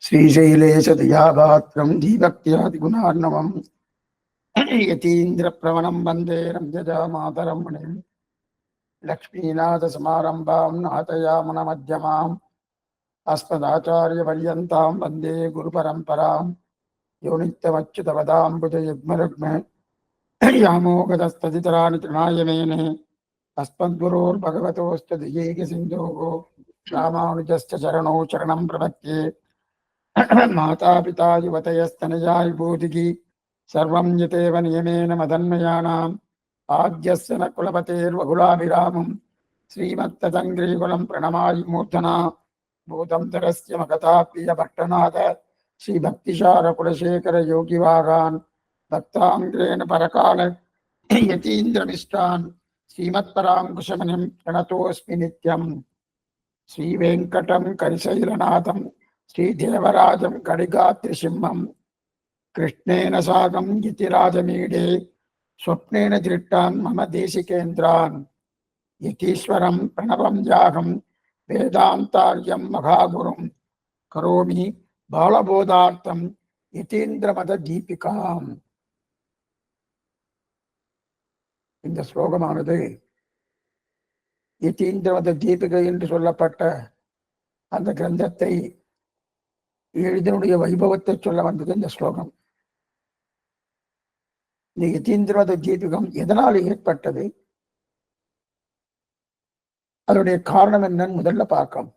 श्रीशैलेशदयापात्रं दीभक्त्यादिगुणार्णवं यतीन्द्रप्रवणं वन्दे रम्यजामातरं मुनिं लक्ष्मीनाथसमारम्भां नाथयामुनमध्यमाम् अस्मदाचार्यपर्यन्तां वन्दे गुरुपरम्परां यो नित्यमच्युतपदाम्बुजयुग्मरुग्म यामोगतस्तदितराणि तृणाय मेने अस्मद्गुरोर्भगवतोऽस्य दयैकसिन्धोः रामानुजस्य चरणौ शरणं प्रपद्ये माता पिता युवतयस्तनया विभूतिः सर्वं यतेव नियमेन मदन्मयानाम् आद्यस्य न कुलपतेर्वकुलाभिरामं श्रीमत्तदङ्ग्रीकुलं प्रणमामि मूर्धना भूतं तरस्य मगताप्रियभट्टनाथ श्रीभक्तिसारकुलशेखर योगिवागान् भक्ताङ्ग्रेण परकाल यतीन्द्रमिष्टान् श्रीमत्पराङ्कुशमुनिं प्रणतोऽस्मि नित्यम् श्रीवेङ्कटं करिशैलनाथं श्रीदेवराजं कडिगात्रिसिंहं कृष्णेन साकं यतिराजमीडे स्वप्नेन दृष्टान् मम देशिकेन्द्रान् यतीश्वरं प्रणवं यागं वेदान्तार्यं महागुरुं करोमि बालबोधार्थं यतीन्द्रमददीपिकाम्. இந்த ஸ்லோகமானது யதீந்திரமத தீபிகை என்று சொல்லப்பட்ட அந்த கிரந்தத்தை எழுதினுடைய வைபவத்தை சொல்ல வந்தது இந்த ஸ்லோகம். இந்த யதீந்திரமத தீபிகம் எதனால் ஏற்பட்டது, அதனுடைய காரணம் என்னன்னு முதல்ல பார்க்கலாம்.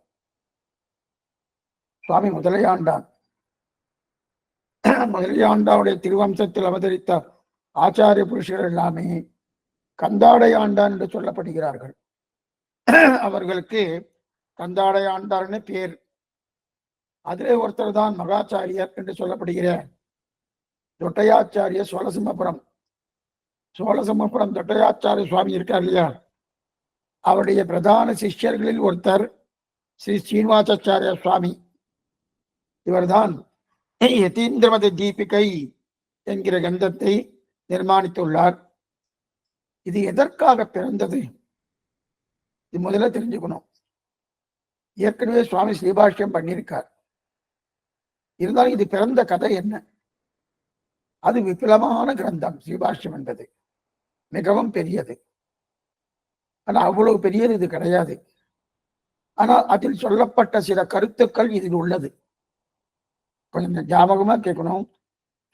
சுவாமி முதலையாண்டாவுடைய திருவம்சத்தில் அவதரித்த ஆச்சாரிய புருஷர்கள் எல்லாமே கந்தாடை ஆண்டான் என்று சொல்லப்படுகிறார்கள். அவர்களுக்கு கந்தாடை ஆண்டார்னு பேர். அதிலே ஒருத்தர் தான் மகாச்சாரியர் என்று சொல்லப்படுகிற தொட்டையாச்சாரிய சோழசிம்மபுரம் தொட்டையாச்சாரிய சுவாமி இருக்கார் இல்லையா, அவருடைய பிரதான சிஷ்யர்களில் ஒருத்தர் ஸ்ரீ ஸ்ரீனிவாசாச்சாரிய சுவாமி. இவர்தான் யதீந்திரமத தீபிகை என்கிற கிரந்தத்தை நிர்மாணித்துள்ளார். இது எதற்காக பிறந்தது இது முதல்ல தெரிஞ்சுக்கணும். ஏற்கனவே சுவாமி ஸ்ரீபாஷ்யம் பண்ணியிருக்கார். இருந்தாலும் இது பிறந்த கதை என்ன? அது விபுலமான கிரந்தம். ஸ்ரீபாஷ்யம் என்பது மிகவும் பெரியது. ஆனா அவ்வளவு பெரியது இது கிடையாது. ஆனால் அதில் சொல்லப்பட்ட சில கருத்துக்கள் இதில் உள்ளது. கொஞ்சம் ஞாபகமா கேட்கணும்.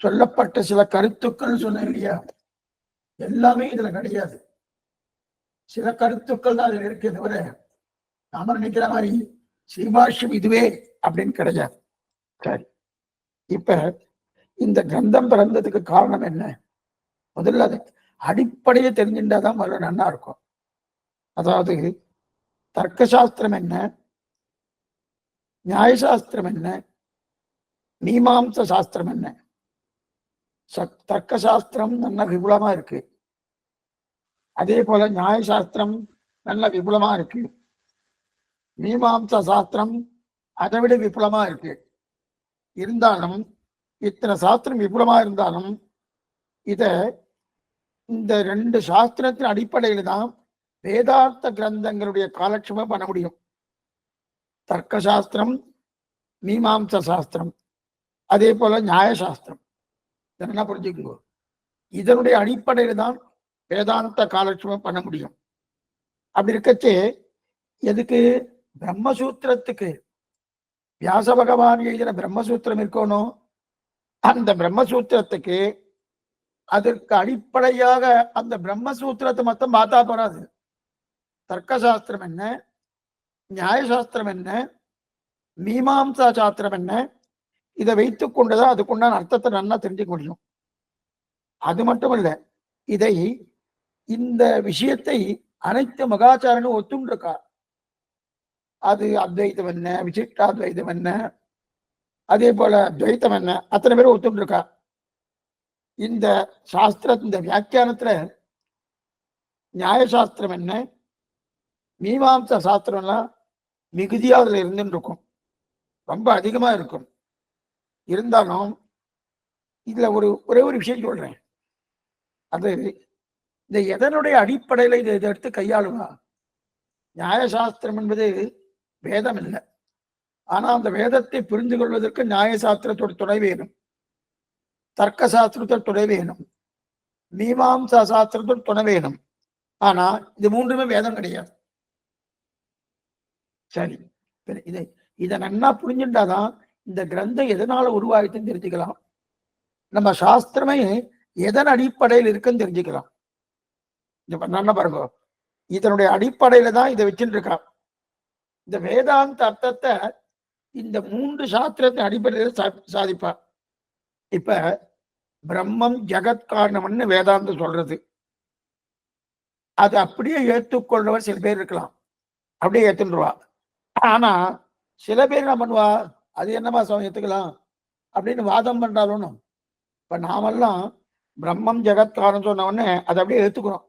சொல்லப்பட்ட சில கருத்துக்கள் சொன்ன இல்லையா, எல்லாமே இதுல கிடையாது. சில கருத்துக்கள் தான் அதுல இருக்கே தவிர நாம நினைக்கிற மாதிரி ஸ்ரீபாஷ்யம் இதுவே அப்படின்னு கிடையாது. சரி, இப்ப இந்த கிரந்தம் பிறந்ததுக்கு காரணம் என்ன? முதல்ல அது அடிப்படையை தெரிஞ்சுட்டாதான் முதல்ல நன்னா இருக்கும். அதாவது தர்க்கசாஸ்திரம் என்ன, நியாயசாஸ்திரம் என்ன, மீமாம்ச சாஸ்திரம் என்ன. தர்க்கசாஸ்திரம் நல்ல விபுலமா இருக்கு. அதே போல நியாயசாஸ்திரம் நல்ல விபுலமா இருக்கு. மீமாம்ச சாஸ்திரம் அதை விட விபுலமா இருக்கு. இருந்தாலும் இத்தனை சாஸ்திரம் விபுலமா இருந்தாலும் இந்த ரெண்டு சாஸ்திரத்தின் அடிப்படையில் தான் வேதார்த்த கிரந்தங்களுடைய காலட்சேபம் பண்ண முடியும். தர்க்கசாஸ்திரம், மீமாம்ச சாஸ்திரம், அதே போல நியாயசாஸ்திரம். என்ன புரிஞ்சுக்கோ, இதனுடைய அடிப்படையில் தான் வேதாந்த காலட்சேபம் பண்ண முடியும். அப்படி இருக்கச்சே எதுக்கு பிரம்மசூத்திரத்துக்கு வியாச பகவான் எழுதின பிரம்மசூத்திரம் இருக்கணும். அந்த பிரம்மசூத்திரத்துக்கு அதற்கு அடிப்படையாக அந்த பிரம்மசூத்திரத்தை மொத்தம் பார்த்தா போறாது. தர்க்கசாஸ்திரம் என்ன, நியாயசாஸ்திரம் என்ன, மீமாம்சா சாஸ்திரம் என்ன, இதை வைத்துக் கொண்டுதான் அதுக்குண்டான அர்த்தத்தை நல்லா தெரிஞ்சுக்க முடியும். அது மட்டுமல்ல, இந்த விஷயத்தை அனைத்து மகாச்சாரனும் ஒத்துண்டிருக்கார். அது அத்வைத்தம் என்ன, விசிஷ்டாத்வைதம் என்ன, அதே போல துவைத்தம் என்ன, அத்தனை பேரும் ஒத்துண்டிருக்கா. இந்த சாஸ்திர இந்த வியாக்கியானத்துல நியாயசாஸ்திரம் என்ன, மீமாம்ச சாஸ்திரம்லாம் மிகுதியா அதுல இருந்துட்டு இருக்கும், ரொம்ப அதிகமா இருக்கும். இருந்தாலும் இதுல ஒரே ஒரு விஷயம் சொல்றேன். அது இந்த எதனுடைய அடிப்படையில இதை எடுத்து கையாளுவா. நியாயசாஸ்திரம் என்பது வேதம் இல்லை, ஆனா அந்த வேதத்தை புரிந்து கொள்வதற்கு நியாய சாஸ்திரத்தோட துணை வேணும், தர்க்க சாஸ்திரத்தோட துணை வேணும், மீமாம்சா சாஸ்திரத்தோட துணை வேணும். ஆனா இது மூன்றுமே வேதம் கிடையாது. சரி, இதை நன்னா புரிஞ்சுட்டாதான் இந்த கிரந்தம் எதனால உருவாகிட்டுன்னு தெரிஞ்சுக்கலாம். நம்ம சாஸ்திரமே எதன் அடிப்படையில் இருக்குன்னு தெரிஞ்சுக்கலாம். நல்லா பாருங்க, இதனுடைய அடிப்படையில தான் இதை வச்சுட்டு இருக்கா. இந்த வேதாந்த அர்த்தத்தை இந்த மூன்று சாஸ்திரத்தின் அடிப்படையில் சாதிப்பா. இப்ப பிரம்மம் ஜெகத் காரணம்னு வேதாந்தம் சொல்றது, அது அப்படியே ஏற்றுக்கொள்றவர் சில பேர் இருக்கலாம், அப்படியே ஏத்துருவா. ஆனா சில பேர் என்ன பண்ணுவா, அது என்னமா சுவாமி ஏத்துக்கலாம் அப்படின்னு வாதம் பண்றாலும். இப்ப நாமெல்லாம் பிரம்மம் ஜெகத் காரணம் சொன்ன உடனே அதை அப்படியே ஏத்துக்கிறோம்.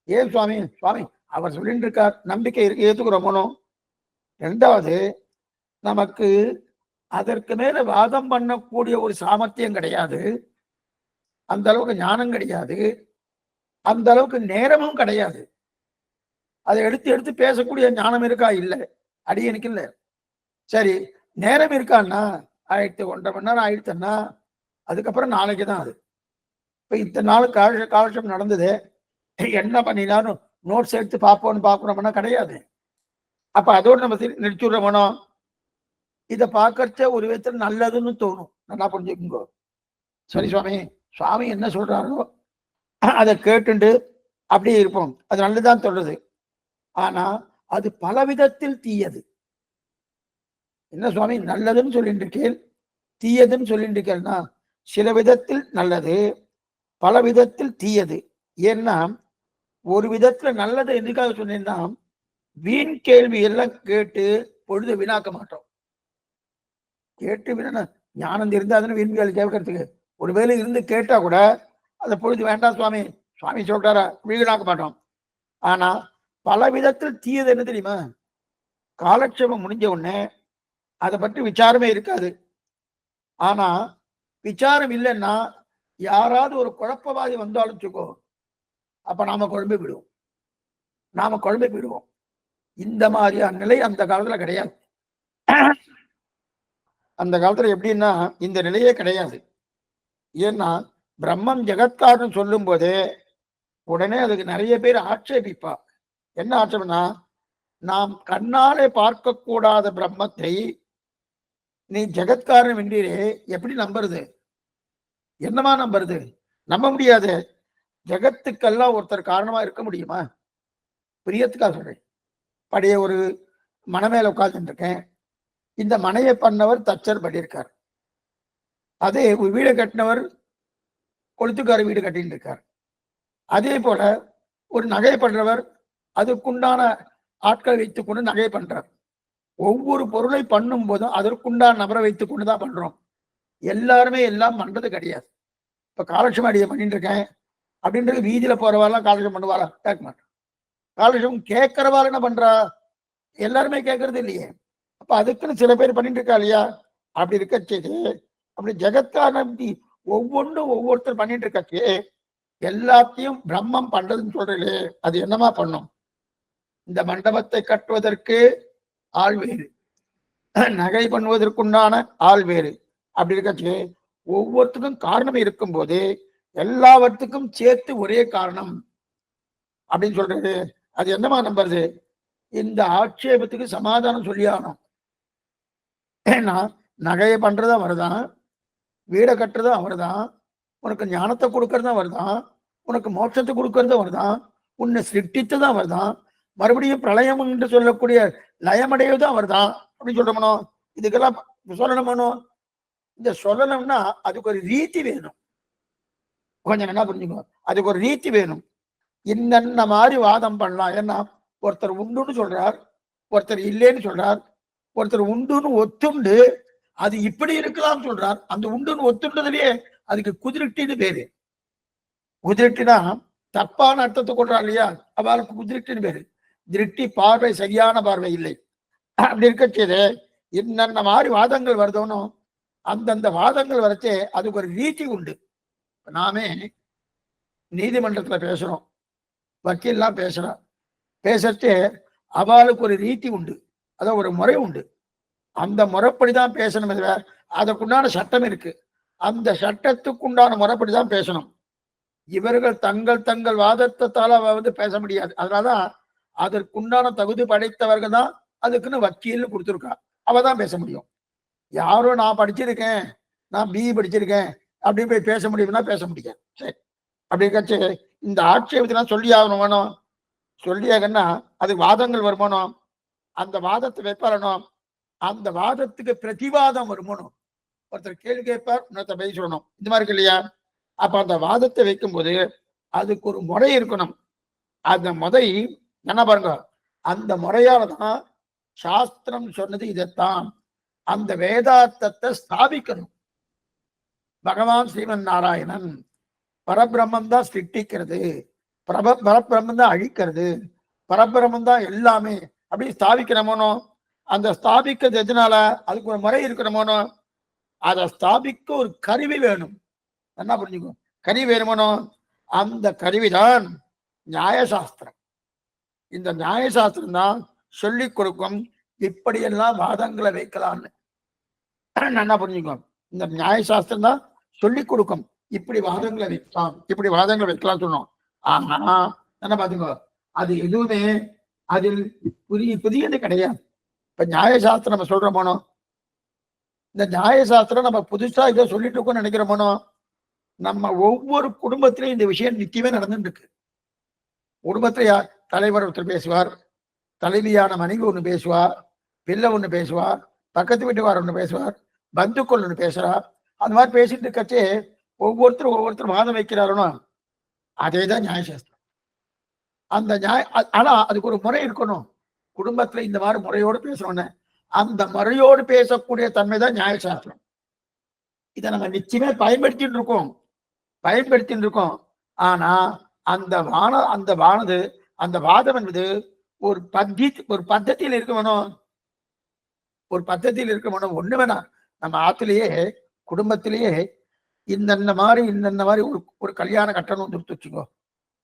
ஏன் சுவாமி, சுவாமி அவர் சொல்லிட்டு இருக்கார், நம்பிக்கை இருக்கு, ஏத்துக்கிறோமோ. ரெண்டாவது, நமக்கு அதற்கு மேல வாதம் பண்ணக்கூடிய ஒரு சாமர்த்தியம் கிடையாது, அந்த அளவுக்கு ஞானம் கிடையாது, அந்த அளவுக்கு நேரமும் கிடையாது. அதை எடுத்து எடுத்து பேசக்கூடிய ஞானம் இருக்கா? இல்லை, அடியனுக்கு இல்லை. சரி, நேரம் இருக்கான்னா ஆயிடுத்து, 1.5 மணி நேரம் ஆயிடுச்சுன்னா அதுக்கப்புறம் நாளைக்கு தான் அது. இப்ப இத்தனை நாள் காலட்சம் நடந்தது, என்ன பண்ணினாலும் நோட்ஸ் எடுத்து பார்க்கணும்னா கிடையாது. அப்ப அதோடு நம்ம நிறுத்திடுறோமோ. இதை பார்க்கறச்ச ஒரு விதத்துல நல்லதுன்னு தோணும், நல்லா புரிஞ்சுக்குங்க. சரி சுவாமி, சுவாமி என்ன சொல்றாரோ அதை கேட்டுண்டு அப்படியே இருப்போம், அது நல்லதுதான் சொல்றது. ஆனா அது பல விதத்தில் தீயது. என்ன சுவாமி நல்லதுன்னு சொல்லிட்டு இருக்கேன், தீயதுன்னு சொல்லிட்டு இருக்கேன்னா, சில விதத்தில் நல்லது, பல விதத்தில் தீயது. ஏன்னா ஒரு விதத்துல நல்லது எதுக்காக சொன்னேன்னா, வீண் கேள்வி எல்லாம் கேட்டு பொழுது வீணாக்க மாட்டோம். கேட்டு வீணா ஞானம் இருந்தாதுன்னு வீண் கேள்வி கேட்கறதுக்கு ஒருவேளை இருந்து கேட்டா கூட அந்த பொழுது வேண்டாம் சுவாமி, சுவாமி சொல்றாரா, வீணாக்க மாட்டோம். ஆனா பல விதத்தில் தீயது என்ன தெரியுமா, காலட்சேபம் முடிஞ்ச உடனே அதை பற்றி விசாரமே இருக்காது. ஆனா விசாரம் இல்லைன்னா யாராவது ஒரு குழப்பவாதி வந்தாலும் வச்சுக்கோ, அப்ப நாம குழம்பி விடுவோம். இந்த மாதிரியான நிலை அந்த காலத்துல கிடையாது. அந்த காலத்துல எப்படின்னா இந்த நிலையே கிடையாது. ஏன்னா பிரம்மம் ஜெகத்காரன் சொல்லும் போதே உடனே அதுக்கு நிறைய பேர் ஆட்சேபிப்பா. என்ன ஆட்சேபனா, நாம் கண்ணாலே பார்க்க கூடாத பிரம்மத்தை நீ ஜெகத்காரன் என்றீரே, எப்படி நம்புறது, என்னமா நம்புறது, நம்ப முடியாது. ஜெகத்துக்கெல்லாம் ஒருத்தர் காரணமா இருக்க முடியுமா? பிரியத்துக்காக சொல்றேன். படைய ஒரு மனை மேல உட்கார்ந்துட்டு இருக்கேன், இந்த மனையை பண்ணவர் தச்சர் பண்ணியிருக்கார், அதே வீடு கட்டினவர் கொளுத்துக்கார வீடு கட்டிட்டு இருக்கார். அதே போல ஒரு நகை பண்றவர் அதுக்குண்டான ஆட்களை வைத்துக் கொண்டு நகை பண்றார். ஒவ்வொரு பொருளை பண்ணும் போதும் அதற்குண்டான நபரை வைத்துக் கொண்டுதான் பண்றோம். எல்லாருமே எல்லாம் பண்றது கிடையாது. இப்ப காலட்சேபம் அடியை பண்ணிட்டு இருக்கேன் அப்படின்றது வீதியில போறவாரெல்லாம் காலட்சேபம் பண்ணுவாரா? கேட்க மாட்டேன். காலட்சேபம் கேட்கறவாள் என்ன பண்றா? எல்லாருமே கேட்கறது இல்லையே. அப்ப அதுக்குன்னு சில பேர் பண்ணிட்டு இருக்கா இல்லையா? அப்படி இருக்கச்சு, அப்படி ஜெகத்காரன் ஒவ்வொன்றும் ஒவ்வொருத்தர் பண்ணிட்டு இருக்கச்சு, எல்லாத்தையும் பிரம்மம் பண்றதுன்னு சொல்றீங்களே, அது என்னமா பண்ணும்? இந்த மண்டபத்தை கட்டுவதற்கு ஆள் வேறு, நகை பண்ணுவதற்குண்டான ஆள் வேறு. அப்படி இருக்கச்சு ஒவ்வொருத்துக்கும் காரணம் இருக்கும் போது எல்லாவற்றுக்கும் சேர்த்து ஒரே காரணம் அப்படின்னு சொல்றது, அது என்னமா நம்புறது? இந்த ஆட்சேபத்துக்கு சமாதானம் சொல்லியாகணும். ஏன்னா நகையை பண்றதா அவர்தான், வீடை கட்டுறதா அவர்தான், உனக்கு ஞானத்தை கொடுக்கறதா அவர்தான், உனக்கு மோட்சத்தை கொடுக்கறதும் அவர்தான், உன்னை சிருஷ்டித்ததும் அவர்தான், மறுபடியும் பிரளயம் என்று சொல்லக்கூடிய லயமடைவதும் அவர்தான் அப்படின்னு சொல்றோமோ. இதுக்கெல்லாம் சொல்லணுமோ? இந்த சொல்லணும்னா அதுக்கு ஒரு ரீதி வேணும். கொஞ்சம் நல்லா புரிஞ்சுக்கோ, அதுக்கு ஒரு ரீதி வேணும். இன்னென்ன மாதிரி வாதம் பண்ணலாம். ஏன்னா ஒருத்தர் உண்டுன்னு சொல்றார், ஒருத்தர் இல்லைன்னு சொல்றார், ஒருத்தர் உண்டுன்னு ஒத்துண்டு அது இப்படி இருக்கலாம் சொல்றார். அந்த உண்டுன்னு ஒத்துண்டதுலயே அதுக்கு குதிரட்டின்னு பேரு. குதிரட்டினா தப்பான அர்த்தத்தை கொள்றான் இல்லையா, அவளுக்கு குதிரட்டின்னு பேரு. திருஷ்டி பார்வை சரியான பார்வை இல்லை. அப்படி இருக்கச்சது என்னென்ன மாதிரி வாதங்கள் வருதோனோ அந்தந்த வாதங்கள் வரச்சே அதுக்கு ஒரு ரீதி உண்டு. நாமே நீதிமன்றத்துல பேசுறோம், வக்கீல்லாம் பேசுறான், பேசச்சே அவளுக்கு ஒரு ரீதி உண்டு, அதான் ஒரு முறை உண்டு. அந்த முறைப்படிதான் பேசணும். அதற்குண்டான சட்டம் இருக்கு. அந்த சட்டத்துக்குண்டான முறைப்படிதான் பேசணும். இவர்கள் தங்கள் தங்கள் வாதத்தால பேச முடியாது. அதனாலதான் அதற்குண்டான தகுதி படைத்தவர்கள் தான் அதுக்குன்னு வக்கீல் கொடுத்துருக்கா. அவதான் பேச முடியும். யாரும் நான் படிச்சிருக்கேன், நான் பிஇ படிச்சிருக்கேன் அப்படின்னு போய் பேச முடியும்னா பேச முடியாது. சரி, அப்படி கட்சி இந்த ஆட்சேபத்திலாம் சொல்லி ஆகணும் வேணும். சொல்லியாகன்னா அது வாதங்கள் வருமானம். அந்த வாதத்தை வைப்பாரணும். அந்த வாதத்துக்கு பிரதிவாதம் வருமானம். ஒருத்தர் கேள்வி கேட்பார், இன்னொருத்தர் பதில் சொல்லணும். இந்த மாதிரி இருக்கு இல்லையா? அப்ப அந்த வாதத்தை வைக்கும் போது அதுக்கு ஒரு முறை இருக்கணும். அந்த முறை என்ன பாருங்க, அந்த முறையால தான் சாஸ்திரம் சொன்னது இதைத்தான். அந்த வேதார்த்தத்தை ஸ்தாபிக்கணும். பகவான் ஸ்ரீமன் நாராயணன் பரபிரம்மம் தான் சிருஷ்டிக்கிறது, பரபிரம்மம் தான் அழிக்கிறது, பரபிரம்மம் தான் எல்லாமே அப்படி ஸ்தாபிக்கிறமோனோ. அந்த ஸ்தாபிக்கிறது எதனால? அதுக்கு ஒரு முறை இருக்கணுமோனோ. அதை ஸ்தாபிக்க ஒரு கருவி வேணும். என்ன புரிஞ்சுக்கோ, கருவி வேணுமோனோ. அந்த கருவிதான் நியாயசாஸ்திரம். இந்த நியாயசாஸ்திரம் தான் சொல்லி கொடுக்கும் இப்படியெல்லாம் வாதங்களை வைக்கலாம்னு. என்ன புரிஞ்சுக்கோ, இந்த நியாயசாஸ்திரம் தான் சொல்லி கொடுக்கும் இப்படி வாதங்களை வைக்கலாம், இப்படி வாதங்களை வைக்கலாம் சொன்னோம். ஆனா என்ன பாத்துக்கோ, அது எதுவுமே அதில் புதியது கிடையாது. இப்ப நியாயசாஸ்திரம் நம்ம சொல்றோமோனோ, இந்த நியாயசாஸ்திரம் நம்ம புதுசா இதை சொல்லிட்டு இருக்கோம்னு நினைக்கிறோமோனோ, நம்ம ஒவ்வொரு குடும்பத்திலையும் இந்த விஷயம் நிச்சயமே நடந்துட்டு இருக்கு. குடும்பத்துல தலைவர் ஒருத்தர் பேசுவார், தலைவியான மனைவி ஒண்ணு பேசுவார், பிள்ளை ஒண்ணு பேசுவார், பக்கத்து வீட்டுக்காரர் ஒண்ணு பேசுவார், பந்துக்கள் ஒண்ணு பேசுறார். அந்த மாதிரி பேசிட்டு இருக்கச்சே ஒவ்வொருத்தரும் வாதம் வைக்கிறாருன்னா அதேதான் நியாயசாஸ்திரம். அந்த ஆனா அதுக்கு ஒரு முறை இருக்கணும். குடும்பத்துல இந்த மாதிரி முறையோடு பேசணும்னு, அந்த முறையோடு பேசக்கூடிய தன்மை தான் நியாயசாஸ்திரம். இதை நம்ம நிச்சயமே பயன்படுத்திட்டு இருக்கோம். ஆனா அந்த வாதம் என்பது ஒரு பத்தத்தியில் இருக்க வேணும். ஒண்ணு வேணாம். நம்ம ஆத்திலேயே குடும்பத்திலேயே இந்த மாதிரி ஒரு கல்யாணம் கட்டணும் வச்சுக்கோ.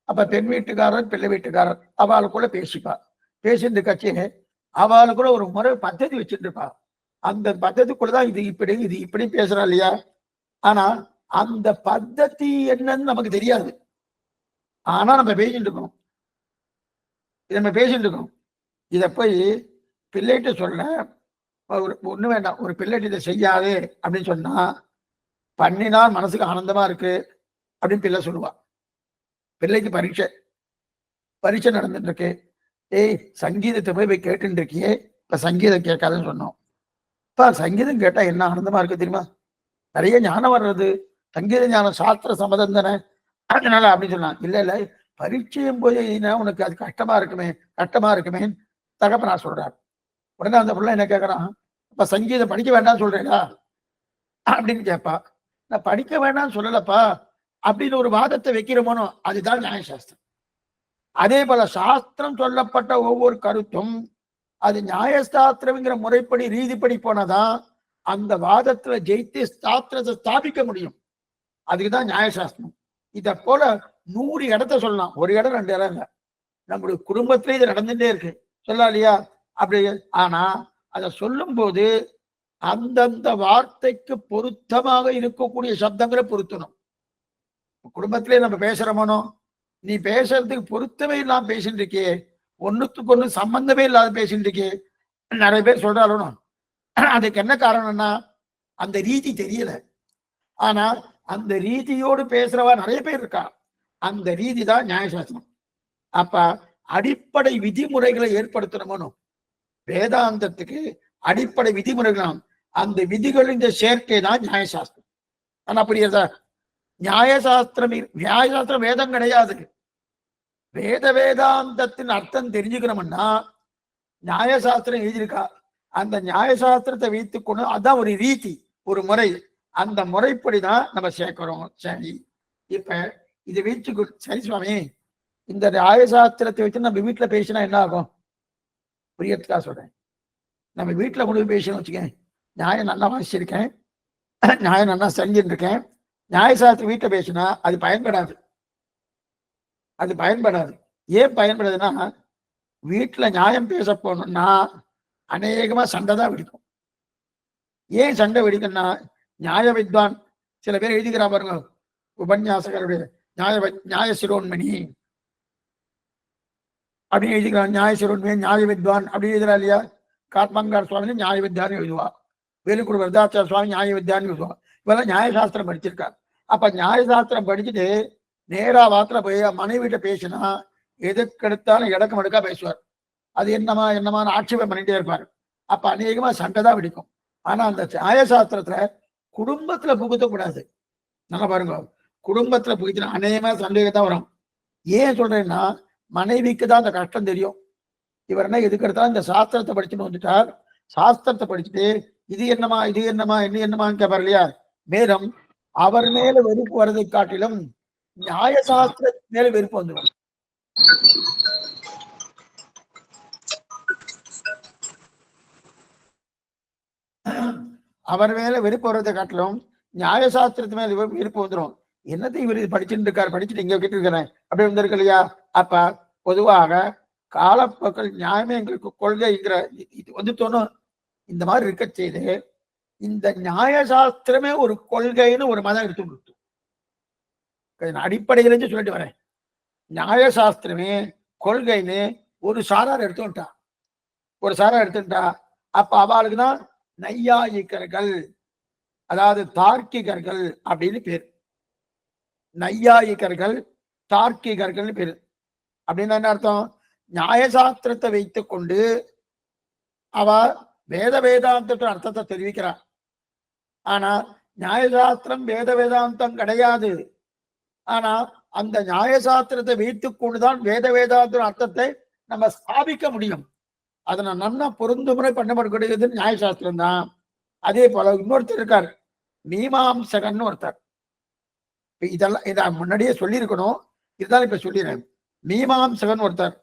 அப்ப பெண் வீட்டுக்காரர் பிள்ளை வீட்டுக்காரர் அவளுக்குள்ள பேசிப்பா. பேசிட்டு கட்சி அவளுக்குள்ள ஒரு முறை பద్ధதி வச்சுட்டு இருப்பா. அந்த பద్ధதிக்குள்ளதான் இது இப்படி பேசுறா இல்லையா? ஆனா அந்த பద్ధதி என்னன்னு நமக்கு தெரியாது. ஆனா நம்ம பேசிட்டு இருக்கோம். இத போய் பிள்ளைகிட்ட சொல்ல ஒண்ணு வேண்டாம், ஒரு பிள்ளைகிட்ட இதை செய்யாது அப்படின்னு சொன்னா, பண்ணினா மனசுக்கு ஆனந்தமா இருக்கு அப்படின்னு பிள்ளை சொல்லுவா. பிள்ளைக்கு பரீட்சை நடந்துட்டு இருக்கு. ஏய், சங்கீதத்தை போய் கேட்டுட்டு இருக்கியே, இப்ப சங்கீதம் கேட்காதுன்னு சொன்னோம். இப்ப சங்கீதம் கேட்டா என்ன ஆனந்தமா இருக்கு தெரியுமா? நிறைய ஞானம் வர்றது. சங்கீத ஞானம் சாஸ்திர சம்மதம் தானே, அதனால அப்படின்னு சொன்னான். இல்ல பரீட்சையும் போய் உனக்கு அது கஷ்டமா இருக்குமே தகப்ப நான் சொல்றாரு. உடனே அந்த பிள்ளை என்ன கேட்கறான், இப்ப சங்கீதம் படிக்க வேண்டாம்னு சொல்றேடா அப்படின்னு கேட்பா. நான் படிக்க வேண்டாம்னு சொல்லலப்பா அப்படின்னு ஒரு வாதத்தை வைக்கிறோமோனோ, அதுதான் நியாயசாஸ்திரம். அதே போல சாஸ்திரம் சொல்லப்பட்ட ஒவ்வொரு கருத்தும் அது நியாயசாஸ்திரம்ங்கிற முறைப்படி ரீதிப்படி போனதான் அந்த வாதத்துல ஜெயித்து சாஸ்திரத்தை ஸ்தாபிக்க முடியும். அதுக்குதான் நியாயசாஸ்திரம். இத போல 100 இடத்த சொல்லலாம், ஒரு இடம் 2 இடம் இல்ல. நம்முடைய குடும்பத்திலே இது நடந்துட்டே இருக்கு, சொல்லலாம் இல்லையா? அப்படி. ஆனா அதை சொல்லும் போது அந்தந்த வார்த்தைக்கு பொருத்தமாக இருக்கக்கூடிய சப்தங்களை பொருத்தணும். குடும்பத்திலே நம்ம பேசுறோமோ, நீ பேசுறதுக்கு பொருத்தமே இல்லாம பேசிட்டு இருக்கே, ஒண்ணுத்துக்கு ஒண்ணு சம்பந்தமே இல்லாத பேசிட்டு இருக்கே, நிறைய பேர் சொல்றாலும் அதுக்கு என்ன காரணம்னா அந்த ரீதி தெரியல. ஆனா அந்த ரீதியோடு பேசுறவா நிறைய பேர் இருக்கா. அந்த ரீதி தான் நியாயசாஸ்திரம். அப்ப அடிப்படை விதிமுறைகளை ஏற்படுத்தணுமோ, வேதாந்தத்துக்கு அடிப்படை விதிமுறைகள், அந்த விதிகளின் சேர்க்கை தான் நியாயசாஸ்திரம். ஆனா அப்படியா? நியாயசாஸ்திரம் வேதம் கிடையாது. வேதாந்தத்தின் அர்த்தம் தெரிஞ்சுக்கணும்னா நியாயசாஸ்திரம் எழுதியிருக்கா. அந்த நியாயசாஸ்திரத்தை வைத்துக்கொண்டு அதான் ஒரு ரீதி, ஒரு முறை. அந்த முறைப்படிதான் நம்ம சேர்க்கிறோம். சரி, இப்ப இதை வச்சு சரி சுவாமி, இந்த நியாயசாஸ்திரத்தை வச்சு நம்ம வீட்டுல பேசினா என்ன ஆகும்? புரியத்துக்கா சொல்றேன். நம்ம வீட்டுல கொண்டு பேசணும் வச்சுக்கேன், நியாயம் நல்லா வாசிச்சிருக்கேன், நியாயம் நல்லா செஞ்சுட்டு இருக்கேன், நியாயசாஸ்திரம் வீட்டுல பேசினா அது பயன்படாது. ஏன் பயன்படாதுன்னா, வீட்டுல நியாயம் பேச போனோம்னா அநேகமா சண்டை தான் விடுக்கும். ஏன் சண்டை வெடிக்குன்னா நியாய வித்வான் சில பேர் எழுதிக்கிறா பாருங்க, உபன்யாசகருடைய நியாய சிரோன்மணி அப்படின்னு எழுதிக்கிறான். நியாய சிரோன்மணி நியாய வித்வான் அப்படின்னு எழுதுறா இல்லையா? காத்மங்கார் சுவாமி நியாய வித்யான்னு எழுதுவா, வேலுக்குடி வரதாச்சார சுவாமி நியாய வித்யான்னு எழுதுவா. இவெல்லாம் நியாயசாஸ்திரம் படிச்சிருக்காரு. அப்ப நியாயசாஸ்திரம் படிச்சுட்டு நேரா வாத்திர போய் மனைவிட்ட பேசினா எதுக்கெடுத்தாலும் இடக்கம் எடுக்கா பேசுவார். அது என்னமான ஆட்சேபம் பண்ணிட்டே இருப்பாரு. அப்ப அநேகமா சண்டை தான் வெடிக்கும். ஆனா அந்த நியாயசாஸ்திரத்துல குடும்பத்துல புகுத்தக்கூடாது. நல்லா பாருங்க, குடும்பத்துல புகுத்தினா அநேகமா சந்தேகம் தான் வரும். ஏன் சொல்றேன்னா மனைவிக்கு தான் அந்த கஷ்டம் தெரியும். இவர் என்ன எதுக்கு எடுத்தாலும் இந்த சாஸ்திரத்தை படிச்சுன்னு வந்துட்டார். சாஸ்திரத்தை படிச்சுட்டு இது என்னமா என்னமான்னு கேட்பார் இல்லையா? மேலும் அவர் மேல வெறுப்பு வர்றதை காட்டிலும் நியாயசாஸ்திர மேல வெறுப்பு வந்துடும். அவர் மேல வெறுப்பு வர்றதை காட்டிலும் நியாயசாஸ்திரத்து மேல வெறுப்பு வந்துடும். என்னத்தை இவர் படிச்சுட்டு இருக்காரு, படிச்சுட்டு இங்க கிட்ட இருக்கிறேன் அப்படி வந்திருக்கு இல்லையா? அப்ப பொதுவாக காலப்போக்கள் நியாயமே எங்களுக்கு கொள்கைங்கிற இது வந்து தோணும். இந்த மாதிரி இருக்க செய்து இந்த நியாயசாஸ்திரமே ஒரு கொள்கைன்னு ஒரு மதம் எடுத்து கொடுத்து அடிப்படையில இருந்து சொல்லிட்டு வரேன். நியாயசாஸ்திரமே கொள்கைன்னு ஒரு சாரார் எடுத்துட்டா, ஒரு சாரார் எடுத்துட்டா அப்ப அவளுக்கு தான் நையாயிகர்கள், அதாவது தார்க்கிகர்கள் அப்படின்னு பேர். நையாயிகர்கள் தார்க்கிகர்கள் பேரு. அப்படின்னு என்ன அர்த்தம்? நியாயசாஸ்திரத்தை வைத்துக் கொண்டு அவ வேதாந்தத்தின் அர்த்தத்தை தெரிவிக்கிறார். ஆனா நியாயசாஸ்திரம் வேதாந்தம் கிடையாது. ஆனா அந்த நியாயசாஸ்திரத்தை வைத்துக் கொண்டுதான் வேதாந்தத்தின் அர்த்தத்தை நம்ம ஸ்தாபிக்க முடியும். அதனை நல்லா பொருந்துமுறை பண்ணப்படக்கூடியது நியாயசாஸ்திரம் தான். அதே போல இன்னொருத்தர் இருக்கார், மீமாம்சகன் ஒருத்தர். இதெல்லாம் இதை முன்னாடியே சொல்லியிருக்கணும், இதுதான் இப்ப சொல்லிடுறேன். மீமாம்சகன் ஒருத்தர்.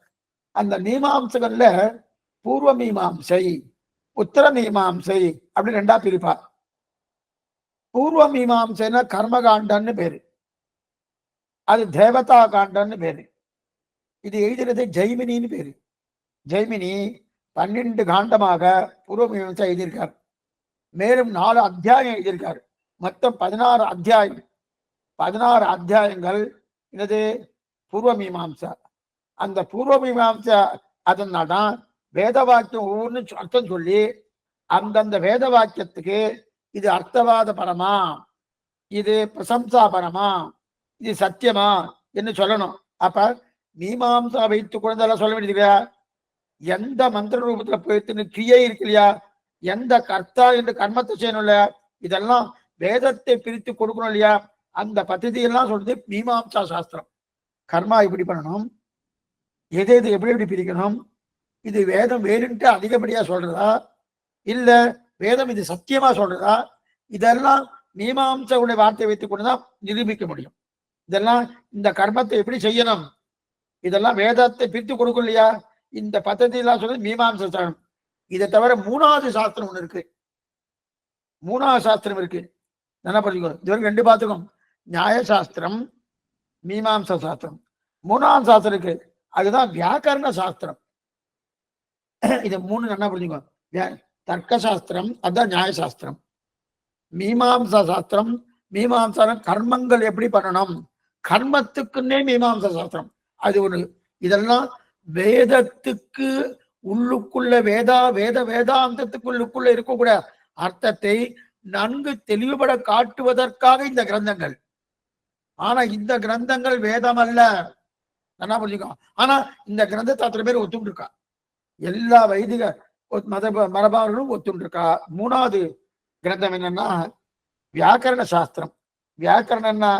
அந்த மீமாம்சகன்ல பூர்வ மீமாம்சை உத்தர மீமாம்சை அப்படி ரெண்டா பிரிப்பார். பூர்வ மீமாம்சைன்னா கர்மகாண்டன்னு பேரு, அது தேவதா காண்டன்னு பேரு. இது எழுதுறது ஜெய்மினின்னு பேரு. ஜெய்மினி 12 காண்டமாக பூர்வ மீமாம்சை எழுதியிருக்கார். மேலும் 4 அத்தியாயம் எழுதியிருக்காரு. மொத்தம் 16 அத்தியாயம். 16 அத்தியாயங்கள் என்னது? பூர்வ மீமாம்சா. அந்த பூர்வ மீமாம்சா அதனால்தான் வேத வாக்கியம் ஒவ்வொன்று அர்த்தம் சொல்லி அந்தந்த வேத வாக்கியத்துக்கு இது அர்த்தவாத பரமா, இது பிரசம்சா பரமா, இது சத்தியமா என்று சொல்லணும். அப்ப மீமாம்சா வைத்து குழந்தைலாம் சொல்ல வேண்டியது. எந்த மந்திர ரூபத்துல போயிட்டு கிரியை இருக்கு இல்லையா, எந்த கர்த்தா என்று கர்மத்தை செய்யணும் இல்லையா, இதெல்லாம் வேதத்தை பிரித்து கொடுக்கணும் இல்லையா, அந்த பദ്ധதியெல்லாம் சொல்றது மீமாம்சா சாஸ்திரம். கர்மா இப்படி பண்ணணும், எது எப்படி எப்படி பிரிக்கணும், இது வேதம் வேறுன்ட்டு அதிகப்படியா சொல்றதா இல்ல வேதம் இது சத்தியமா சொல்றதா, இதெல்லாம் மீமாம்சவுடைய வார்த்தையை வைத்துக் கொண்டுதான் நிரூபிக்க முடியும். இதெல்லாம் இந்த கர்மத்தை எப்படி செய்யணும், இதெல்லாம் வேதத்தை பிரித்து கொடுக்கும் இல்லையா, இந்த பദ്ധதி எல்லாம் சொல்றது மீமாம்ச சாஸ்திரம். இதை தவிர 3வது சாஸ்திரம் ஒண்ணு இருக்கு. 3வது சாஸ்திரம் இருக்கு, என்ன படிக்கோ. இதுவரைக்கும் 2 பார்த்துக்கோம், நியாயசாஸ்திரம் மீமாம்ச சாஸ்திரம். 3வது சாஸ்திரம் இருக்கு, அதுதான் வியாக்கரண சாஸ்திரம். இது 3 என்ன புரிஞ்சுக்கோ. தர்க்க சாஸ்திரம் அதுதான் நியாயசாஸ்திரம். மீமாம்சா சாஸ்திரம், மீமாம்சா கர்மங்கள் எப்படி பண்ணணும், கர்மத்துக்குன்னே மீமாம்சா சாஸ்திரம் அது ஒரு. இதெல்லாம் வேதத்துக்கு உள்ளுக்குள்ள வேதாந்தத்துக்குள்ளுக்குள்ள இருக்கக்கூடிய அர்த்தத்தை நன்கு தெளிவுபட காட்டுவதற்காக இந்த கிரந்தங்கள். ஆனா இந்த கிரந்தங்கள் வேதம் அல்ல, என்ன புரிஞ்சுக்கோ. ஆனா இந்த கிரந்தத்தை அத்தனை பேர் ஒத்துண்டு இருக்கா, எல்லா வைதிக மரபாளர்களும் ஒத்துண்டு இருக்கா. 3வது கிரந்தம் என்னன்னா வியாக்கரண சாஸ்திரம். வியாக்கரணம்னா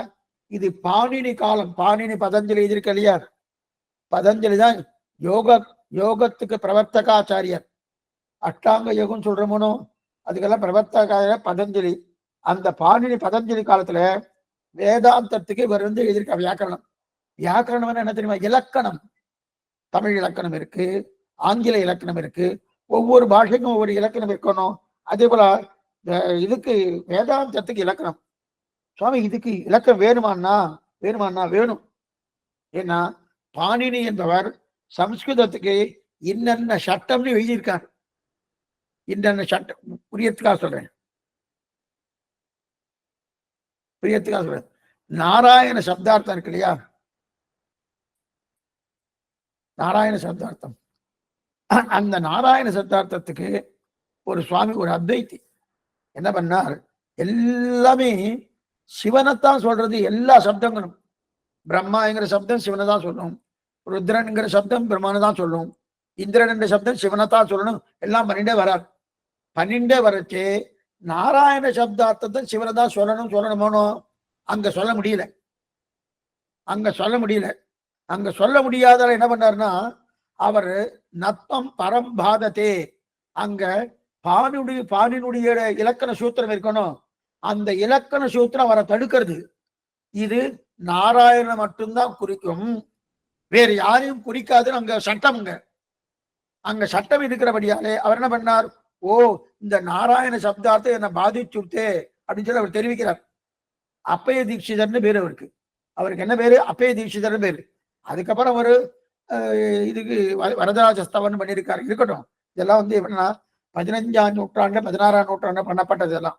இது பாணினி காலம். பாணினி பதஞ்சலி எழுதியிருக்க இல்லையா, பதஞ்சலி தான் யோகத்துக்கு பிரவர்த்தகாச்சாரியர். அஷ்டாங்க யோகம் சொல்றோமோ அதுக்கெல்லாம் பிரவர்த்தகாச்சாரியர் பதஞ்சலி. அந்த பாணினி பதஞ்சலி காலத்துல வேதாந்தத்துக்கு இவர் எழுதியிருக்க வியாக்கரணம். வியாக்கரணம் என்ன தெரியுமா? இலக்கணம். தமிழ் இலக்கணம் இருக்கு, ஆங்கில இலக்கணம் இருக்கு, ஒவ்வொரு பாஷைக்கும் ஒவ்வொரு இலக்கணம் இருக்கணும். அதே போல இதுக்கு வேதாந்தத்துக்கு இலக்கணம். சுவாமி இதுக்கு இலக்கணம் வேணுமான்னா வேணும். ஏன்னா பாணினி என்பவர் சம்ஸ்கிருதத்துக்கு இன்னென்ன சட்டம்னு எழுதியிருக்கார். இன்னென்ன சட்டம் புரியத்துக்காக சொல்றேன். பிரியத்துக்காக சொல்றேன். நாராயண சப்தார்த்தம் இருக்கு இல்லையா, நாராயண சப்தார்த்தம், அந்த நாராயண சப்தார்த்தத்துக்கு ஒரு சுவாமி, ஒரு அத்வைத்தி என்ன பண்ணார், எல்லாமே சிவனைத்தான் சொல்றது. எல்லா சப்தங்களும், பிரம்மாங்கிற சப்தம் சிவனை தான் சொல்லணும், ருத்ரன்கிற சப்தம் பிரம்மனை தான் சொல்லணும், இந்திரன் என்ற சப்தம் சிவனை தான் சொல்லணும். எல்லாம் பண்ணிட்டே வரார். பண்ணிட்டே வரச்சு நாராயண சப்தார்த்தத்தை சிவனை தான் சொல்லணுமோனோ அங்க சொல்ல முடியல. அங்க சொல்ல முடியாத என்ன பண்ணாருன்னா, அவர் நத்தம் பரம்பாதத்தே, அங்க பாணினுடைய இலக்கண சூத்திரம் இருக்கணும். அந்த இலக்கண சூத்திரம் அவரை தடுக்கிறது. இது நாராயணன் மட்டும்தான் குறிக்கும், வேறு யாரையும் குறிக்காதுன்னு அங்க சட்டம் இருக்கிறபடியாலே அவர் என்ன பண்ணார், ஓ இந்த நாராயண சப்தார்த்தம் என்னை பாதிச்சுட்டே அப்படின்னு சொல்லி அவர் தெரிவிக்கிறார். அப்பய தீட்சிதர்னு பேரு அவருக்கு என்ன பேரு, அப்பய தீட்சிதர்னு பேரு. அதுக்கப்புறம் ஒரு இதுக்கு வரதராஜஸ்தவன் பண்ணியிருக்காரு. இருக்கட்டும், இதெல்லாம் எப்படின்னா 15ஆம் நூற்றாண்டு 16ஆம் நூற்றாண்டு பண்ணப்பட்டது. எல்லாம்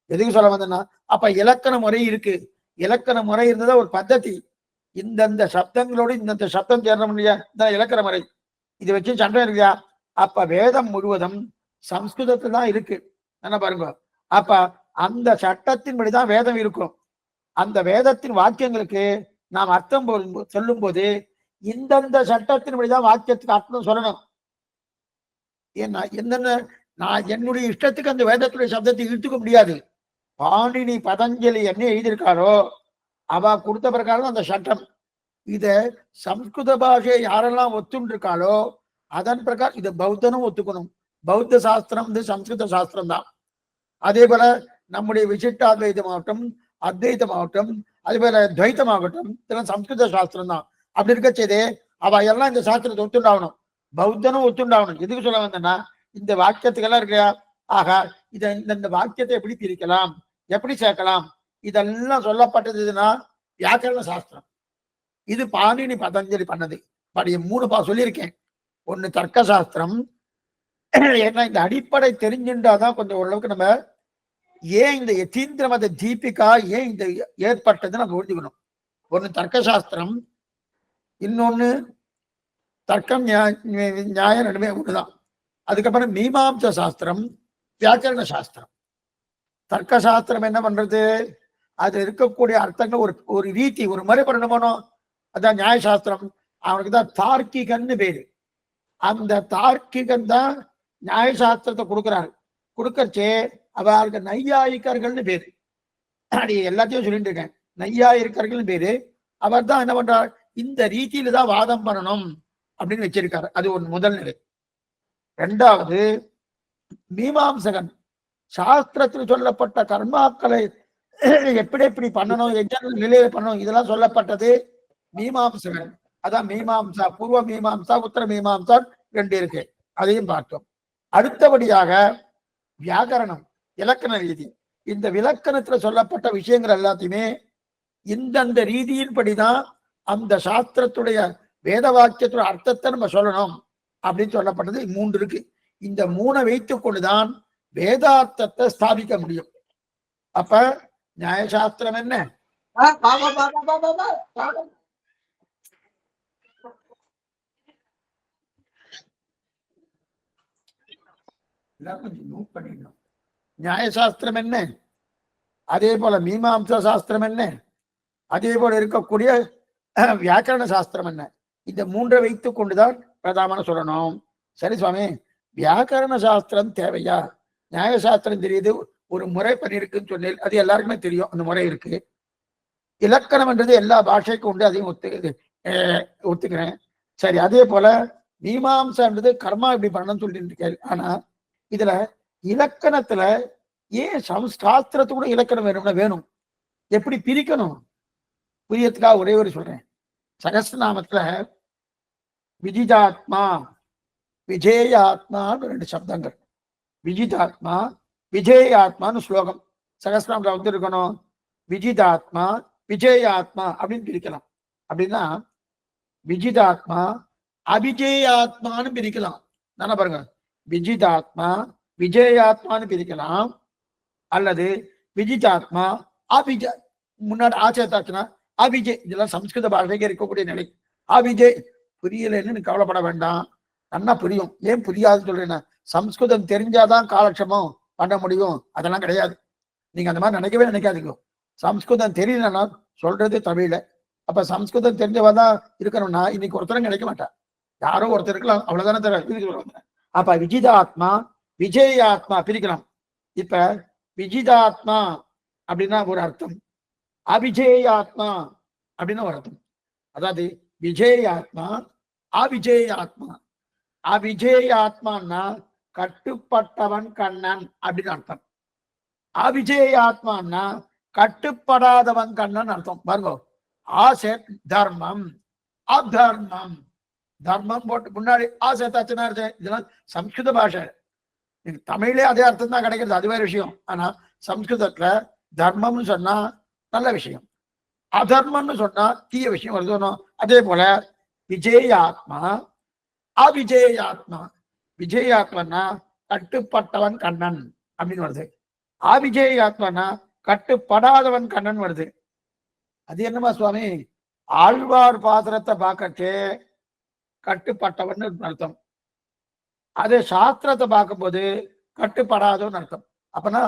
எதுக்கு சொல்ல வந்தேன்னா, அப்ப இலக்கண முறை இருக்கு. இலக்கண முறை இருந்ததா ஒரு பద్ధதி. இந்தந்த சப்தங்களோடு இந்தந்த சப்தம் சேர முடியாது இலக்கண முறை. இது வச்சு சண்டை இருக்குதா? அப்ப வேதம் முழுவதும் சம்ஸ்கிருதத்துல தான் இருக்கு. என்ன பாருங்க, அப்ப அந்த சட்டத்தின்படிதான் வேதம் இருக்கும். அந்த வேதத்தின் வாக்கியங்களுக்கு நாம் அர்த்தம் சொல்லும் போது இந்தந்த சட்டத்தின்படிதான் வாக்கியத்துக்கு அர்த்தம் சொல்லணும். என்னென்ன நான் என்னுடைய இஷ்டத்துக்கு அந்த வேதத்துடைய சப்தத்தை இழுத்துக்க முடியாது. பாணினி பதஞ்சலி என்ன எழுதியிருக்காரோ அவ கொடுத்த பிரகாரம் அந்த சட்டம். இத சம்ஸ்கிருத பாஷையை யாரெல்லாம் ஒத்துண்டிருக்காளோ அதன் பிரகாரம் இதை பௌத்தனும் ஒத்துக்கணும். பௌத்த சாஸ்திரம் சம்ஸ்கிருத சாஸ்திரம் தான். அதே போல நம்முடைய விசிஷ்டாத்வைதமாகட்டும், அத்வைதமாகட்டும், அதே போல துவைத்தமாகட்டும், இதெல்லாம் சம்ஸ்கிருத சாஸ்திரம் தான். அப்படி இருக்க செய்தே அவ எல்லாம் இந்த சாஸ்திரத்தை ஒத்துண்டாகணும், பௌத்தனும் ஒத்துண்டாகணும். எதுக்கு சொல்ல வந்தேன்னா, இந்த வாக்கியத்துக்கெல்லாம் இருக்கையா, ஆகா இந்த வாக்கியத்தை எப்படி பிரிக்கலாம், எப்படி சேர்க்கலாம், இதெல்லாம் சொல்லப்பட்டதுன்னா வியாக்கரண சாஸ்திரம். இது பாணினி பதஞ்சலி பண்ணது. படி 3 சொல்லியிருக்கேன். ஒண்ணு தர்க்க சாஸ்திரம். ஏன்னா இந்த அடிப்படை தெரிஞ்சுட்டாதான் கொஞ்சம் ஓரளவுக்கு நம்ம ஏன் இந்த யதீந்திர மத தீபிகா ஏன் இந்த ஏற்பட்டது நம்ம புரிஞ்சுக்கணும். ஒண்ணு தர்க்க சாஸ்திரம், இன்னொன்னு தர்க்கம் நியாயம், ரெண்டுமே ஒண்ணுதான். அதுக்கப்புறம் மீமாம்ச சாஸ்திரம், வியாக்கரண சாஸ்திரம். தர்க்க சாஸ்திரம் என்ன பண்றது, அது இருக்கக்கூடிய அர்த்தங்கள் ஒரு ரீதி, ஒரு முறை பண்ணணும். அதான் நியாயசாஸ்திரம். அவனுக்கு தான் தார்க்கிகன்னு பேரு. அந்த தார்க்கிகன் தான் நியாயசாஸ்திரத்தை கொடுக்குறாரு. கொடுக்கறச்சே அவருக்கு நையாயிக்கர்கள்னு பேரு. எல்லாத்தையும் சொல்லிட்டு இருக்கேன். நையாயிக்கர்கள்னு பேரு. அவர் தான் என்ன பண்றார், இந்த ரீதியில தான் வாதம் பண்ணணும் அப்படின்னு வச்சிருக்காரு. அது ஒரு முதல் நிலை. ரெண்டாவது மீமாம்சகன், சாஸ்திரத்தில் சொல்லப்பட்ட கர்மாக்களை எப்படி எப்படி பண்ணணும், எந்த நிலையில பண்ணணும், இதெல்லாம் சொல்லப்பட்டது மீமாம்சகன். அதான் மீமாம்சா, பூர்வ மீமாம்சா, உத்தர மீமாம்சா 2 இருக்கு. அதையும் பார்த்தோம். அடுத்தபடியாக வியாக்கரணம், இலக்கண ரீதி. இந்த விலக்கணத்துல சொல்லப்பட்ட விஷயங்கள் எல்லாத்தையுமே இந்தந்த ரீதியின்படிதான் அந்த சாஸ்திரத்துடைய வேத வாக்கியத்துடைய அர்த்தத்தை நம்ம சொல்லணும் அப்படின்னு சொல்லப்பட்டது 3 இருக்கு. இந்த 3 வைத்துக் கொண்டுதான் வேதார்த்தத்தை ஸ்தாபிக்க முடியும். அப்ப நியாயசாஸ்திரம் என்ன, நியாயசாஸ்திரம் என்ன, அதே போல மீமாம்சா சாஸ்திரம் என்ன, அதே போல இருக்கக்கூடிய வியாக்கரண சாஸ்திரம் என்ன, இந்த 3 வைத்துக் கொண்டுதான் பிரதான சொல்லணும். சரி சுவாமி, வியாக்கரண சாஸ்திரம் தேவையா, நியாயசாஸ்திரம் தெரியுது, ஒரு முறை பண்ணிருக்குன்னு சொன்னேன், அது எல்லாருக்குமே தெரியும், அந்த முறை இருக்கு. இலக்கணம் என்றது எல்லா பாஷைக்கும் உண்டு, அதையும் ஒத்துக்கிறேன். சரி, அதே போல மீமாம்சான்றது கர்மா இப்படி பண்ணணும்னு சொல்லிட்டு இருக்கேன். ஆனா இதுல இலக்கணத்துல ஏன் சாஸ்திரத்து கூட இலக்கணம் வேணும், எப்படி பிரிக்கணும் புரியத்துக்காக ஒரே ஒரு சொல்றேன். சகஸ்ரநாமத்துல விஜிதாத்மா விஜேயாத்மான்னு 2 சப்தங்கள். விஜிதாத்மா விஜேயாத்மான்னு ஸ்லோகம் சகஸ்ரநாமத்துல வந்து இருக்கணும். விஜிதாத்மா விஜேயாத்மா அப்படின்னு பிரிக்கலாம். அப்படின்னா விஜிதாத்மா அபிஜேயாத்மான்னு பிரிக்கலாம். தானே பாருங்க, விஜிதாத்மா விஜயாத்மான்னு பிரிக்கலாம், அல்லது விஜிதாத்மா முன்னாடி ஆச்சேத்தாச்சுன்னா அபிஜய், இதெல்லாம் சம்ஸ்கிருத பாஷைக்கு இருக்கக்கூடிய நிலை. அபிஜய் புரியலன்னு கவலைப்பட வேண்டாம், நல்லா புரியும். ஏன் புரியாதுன்னு சொல்றேன்னா, சம்ஸ்கிருதம் தெரிஞ்சாதான் காலட்சேபம் பண்ண முடியும், அதெல்லாம் கிடையாது. நீங்க அந்த மாதிரி நினைக்கவே நினைக்காதீங்க. சம்ஸ்கிருதம் தெரியலன்னா சொல்றது தமிழ்ல. அப்ப சம்ஸ்கிருதம் தெரிஞ்சவதான் இருக்கணும்னா இன்னைக்கு ஒருத்தரும் கிடைக்க மாட்டா, யாரோ ஒருத்தர் இருக்கலாம், அவ்வளவுதானே தர. அப்ப விஜிதாத்மா விஜயாத்மா பிரிக்கலாம். இப்ப விஜிதாத்மா அப்படின்னா ஒரு அர்த்தம், அபிஜேயாத்மா அப்படின்னா ஒரு அர்த்தம். அதாவது விஜயாத்மா அபிஜேயாத்மா. அபிஜேயாத்மான்னா கட்டுப்பட்டவன் கண்ணன் அப்படின்னு அர்த்தம். அபிஜேயாத்மான்னா கட்டுப்படாதவன் கண்ணன் அர்த்தம். பாருங்க, ஆசை தர்மம் அதர்மம், தர்மம் போட்டு முன்னாடி ஆசை தச்சுனா இதெல்லாம் சம்ஸ்கிருத பாஷை. தமிழ்லே அதே அர்த்தம் தான் கிடைக்கிறது, அது வேற விஷயம். ஆனா சம்ஸ்கிருதத்துல தர்மம்னு சொன்னா நல்ல விஷயம், அதர்மம்னு சொன்னா தீய விஷயம் வருது. அதே போல விஜயாத்மா அவிஜயாத்மா. விஜயாத்மனா கட்டுப்பட்டவன் கண்ணன் அப்படின்னு வருது, அவிஜயாத்மனா கட்டுப்படாதவன் கண்ணன் வருது. அது என்னமா சுவாமி, ஆழ்வார் பாத்திரத்தை பார்க்கச்சே கட்டுப்பட்டவன் அர்த்தம், அதே சாஸ்திரத்தை பார்க்கும்போது கட்டுப்படாதவன் அர்த்தம். அப்பனா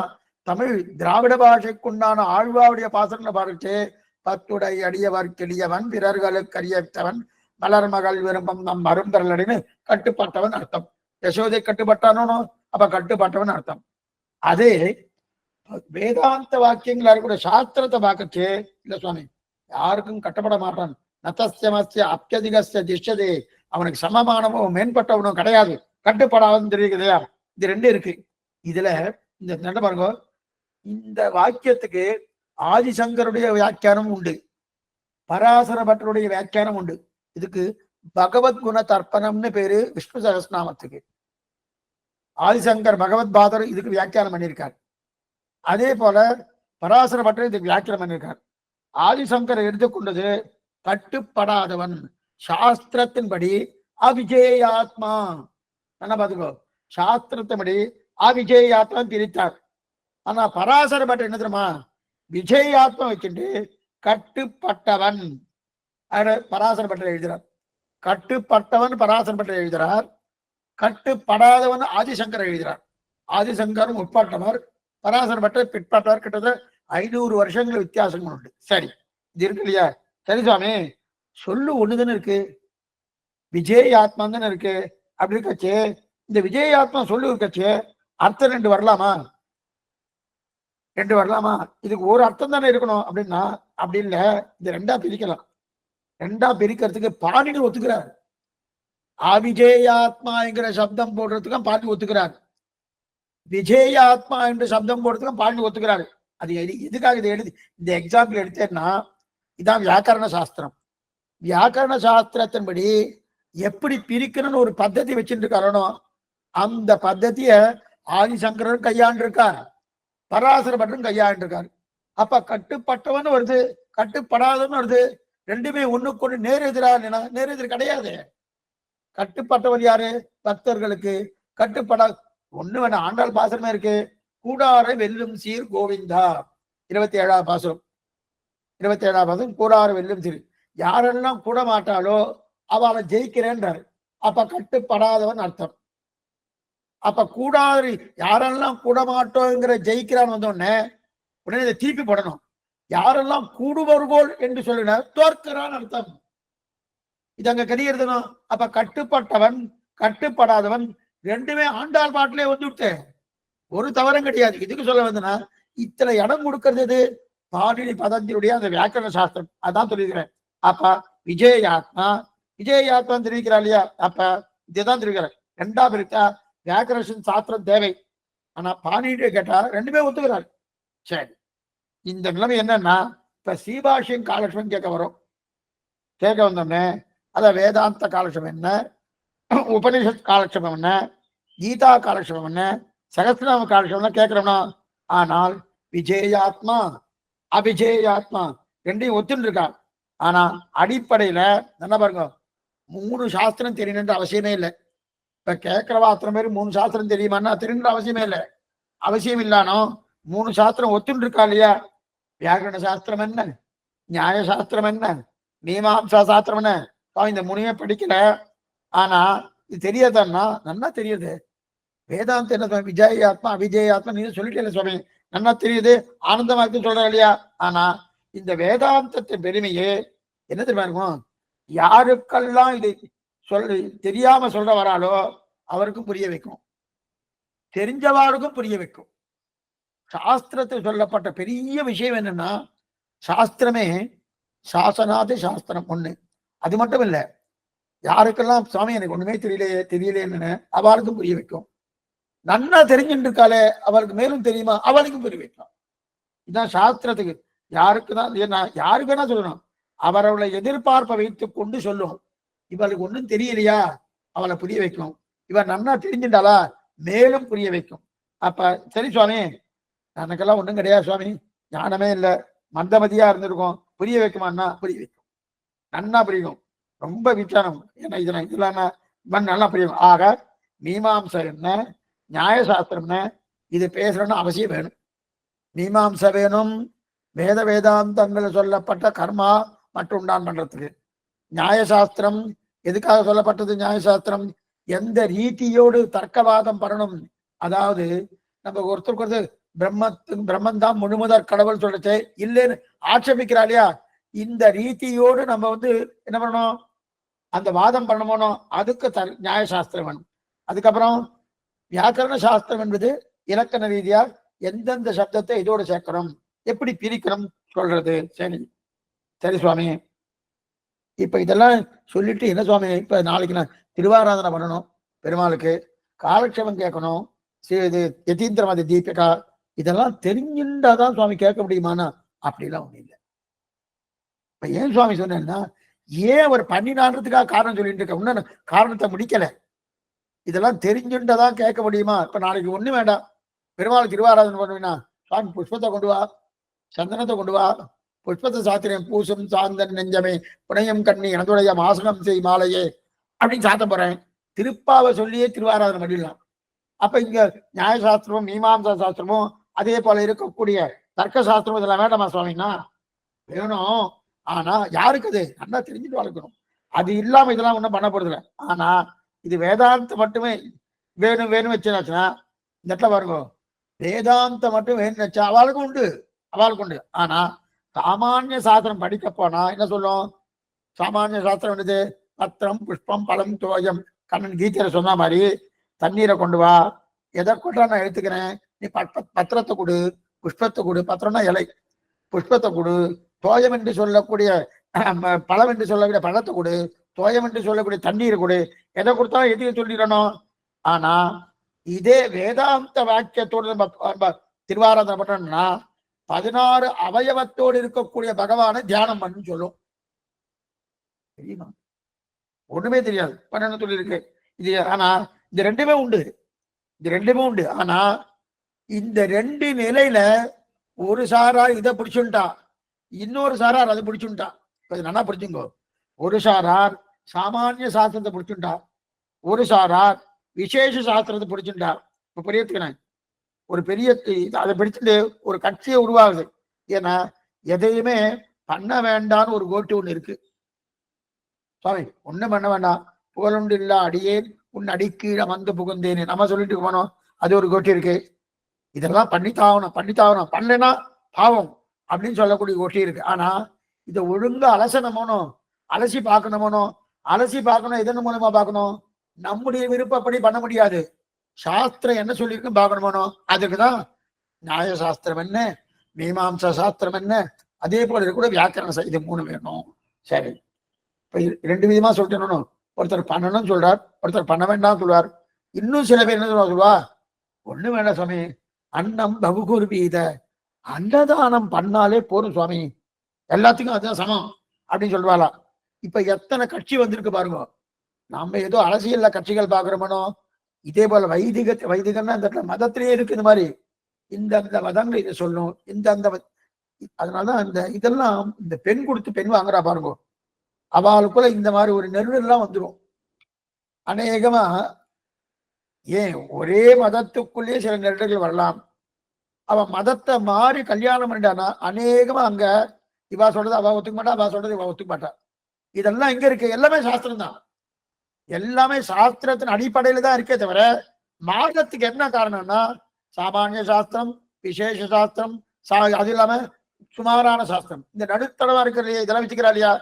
தமிழ் திராவிட பாஷைக்குண்டான ஆழ்வாருடைய பாசனங்களை பார்க்கச்சே பத்துடை அடியவர் கிளியவன் பிறர்களுக்கு அறியத்தவன் மலர் மகள் விரும்பம் நம் மருந்தரலடின்னு கட்டுப்பட்டவன் அர்த்தம். யசோதை கட்டுப்பட்டானோ அப்ப கட்டுப்பட்டவன் அர்த்தம். அதே வேதாந்த வாக்கியங்களா இருக்கக்கூடிய சாஸ்திரத்தை பார்க்கச்சே இல்ல சுவாமி, யாருக்கும் கட்டப்பட மாட்டான். நத்தஸ்யமஸ்ய அப்பியதிகஸ்ய திஷ்யதே, அவனுக்கு சமமானவோ மேம்பட்டவனோ கிடையாது, கட்டுப்படாதுன்னு தெரியுது இல்லையா? இது ரெண்டு இருக்கு. இதுல இந்த நட பாருங்க, இந்த வாக்கியத்துக்கு ஆதிசங்கருடைய வியாக்கியானம் உண்டு, பராசர பட்டருடைய வியாக்கியானம் உண்டு. இதுக்கு பகவத்குண தர்ப்பணம்னு பேரு விஷ்ணு சகஸ்நாமத்துக்கு. ஆதிசங்கர் பகவத் பாதர் இதுக்கு வியாக்கியானம் பண்ணியிருக்கார். அதே போல பராசர பட்டர் இதுக்கு வியாக்கியானம் பண்ணியிருக்கார். ஆதிசங்கர் எடுத்துக்கொண்டது கட்டுப்படாதவன், சாஸ்திரத்தின்படி அவிஜேயாத்மா. என்ன பாத்துக்கோ, சாஸ்திரத்தின்படி அவிஜேயாத்மா பிரித்தார். ஆனா பராசர பட்டர் என்ன தெரியுமா, விஜயாத்மா வச்சுட்டு கட்டுப்பட்டவன் பராசர பட்டர் எழுதுறார். கட்டுப்பட்டவன் பராசர பட்டர் எழுதுறார், கட்டுப்படாதவன் ஆதிசங்கர் எழுதுறார். ஆதிசங்கர் முற்பட்டவர், பராசர பட்டர் பிற்பட்டவர். கிட்டத்தட்ட 500 வருஷங்கள் வித்தியாசங்கள் உண்டு. சரி, இது இருக்கு இல்லையா? சரி சுவாமி, சொல்லு ஒண்ணுதானே இருக்கு, விஜயாத்மா தானே இருக்கு. அப்படி இருக்கச்சு இந்த விஜயாத்மா சொல்லு இருக்கச்சு அர்த்தம் ரெண்டு வரலாமா? ரெண்டு வரலாமா? இதுக்கு ஒரு அர்த்தம் தானே இருக்கணும் அப்படின்னா அப்படி இல்ல, இது ரெண்டா பிரிக்கலாம். ரெண்டா பிரிக்கிறதுக்கு பாணினி ஒத்துக்கிறார். அவிஜேயாத்மா என்கிற சப்தம் போடுறதுக்கும் பாணி ஒத்துக்கிறார், விஜயாத்மா என்ற சப்தம் போடுறதுக்கும் பாணி ஒத்துக்கிறாரு. அது எதுக்காக இதை எழுதி இந்த எக்ஸாம்பிள் எடுத்தேன்னா, இதான் வியாக்கரண சாஸ்திரம். வியாக்கரண சாஸ்திரத்தின்படி எப்படி பிரிக்கணும்னு ஒரு பద్ధதி வச்சுட்டு இருக்காரோ அந்த பద్ధதிய ஆதிசங்கரன் கையாண்டிருக்கார், பராசர பட்டரும் கையாண்டிருக்காரு. அப்ப கட்டுப்பட்டவன் வருது, கட்டுப்படாதவன் வருது, ரெண்டுமே ஒண்ணுக்கு ஒண்ணு நேரெதிர் கிடையாது. கட்டுப்பட்டவர் யாரு? பக்தர்களுக்கு. கட்டுப்படா ஒண்ணு வேணா, ஆண்டாள் பாசனமே இருக்கு, கூடார வெல்லும் சீர் கோவிந்தா 27ஆம் பாசுரம். 27ஆம் பாசுரம் கூடார வெல்லும் சீர். யாரெல்லாம் கூட மாட்டாலோ அவளை ஜெயிக்கிறேன்றாரு. அப்ப கட்டுப்படாதவன் அர்த்தம். அப்ப கூடாது யாரெல்லாம் கூட மாட்டோங்கிற ஜெயிக்கிறான்னு வந்தோடனே உடனே இதை திருப்பி போடணும். யாரெல்லாம் கூடுவர்கோள் என்று சொல்லின தோற்கிறான் அர்த்தம். இது அங்க கடிகிறதுனும். அப்ப கட்டுப்பட்டவன் கட்டுப்படாதவன் ரெண்டுமே ஆண்டாள் பாட்டிலே வந்துவிட்டு ஒரு தவறும் கிடையாது. இதுக்கு சொல்ல வந்தனா இத்தனை இடம் கொடுக்கறது பாணினி பதந்தியுடைய அந்த வியாக்கரண சாஸ்திரம், அதான் சொல்லியிருக்கிறேன். அப்ப விஜயாத்மா விஜயாத்மா தெரிவிக்கிறா இல்லையா? அப்ப இதுதான் தெரிவிக்கிறேன். ரெண்டா பிரித்தா வியாக்கரண சாஸ்திரம் தேவை. ஆனா பாணினியை கேட்டா ரெண்டுமே ஒத்துக்கிறாரு. சரி, இந்த நிலைமை என்னன்னா, இப்ப சீபாஷியம் காலட்சம் கேட்க வரும். கேட்க வந்தோடனே அத வேதாந்த காலட்சம் என்ன, உபனிஷத் காலட்சம் என்ன, கீதா காலட்சம் என்ன, சகஸ்ரநாம காலட்சம் கேட்கிறோம்னா, ஆனால் விஜயாத்மா அபிஜேயாத்மா ரெண்டையும் ஒத்துன்னு இருக்கா. ஆனா அடிப்படையில என்ன பாருங்க, 3 சாஸ்திரம் தெரியணுன்ற அவசியமே இல்லை. இப்ப கேட்கிறவா அத்தனை பேர் 3 சாஸ்திரம் தெரியுமான்னா தெரியணுன்ற அவசியமே இல்லை. அவசியம் இல்லானோ 3 சாஸ்திரம் ஒத்துன்னு இருக்கா இல்லையா? வியாக்கரண சாஸ்திரம் என்ன, நியாய சாஸ்திரம் என்ன, மீமாம்சா சாஸ்திரம் என்ன, இந்த முனியை படிக்கல. ஆனா இது தெரியாதான்னா நல்லா தெரியுது. வேதாந்தம் என்ன விஜய ஆத்மா அவிஜய ஆத்மா நீங்க சொல்லிட்டே சுவாமி, நல்லா தெரியுது, ஆனந்தமா இருக்கு சொல்ற இல்லையா. ஆனா இந்த வேதாந்தத்தின் பெருமையே என்ன தெரியுமா இருக்கும், யாருக்கெல்லாம் இது சொல்ல தெரியாம சொல்ற வராலோ அவருக்கும் புரிய வைக்கும், தெரிஞ்சவாருக்கும் புரிய வைக்கும். சாஸ்திரத்தில் சொல்லப்பட்ட பெரிய விஷயம் என்னன்னா, சாஸ்திரமே சாசனாது சாஸ்திரம் ஒண்ணு. அது மட்டும் இல்ல, யாருக்கெல்லாம் சுவாமி எனக்கு ஒண்ணுமே தெரியலையே அவளுக்கும் புரிய வைக்கும். நன்னா தெரிஞ்சுட்டு இருக்காளே அவளுக்கு மேலும் தெரியுமா அவளுக்கும் புரிய வைக்கலாம். இதுதான் சாஸ்திரத்துக்கு. யாருக்குதான் யாருக்கு வேணா சொல்லணும், அவரோட எதிர்பார்ப்பை வைத்துக் கொண்டு சொல்லும். இவளுக்கு ஒண்ணும் தெரியலையா அவளை புரிய வைக்கும், இவன் நன்னா தெரிஞ்சுட்டாளா மேலும் புரிய வைக்கும். அப்ப சரி சுவாமி, எனக்கெல்லாம் ஒண்ணும் கிடையாது சுவாமி, ஞானமே இல்லை, மந்தமதியா இருந்திருக்கும், புரிய வைக்குமான்னா புரிய வைக்கும், நன்னா புரியும். ரொம்ப விசாரம் ஏன்னா இதெல்லாம் நல்லா புரியும். ஆக மீமாம்சை என்ன, நியாயசாஸ்திரம் என்ன, இது பேசணும்னு அவசியம் வேணும். மீமாம்சை வேணும், வேதாந்தங்கள் சொல்லப்பட்ட கர்மா மற்றும் உண்டான் பண்றதுக்கு. நியாயசாஸ்திரம் எதுக்காக சொல்லப்பட்டது, நியாயசாஸ்திரம் எந்த ரீதியோடு தர்க்கவாதம் பண்ணணும். அதாவது நம்ம ஒருத்தருக்கு பிரம்மன் தான் முழுமுதற் கடவுள் சொல்லிச்சு இல்லைன்னு ஆட்சேபிக்கிறா இல்லையா, இந்த ரீதியோடு நம்ம என்ன பண்ணணும், அந்த வாதம் பண்ணணும். அதுக்கு நியாயசாஸ்திரம் வேணும். அதுக்கப்புறம் வியாக்கரண சாஸ்திரம் என்பது இலக்கண ரீதியா எந்தெந்த சப்தத்தை இதோடு சேர்க்கணும், எப்படி பிரிக்கணும் சொல்றது. சரி சரி சுவாமி, இப்ப இதெல்லாம் சொல்லிட்டு என்ன சுவாமி, இப்ப நாளைக்கு நான் திருவாராதனை பண்ணணும், பெருமாளுக்கு காலக்ஷேபம் கேட்கணும், இது யதீந்திரமதி தீபிகா, இதெல்லாம் தெரிஞ்சுட்டாதான் சுவாமி கேட்க முடியுமானா அப்படிலாம் ஒண்ணு இல்லை. இப்ப ஏன் சுவாமி சொன்னேன்னா, ஏன் அவர் பண்ணினான்றதுக்காக காரணம் சொல்லிட்டு இருக்க, இன்னும் காரணத்தை முடிக்கல. இதெல்லாம் தெரிஞ்சுட்டதான் கேட்க முடியுமா. இப்ப நாளைக்கு ஒண்ணு வேண்டாம், பெருமாள் திருவாராதனை பண்ணுவீங்கன்னா சுவாமி புஷ்பத்தை கொண்டு வா, சந்தனத்தை கொண்டு வா, புஷ்பத்தை சாத்திரம் பூசும் சாந்தன் நெஞ்சமே புனையம் கண்ணி எனதுடைய மாசனம் செய் மாலையே அப்படின்னு சாத்த போறேன். திருப்பாவை சொல்லியே திருவாராதனை பண்ணிடலாம். அப்ப இங்க நியாயசாஸ்திரமும் மீமாம்சா சாஸ்திரமும் அதே போல இருக்கக்கூடிய தர்க்க சாஸ்திரமும் இதெல்லாம் வேண்டாமா சுவாமின்னா வேணும். ஆனா யாருக்கு அது நல்லா தெரிஞ்சுட்டு வளர்க்கணும். அது இல்லாம இதெல்லாம் ஒன்றும் பண்ண போறது இல்லை. ஆனா இது வேதாந்தம் மட்டுமே வேணும் வச்சுனாச்சுன்னா இந்த இடத்துல பாருங்க, வேதாந்தம் மட்டும் வேணும்னு வச்சா அவளுக்கும் உண்டு. ஆனா சாமானிய சாஸ்திரம் படிக்க போனா என்ன சொல்லும், சாமானிய சாஸ்திரம் என்னது, பத்திரம் புஷ்பம் பழம் தோயம், கண்ணன் கீதையில சொன்ன மாதிரி தண்ணீரை கொண்டு வா, எதை கொண்டா நான் எடுத்துக்கிறேன், நீ பத்திரத்தை கொடு, புஷ்பத்தை கொடு, பத்திரம்னா இலை, புஷ்பத்தை கொடு, தோயம் என்று சொல்லக்கூடிய பழம் என்று சொல்லக்கூடிய பழத்தை கொடு, தோயம் என்று சொல்லக்கூடிய தண்ணீர் கொடு, எதை கொடுத்தாலும் எதுக்கு சொல்லிடணும். ஆனா இதே வேதாந்த வாக்கியத்தோடு நம்ம திருவாராதனை பண்ணோம்னா 16 அவயவத்தோடு இருக்கக்கூடிய பகவானை தியானம் பண்ணு சொல்லும். தெரியுமா, ஒண்ணுமே தெரியாது, பண்ண சொல்லி இருக்கு இது. ஆனா இந்த ரெண்டுமே உண்டு. ஆனா இந்த ரெண்டு நிலையில ஒரு சாரார் இதை பிடிச்சுட்டா, இன்னொரு சாரார் அதை பிடிச்சுட்டா. நல்லா பிடிச்சுங்கோ, ஒரு சாரார் சாமானிய சாஸ்திரத்தை பிடிச்சுட்டா, ஒரு சாரார் விசேஷ சாஸ்திரத்தை பிடிச்சுட்டா. இப்ப புரியத்துக்கிறேன், ஒரு பெரிய அதை பிடிச்சிட்டு ஒரு கட்சியை உருவாகுது. ஏன்னா எதையுமே பண்ண வேண்டாம்னு ஒரு கோட்டு ஒண்ணு இருக்கு. சாமி ஒண்ணும் பண்ண வேண்டாம், புகழுண்டு இல்ல அடியேன் உன் அடிக்கீழ வந்து புகுந்தேன்னு நம்ம சொல்லிட்டு போனோம், அது ஒரு கோட்டி இருக்கு. இதெல்லாம் பண்ணித்தாகணும், பண்ணலைன்னா பாவம் அப்படின்னு சொல்லக்கூடிய கோட்டி இருக்கு. ஆனா இதை ஒழுங்கா அலசி பார்க்கணும். எதன் மூலமா பார்க்கணும், நம்முடைய விருப்பப்படி பண்ண முடியாது, சாஸ்திரம் என்ன சொல்லியிருக்கும் பார்க்கணுமோ. அதுக்குதான் நியாயசாஸ்திரம் என்ன, மீமாம்சா சாஸ்திரம் என்ன, அதே போல கூட வியாக்கரணம், இது 3 வேணும். சரி, இப்ப 2 விதமா சொல்லிட்டு, ஒருத்தர் பண்ணணும்னு சொல்றார், ஒருத்தர் பண்ண வேண்டாம் சொல்றார். இன்னும் சில பேர் என்ன சொல்லுவா, ஒண்ணு வேண்டாம் சுவாமி, அன்னம் பகுகுரு வீத, அன்னதானம் பண்ணாலே போரும் சுவாமி, எல்லாத்துக்கும் அதுதான் சமம் அப்படின்னு சொல்லுவாளா. இப்ப எத்தனை கட்சி வந்திருக்கு பாருங்க. நாம ஏதோ அரசியல்ல கட்சிகள் பாக்குறோமோ, இதே போல வைதிகன்னா இந்த மதத்திலேயே இருக்கு. இந்த மாதிரி இந்த மதங்கள் இதை சொல்லும், அந்த அதனாலதான் இந்த இதெல்லாம் இந்த பெண் கொடுத்து பெண் வாங்குறா பாருங்க, அவளுக்குள்ள இந்த மாதிரி ஒரு நெருடெல்லாம் வந்துடும். அநேகமா ஏன் ஒரே மதத்துக்குள்ளேயே சில நெருடல்கள் வரலாம். அவன் மதத்தை மாறி கல்யாணம் பண்ணிட்டானா அநேகமா அங்க இவா சொல்றது அவ ஒத்துக்க மாட்டா, அவ சொல்றது இவ ஒத்துக்க மாட்டா. இதெல்லாம் எங்க இருக்கு? எல்லாமே சாஸ்திரம் தான். எல்லாமே சாஸ்திரத்தின் அடிப்படையில தான் இருக்கே தவிர மார்க்கத்துக்கு என்ன காரணம்னா சாமானிய சாஸ்திரம், விசேஷ சாஸ்திரம், அது இல்லாம சுமாரான சாஸ்திரம், இந்த நடுத்தரவா இருக்கிற இதெல்லாம் வச்சுக்கிறா இல்லையா,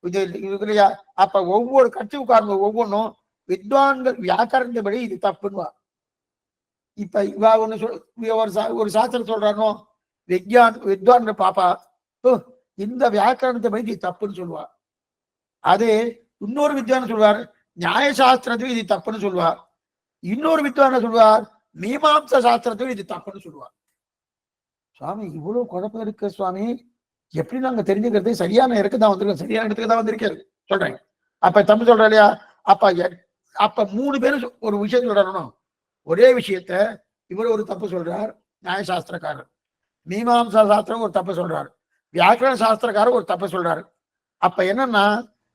இது இருக்கு இல்லையா? அப்ப ஒவ்வொரு கட்சி உட்கார்ந்து ஒவ்வொன்றும் வித்வான்கள் வியாக்கரணப்படி இது தப்புன்னுவா. இப்ப இவா ஒண்ணு ஒரு சாஸ்திரம் சொல்றானோ வித்வான் பாப்பா இந்த வியாக்கரணத்தை படி இது தப்புன்னு சொல்லுவா. அது இன்னொரு வித்வான் சொல்வார் நியாய சாஸ்திரத்தையும் இது தப்புன்னு சொல்லுவார். இன்னொரு வித்வான சொல்வார் மீமாம்ச சாஸ்திரத்தையும் இது தப்புன்னு சொல்லுவார். சுவாமி இவ்வளவு குழப்பம் இருக்கு சுவாமி, எப்படி நாங்க தெரிஞ்சுக்கிறது? சரியான இடத்துக்கு தான் வந்திருக்கோம், சரியான இடத்துக்கு தான் வந்திருக்காரு சொல்றேன். அப்ப தம்பி சொல்ற இல்லையா, அப்ப 3 பேரும் ஒரு விஷயம் சொல்றணும். ஒரே விஷயத்த இவர் ஒரு தப்பு சொல்றார் நியாயசாஸ்திரக்காரர், மீமாம்சா சாஸ்திரம் ஒரு தப்பு சொல்றாரு, வியாக்கரண சாஸ்திரக்காரர் ஒரு தப்பு சொல்றாரு. அப்ப என்னன்னா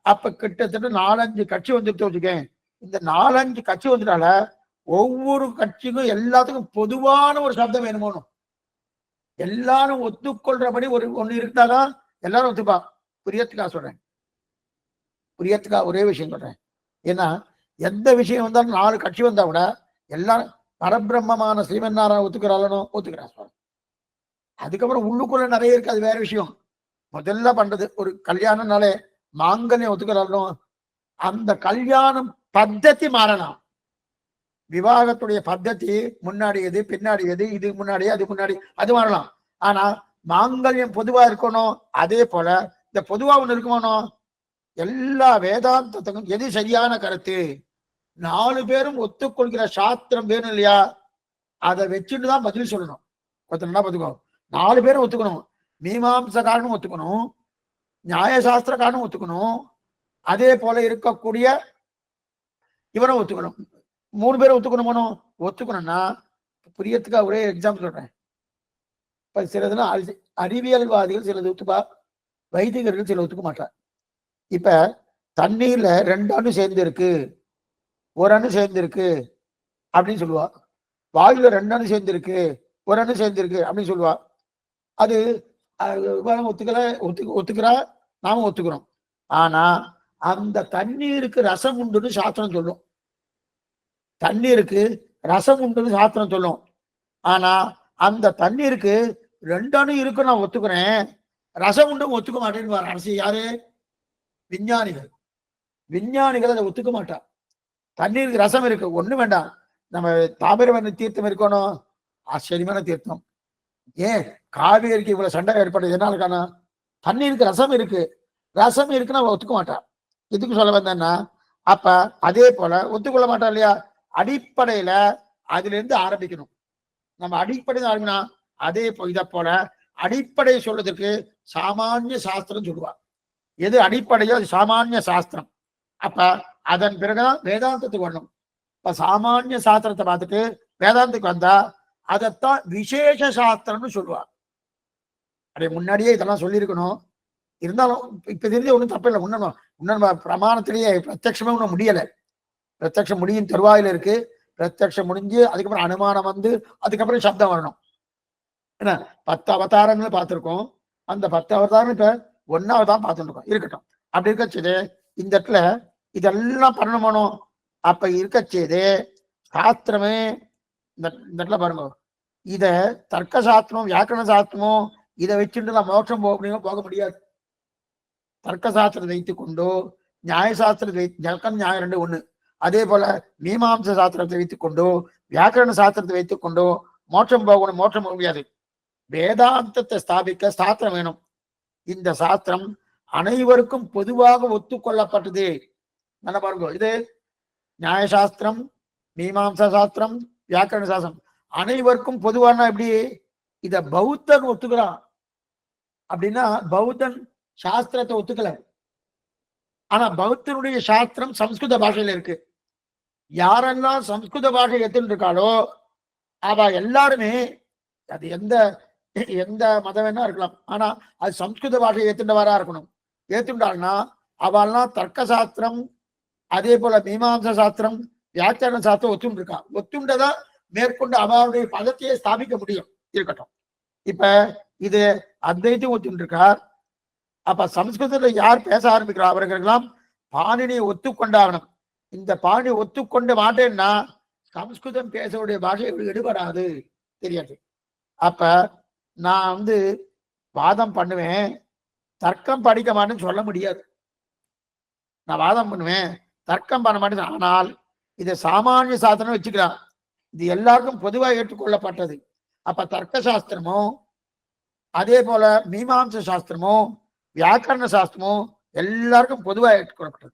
அப்ப கிட்டத்தட்ட 4-5 கட்சி வந்துட்டு வச்சுக்கேன். இந்த 4-5 கட்சி வந்துட்டால ஒவ்வொரு கட்சிக்கும் எல்லாத்துக்கும் பொதுவான ஒரு சப்தம் வேணுமோனும், எல்லாரும் ஒத்துக்கொள்றபடி ஒண்ணு இருந்தாதான் எல்லாரும் ஒத்துப்பா. புரியத்துக்கா சொல்றேன், புரியத்துக்கா ஒரே விஷயம் சொல்றேன். ஏன்னா எந்த விஷயம் வந்தாலும் 4 கட்சி வந்தா கூட எல்லாரும் பரபிரம்மமான ஸ்ரீமன் நாராயணன் ஒத்துக்கிறாளோ ஒத்துக்கிறா சுவாமி. அதுக்கப்புறம் உள்ளுக்குள்ள நிறைய இருக்கு, அது வேற விஷயம். முதல்ல பண்றது ஒரு கல்யாணம்னாலே மாங்கல்யம் ஒத்துக்கிறாளோ அந்த கல்யாணம் பத்ததி மாறலாம். விவாகத்துடைய பத்ததி முன்னாடி எது பின்னாடி எது, இது முன்னாடி அது முன்னாடி அது மாறலாம். ஆனா மாங்கல்யம் பொதுவா இருக்கணும். அதே போல இந்த பொதுவா ஒண்ணு இருக்கணும். எல்லா வேதாந்தத்துக்கும் எது சரியான கருத்து, 4 பேரும் ஒத்துக்கொள்கிற சாஸ்திரம் வேணும் இல்லையா, அதை வச்சுட்டு தான் பதில் சொல்லணும். ஒருத்தனா பார்த்துக்கோ, 4 பேரும் ஒத்துக்கணும். மீமாம்சக்காரனும் ஒத்துக்கணும், நியாயசாஸ்திரக்காரனும் ஒத்துக்கணும், அதே போல இருக்கக்கூடிய இவரும் ஒத்துக்கணும். 3 பேரும் ஒத்துக்கணும். ஒத்துக்கணும்னா புரியத்துக்கா ஒரே எக்ஸாம்பிள் சொல்றேன். இப்ப சிலதுலாம் அறிவியல்வாதிகள் சிலது ஒத்துப்பா, வைதிகர்கள் சில ஒத்துக்க மாட்டார். இப்ப தண்ணீர்ல 2 அணு சேர்ந்து இருக்கு, 1 அணு சேர்ந்து இருக்கு அப்படின்னு சொல்லுவா. வாயுல 2 அணு சேர்ந்து இருக்கு, 1 அணு சேர்ந்து இருக்கு அப்படின்னு சொல்லுவா. அது ஒத்துக்கிறா, நாம ஒத்துக்கிறோம். ஆனா அந்த தண்ணீருக்கு ரசம் உண்டுன்னு சாஸ்திரம் சொல்லும். தண்ணீருக்கு ரசம் உண்டுன்னு சாஸ்திரம் சொல்லும். ஆனா அந்த தண்ணீருக்கு 2 அணு இருக்கு நான் ஒத்துக்கிறேன், ரசம் உண்டு ஒத்துக்க மாட்டேன்னு அரசு யாரு? விஞ்ஞானிகள். விஞ்ஞானிகள் அதை ஒத்துக்க மாட்டா. தண்ணீருக்கு ரசம் இருக்கு, ஒண்ணு வேண்டாம், நம்ம தாமிரபரணி தீர்த்தம் இருக்கணும், ஆச்சரியமான தீர்த்தம். ஏன் காவேரிக்கு இவ்வளவு சண்டை ஏற்படுது என்னால காணா? தண்ணீருக்கு ரசம் இருக்கு, ரசம் இருக்குன்னு அவ ஒத்துக்க மாட்டா. எதுக்கு சொல்ல வந்தேன்னா அப்ப அதே போல ஒத்துக்கொள்ள மாட்டா இல்லையா. அடிப்படையில அதுல இருந்து ஆரம்பிக்கணும். நம்ம அடிப்படையில் ஆரம்பினா அதே இதை போல அடிப்படையை சொல்றதுக்கு சாமானிய சாஸ்திரம் சொல்லுவா. எது அடிப்படையோ அது சாமானிய சாஸ்திரம். அப்ப அதன் பிறகுதான் வேதாந்தத்துக்கு வரணும். இப்ப சாமானிய சாஸ்திரத்தை பார்த்துட்டு வேதாந்தத்துக்கு வந்தா அதைத்தான் விசேஷ சாஸ்திரம்னு சொல்லுவா. அப்படியே முன்னாடியே இதெல்லாம் சொல்லியிருக்கணும். இருந்தாலும் இப்ப தெரிஞ்ச ஒன்றும் தப்பு இல்லை. இன்னும் பிரமாணத்திலேயே பிரத்யட்சமே ஒன்றும் முடியலை. பிரத்யட்சம் முடியும் தருவாயில இருக்கு. பிரத்யட்சம் முடிஞ்சு அதுக்கப்புறம் அனுமானம் வந்து அதுக்கப்புறம் சப்தம் வரணும். என்ன 10 அவதாரங்கள் பார்த்திருக்கோம். அந்த 10 அவதாரம் இப்ப 1வது தான் பார்த்துட்டு இருக்கோம். இருக்கட்டும். அப்படி இருக்கச்சது இந்த இடத்துல இதெல்லாம் பண்ணணும். அப்ப இருக்கச்சது சாஸ்திரமே இந்த இடத்துல பாருங்க, இத தர்க்க சாஸ்திரம் வியாக்கரண சாஸ்திரமும் இதை வச்சுட்டு நான் மோட்சம் போக முடியாது. தர்க்க சாஸ்திரத்தை வைத்துக் கொண்டோ நியாயசாஸ்திரத்தை நியாயம் 2 1. அதே போல மீமாம்ச சாஸ்திரத்தை வைத்துக் கொண்டோ வியாக்கரண சாஸ்திரத்தை வைத்துக் கொண்டோ மோட்சம் போகணும், மோட்சம் போக முடியாது. வேதாந்தத்தை ஸ்தாபிக்க சாஸ்திரம் வேணும். இந்த சாஸ்திரம் அனைவருக்கும் பொதுவாக ஒத்துக்கொள்ளப்பட்டது. நல்லா பாருங்க, இது நியாயசாஸ்திரம், மீமாம்சா சாஸ்திரம், வியாக்கரண சாஸ்திரம் அனைவருக்கும் பொதுவான எப்படி இத பௌத்தன் ஒத்துக்கிறான் அப்படின்னா பௌத்தன் சாஸ்திரத்தை ஒத்துக்கல. ஆனா பௌத்தனுடைய சாஸ்திரம் சம்ஸ்கிருத பாஷையில இருக்கு. யாரெல்லாம் சம்ஸ்கிருத பாஷை ஏத்துட்டு இருக்காளோ அவ எல்லாருமே அது எந்த மதம் வேணா இருக்கலாம், ஆனா அது சம்ஸ்கிருத பாஷை ஏத்துண்டவரா இருக்கணும். ஏத்துண்டாள்னா அவெல்லாம் தர்க்க சாஸ்திரம் அதே போல மீமாம்சா சாஸ்திரம் வியாக்கரண சாஸ்திரம் ஒத்துண்டு இருக்கா. ஒத்துண்டதான் மேற்கொண்டு அவருடைய பதத்தையே ஸ்தாபிக்க முடியும். இருக்கட்டும். இப்ப இது அத்வைத்தையும் ஒத்துட்டு இருக்கார். அப்ப சமஸ்கிருதத்துல யார் பேச ஆரம்பிக்கிறார் அவர்களெல்லாம் பாணினியை ஒத்துக்கொண்டாகணும். இந்த பாணி ஒத்துக்கொண்டு மாட்டேன்னா சமஸ்கிருதம் பேசக்கூடிய பாஷை எடுபடாது, தெரியாது. அப்ப நான் வாதம் பண்ணுவேன், தர்க்கம் படிக்க மாட்டேன்னு சொல்ல முடியாது. நான் வாதம் பண்ணுவேன், தர்க்கம் பண்ண மாட்டேன். ஆனால் இதை சாமானிய சாஸ்திரம் வச்சுக்கலாம். இது எல்லாருக்கும் பொதுவாக ஏற்றுக்கொள்ளப்பட்டது. அப்ப தர்க்க சாஸ்திரமோ அதே போல மீமாம்ச சாஸ்திரமோ வியாக்கரண சாஸ்திரமோ எல்லாருக்கும் பொதுவாக ஏற்றுக்கொள்ளப்பட்டது.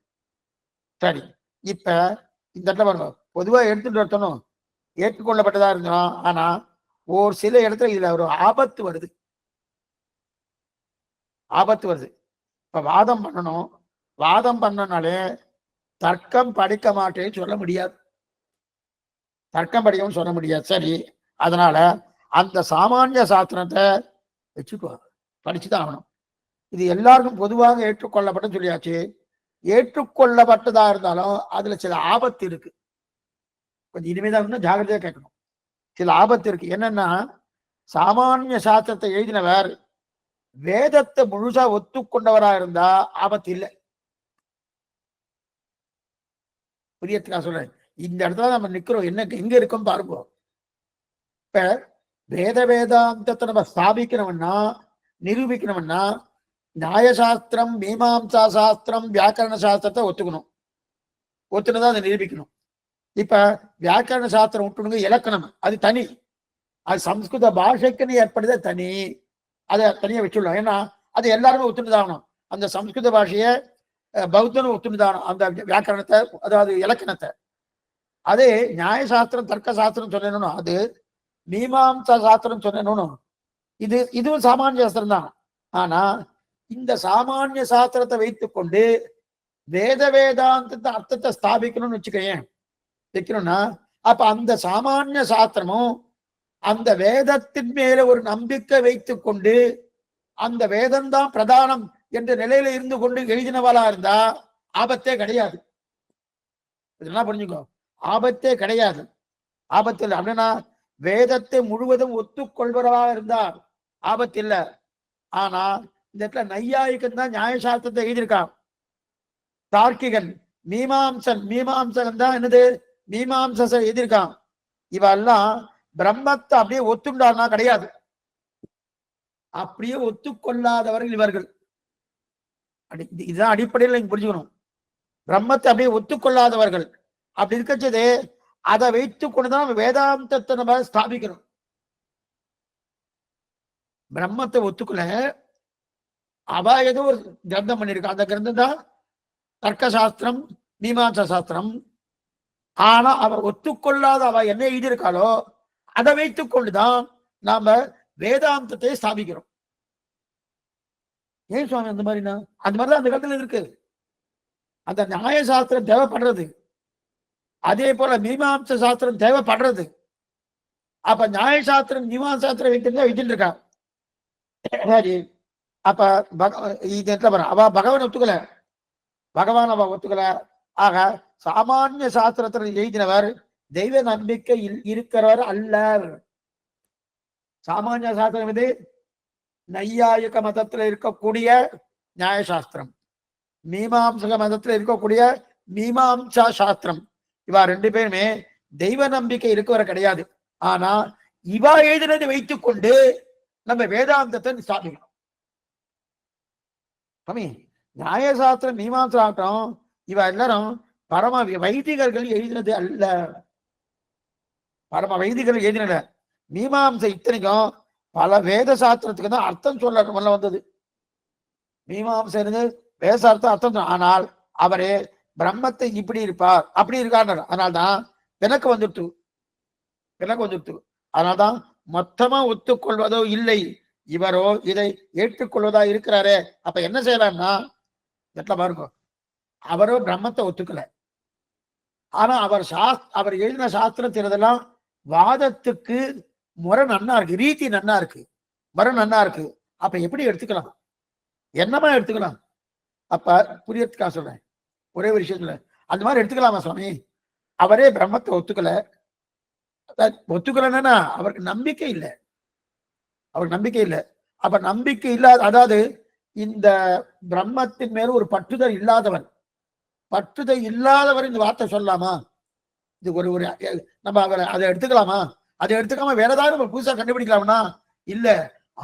சரி, இப்ப இந்த இடத்துல பாருங்க, பொதுவாக எடுத்துட்டு வரணும், ஏற்றுக்கொள்ளப்பட்டதா இருந்தோம். ஆனா ஒரு சில இடத்துல இதுல ஒரு ஆபத்து வருது. இப்ப வாதம் பண்ணணும், வாதம் பண்ணனாலே தர்க்கம் படிக்க மாட்டேன்னு சொல்ல முடியாது, தர்க்கம் படிக்கவும் சொல்ல முடியாது. சரி, அதனால அந்த சாமானிய சாஸ்திரத்தை வச்சுக்கோ, படிச்சுதான் ஆகணும். இது எல்லாருக்கும் பொதுவாக ஏற்றுக்கொள்ளப்பட்டன்னு சொல்லியாச்சு. ஏற்றுக்கொள்ளப்பட்டதா இருந்தாலும் அதுல சில ஆபத்து இருக்கு. கொஞ்சம் இனிமேதான் ஜாகிரதையா கேட்கணும். சில ஆபத்து இருக்கு. என்னன்னா, சாமானிய சாஸ்திரத்தை எழுதினவர் வேதத்தை முழுசா ஒத்துக்கொண்டவரா இருந்தா ஆபத்து இல்லை. புரியத்துக்கா சொல்றேன். இந்த இடத்துல நம்ம நிக்கிறோம், என்ன எங்க இருக்கோம் பாருங்க. இப்ப வேதாந்தத்தை நம்ம ஸ்தாபிக்கணும்னா, நிரூபிக்கணும்னா நியாயசாஸ்திரம், மீமாம்சா சாஸ்திரம், வியாக்கரண சாஸ்திரத்தை ஒத்துக்கணும். ஒத்துனதான் அதை நிரூபிக்கணும். இப்ப வியாக்கரண சாஸ்திரம் விட்டுணுங்க, இலக்கணம் அது தனி, அது சம்ஸ்கிருத பாஷைக்குன்னு ஏற்படுதே தனி, அதை தனியா வச்சுடலாம். ஏன்னா அது எல்லாருமே ஒத்துணுதாகணும். அந்த சம்ஸ்கிருத பாஷையை பௌத்தனும் ஒத்துணுதாகணும், அந்த வியாக்கரணத்தை, அதாவது இலக்கணத்தை. அதே நியாயசாஸ்திரம் தர்க்க சாஸ்திரம் சொன்னேன்னு, அது மீமாம்சா சாஸ்திரம் சொன்னேன்னு, இதுவும் சாமானிய சாஸ்திரம் தான். ஆனா இந்த சாமானிய சாஸ்திரத்தை வைத்துக்கொண்டு வேதாந்தத்தை அர்த்தத்தை ஸ்தாபிக்கணும்னு வைக்கணும்னா, அப்ப அந்த சாமானிய சாஸ்திரமும் அந்த வேதத்தின் மேல ஒரு நம்பிக்கை வைத்துக் கொண்டு அந்த வேதம்தான் பிரதானம் என்ற நிலையில இருந்து கொண்டு எழுதினவாளா இருந்தா ஆபத்தே கிடையாது. இதெல்லாம் புரிஞ்சுக்கோ, ஆபத்தே கிடையாது. ஆபத்து இல்லை. அப்படின்னா வேதத்தை முழுவதும் ஒத்துக்கொள்வரவா இருந்தார் ஆபத்து இல்லை. ஆனா இந்த இடத்துல நையாயிக்கன் தான் நியாயசாஸ்திரத்தை எழுதியிருக்கான். தார்க்கிகன் மீமாம்சன் தான் என்னது மீமாம்ச எழுதியிருக்கான். இவெல்லாம் பிரம்மத்தை அப்படியே ஒத்துண்டார்னா கிடையாது, அப்படியே ஒத்துக்கொள்ளாதவர்கள் இவர்கள். இதுதான் அடிப்படையில் நீங்க புரிஞ்சுக்கணும். பிரம்மத்தை அப்படியே ஒத்துக்கொள்ளாதவர்கள். அப்படி இருக்கச்சது அதை வைத்துக் கொண்டுதான் வேதாந்தத்தை நம்ம ஸ்தாபிக்கணும். பிரம்மத்தை ஒத்துக்கொள்ள அவ ஏதோ ஒரு கிரந்தம் பண்ணிருக்கா, அந்த கிரந்தம் தான் தர்க்க சாஸ்திரம், மீமாம்சா சாஸ்திரம். ஆனா அவ ஒத்துக்கொள்ளாத அவ என்ன எழுதியிருக்காளோ அதை வைத்துக் கொண்டுதான் நாம வேதாந்தத்தை ஸ்தாபிக்கிறோம். ஏன் சுவாமி அந்த மாதிரினா? அந்த மாதிரிதான் அந்த காலத்துல இருக்கு. அந்த நியாய சாஸ்திரம் தேவைப்படுறது, அதே போல மீமாம்ச சாஸ்திரம் தேவைப்படுறது. அப்ப நியாய சாஸ்திரம் மீமாம்ச சாஸ்திரம் வைத்துட்டு இருக்கா. சரி, அப்ப இது அவ பகவான் ஒத்துக்கல, பகவான் அவ ஒத்துக்கல. ஆக சாமானிய சாஸ்திரத்தில் எழுதினவர் தெய்வ நம்பிக்கை இருக்கிறவர் அல்லர். சாமானிய சாஸ்திரம் இது நையாயிக மதத்துல இருக்கக்கூடிய நியாயசாஸ்திரம், மீமாம்சக மதத்துல இருக்கக்கூடிய மீமாம்சா சாஸ்திரம். இவா ரெண்டு பேருமே தெய்வ நம்பிக்கை இருக்கவர கிடையாது. ஆனா இவா எழுதினதை வைத்துக் கொண்டு நம்ம வேதாந்தத்தை ஸ்தாபிக்கணும். நியாயசாஸ்திரம் மீமாம்சாட்டம் இவ எல்லாரும் பரம வைதிகர்கள் எழுதினது அல்ல, பரம வைதிகர்கள் எழுதின மீமாம்சை. இத்தனைக்கும் பல வேத சாஸ்திரத்துக்கு தான் அர்த்தம் சொல்ல வந்தது. மீமாம்சை வேதார்த்தம் அர்த்தம். ஆனால் அவரே பிரம்மத்தை இப்படி இருப்பார் அப்படி இருக்கார். அதனால்தான் எனக்கு வந்துட்டு அதனால்தான் மொத்தமா ஒத்துக்கொள்வதோ இல்லை, இவரோ இதை ஏற்றுக்கொள்வதா இருக்கிறாரே. அப்ப என்ன செய்யலாம்னா, பாருங்க, அவரோ பிரம்மத்தை ஒத்துக்கல. ஆனா அவர் எழுதின சாஸ்திரத்தினதெல்லாம் வாதத்துக்கு முறை நன்னா இருக்கு, ரீதி நன்னா இருக்கு, முறை நன்னா இருக்கு. அப்ப எப்படி எடுத்துக்கலாம், என்னமா எடுத்துக்கலாம்? அப்ப புரியறதுக்காக சொல்றேன், ஒரே ஒரு விஷயத்துல அந்த மாதிரி எடுத்துக்கலாமா சுவாமி? அவரே பிரம்மத்தை ஒத்துக்கலன்னா அவருக்கு நம்பிக்கை இல்லை. அவருக்கு நம்பிக்கை இல்லை. அப்ப நம்பிக்கை இல்லாத, அதாவது இந்த பிரம்மத்தின் மேல ஒரு பற்றுதல் இல்லாதவன், பற்றுதல் இல்லாதவர் இந்த வார்த்தை சொல்லலாமா? இது ஒரு ஒரு நம்ம அதை எடுத்துக்கலாமா? அதை எடுத்துக்காம வேற ஏதாவது நம்ம புதுசா கண்டுபிடிக்கலாம்னா இல்ல,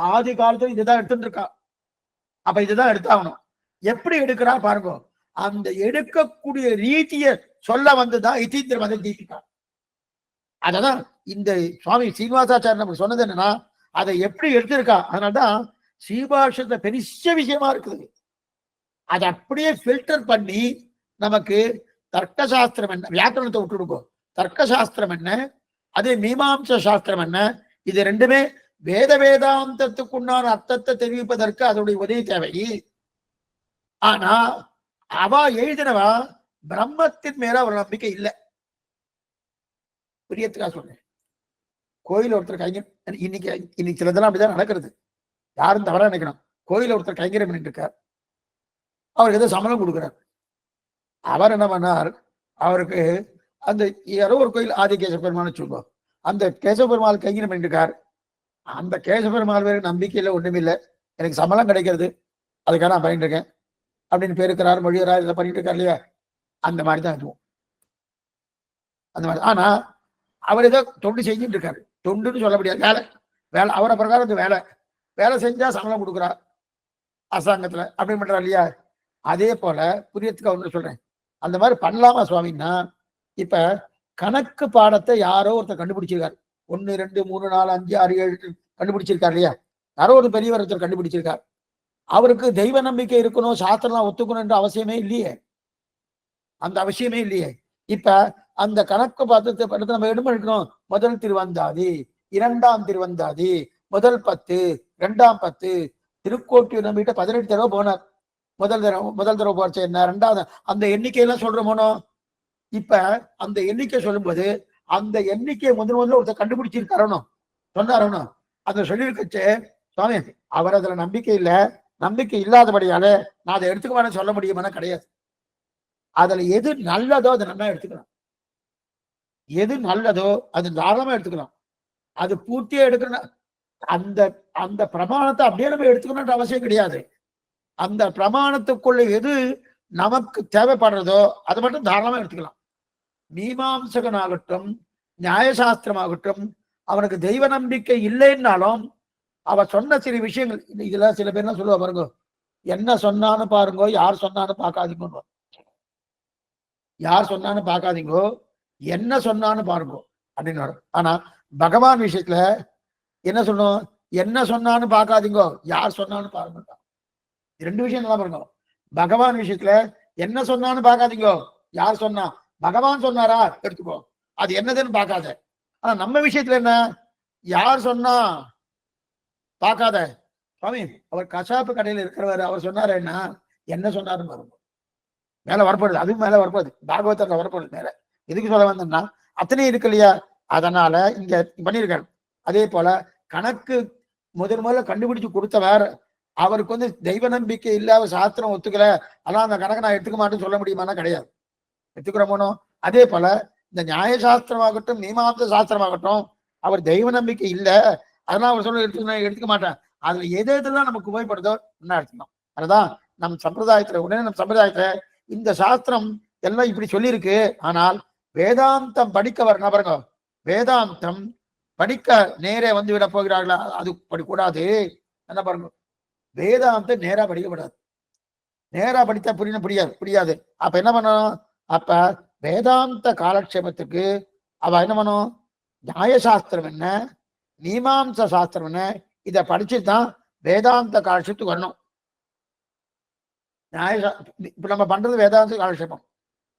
ஆதி காலத்துல இதுதான் எடுத்துட்டு இருக்கா, அப்ப இதுதான் எடுத்தாகணும். எப்படி எடுக்கிறா பாருங்க. அந்த எடுக்கக்கூடிய ரீதிய சொல்ல வந்துதான் இத்தீந்திர மத தீபிகா. அததான் இந்த சுவாமி சீனிவாசாச்சாரியர் நமக்கு சொன்னது என்னன்னா, அதை எப்படி எடுத்திருக்கா. அதனால்தான் ஸ்ரீபாஷத்தை பெரிய விஷயமா இருக்குது. அதை அப்படியே ஃபில்டர் பண்ணி நமக்கு தர்க்க சாஸ்திரம் என்ன, வியாக்கரணத்தை விட்டுடுவோம், தர்க்க சாஸ்திரம் என்ன, அதே மீமாம்ச சாஸ்திரம் என்ன, இது ரெண்டுமே வேத வேதாந்தத்துக்குண்டான அர்த்தத்தை தெரிவிப்பதற்கு அதனுடைய உதவி தேவை. ஆனா அவ எழுதினவா பிரம்மத்தின் மேல அவர் நம்பிக்கை இல்லை. புரியத்துக்காக சொன்னேன். கோயில் ஒருத்தர் கைங்க இன்னைக்கு சிலதெல்லாம் அப்படிதான் நடக்கிறது. யாரும் தவறா நினைக்கணும். கோயில் ஒருத்தர் கைங்கரம் பண்ணிட்டு இருக்கார், அவருக்கு ஏதோ சம்பளம் கொடுக்குறார். அவர் என்ன பண்ணார், அவருக்கு அந்த யாரோ ஒரு கோயில் ஆதி கேசவ பெருமாள் சொல்லுவோம், அந்த கேசவ பெருமாள் கைங்கரம் பண்ணிட்டு இருக்கார். அந்த கேசவ பெருமாள் வேறு நம்பிக்கையில ஒண்ணுமில்லை, எனக்கு சம்பளம் கிடைக்கிறது அதுக்காக நான் பண்ணிட்டு இருக்கேன் அப்படின்னு பேருக்கிறார், மொழியரார், இதை பண்ணிட்டு இருக்கார் இல்லையா, அந்த மாதிரி தான் இதுவும் அந்த மாதிரி. ஆனா அவர் ஏதோ தொண்டு செஞ்சுட்டு இருக்காரு, தொண்டுன்னு சொல்ல முடியாது, வேலை வேலை அவரை பிரகாரம் வேலை வேலை செஞ்சா சம்பளம் கொடுக்குறார் அரசாங்கத்துல, அப்படி பண்றாரு இல்லையா. அதே போல புரியத்துக்கு ஒன்று சொல்றேன், அந்த மாதிரி பண்ணலாமா சுவாமின்னா, இப்ப கணக்கு பாடத்தை யாரோ ஒருத்தர் கண்டுபிடிச்சிருக்காரு, 1 2 3 4 5 6 7 கண்டுபிடிச்சிருக்காரு இல்லையா, யாரோ ஒரு பெரியவர் ஒருத்தர் கண்டுபிடிச்சிருக்கார். அவருக்கு தெய்வ நம்பிக்கை இருக்கணும், சாஸ்திரம் ஒத்துக்கணும் என்ற அவசியமே இல்லையே, அந்த அவசியமே இல்லையே. இப்ப அந்த கணக்கு பார்த்து நம்ம எடுக்கணும், முதல் திருவந்தாதி, 2ஆம் திருவந்தாதி, முதல் 10, 2ஆம் 10, திருக்கோட்டியூர் நம்பிட்ட 18 தடவை போனார். முதல் தடவை போச்சு என்ன, 2ஆவது அந்த எண்ணிக்கையெல்லாம் சொல்றோமோனோ. இப்ப அந்த எண்ணிக்கை சொல்லும்போது அந்த எண்ணிக்கையை முதல்ல ஒருத்தர் கண்டுபிடிச்சிருக்காரனோ சொன்னாரனோ, அதை சொல்லியிருக்கச்சு சுவாமி அவர் அதுல நம்பிக்கை இல்லை, நம்பிக்கை இல்லாதபடியால நான் அதை எடுத்துக்குவானு சொல்ல முடியுமானா கிடையாது. அதுல எது நல்லதோ அதை நல்லா எடுத்துக்கலாம், எது நல்லதோ அது தாராளமா எடுத்துக்கலாம், அது பூர்த்தியா எடுக்கணும். அந்த அந்த பிரமாணத்தை அப்படியே நம்ம எடுத்துக்கணும்ன்ற அவசியம் கிடையாது. அந்த பிரமாணத்துக்குள்ள எது நமக்கு தேவைப்படுறதோ அதை மட்டும் தாராளமா எடுத்துக்கலாம். மீமாம்சகனாகட்டும் நியாயசாஸ்திரமாகட்டும் அவனுக்கு தெய்வ நம்பிக்கை இல்லைன்னாலும் அவ சொன்ன சில விஷயங்கள், இதுல சில பேர்லாம் சொல்லுவா பாருங்க, என்ன சொன்னான்னு பாருங்க, யார் சொன்னான்னு பார்க்காதீங்க, யார் சொன்னான்னு பார்க்காதீங்கோ, என்ன சொன்னான்னு பாருங்க அப்படின்னு. ஆனா பகவான் விஷயத்துல என்ன சொல்லணும், என்ன சொன்னான்னு பார்க்காதீங்கோ, யார் சொன்னான்னு பாருங்க. 2 விஷயம் நல்லா பாருங்க. பகவான் விஷயத்துல என்ன சொன்னான்னு பார்க்காதீங்கோ, யார் சொன்னா, பகவான் சொன்னாரா எடுத்துக்கோ, அது என்னதுன்னு பார்க்காத. ஆனா நம்ம விஷயத்துல என்ன, யார் சொன்னா பார்க்காத. சுவாமி அவர் கசாப்பு கடையில் இருக்கிறவர், அவர் சொன்னாரு என்ன சொன்னாருன்னு பாருங்க, மேல வரப்படுது, அதுவும் மேல வரப்படுது, பாகவதத்துல வரப்படுது மேல. எதுக்கு சொல்ல வந்தோம்னா அத்தனையும் இருக்கு இல்லையா, அதனால இங்க பண்ணியிருக்காரு. அதே போல கணக்கு முதல்ல கண்டுபிடிச்சு கொடுத்தவர், அவருக்கு தெய்வ நம்பிக்கை இல்லாத சாஸ்திரம் ஒத்துக்கல, அதான் அந்த கணக்கு நான் எடுத்துக்க மாட்டேன்னு சொல்ல முடியுமானா கிடையாது, எடுத்துக்கிறோமோனோ. அதே போல இந்த நியாய சாஸ்திரமாகட்டும் மீமாம்ச சாஸ்திரமாகட்டும் அவர் தெய்வ நம்பிக்கை இல்லை, அதெல்லாம் அவர் சொல்ல எடுத்துக்க மாட்டேன். அதுல எது எதெல்லாம் நமக்கு உபயோகப்படுதோ என்ன எடுத்துக்கணும். அதுதான் நம் சம்பிரதாயத்துல, உடனே நம் சம்பிரதாயத்துல இந்த சாஸ்திரம் எல்லாம் இப்படி சொல்லியிருக்கு, ஆனால் வேதாந்தம் படிக்க வர பாருங்க, வேதாந்தம் படிக்க நேரே வந்து விட போகிறார்களா, அது படிக்கூடாது. என்ன பாருங்க, வேதாந்தம் நேரா படிக்கப்படாது, நேரா படித்தா புரியாது. அப்ப என்ன பண்ணணும், அப்ப வேதாந்த காலக்ஷேபத்துக்கு அவ என்ன பண்ணும், நியாயசாஸ்திரம் என்ன மீமாம்ச சாஸ்திரம் என்ன, இதை படிச்சுதான் வேதாந்த காலக்ஷேபத்துக்கு வரணும். இப்ப நம்ம பண்றது வேதாந்த காலக்ஷேபம்.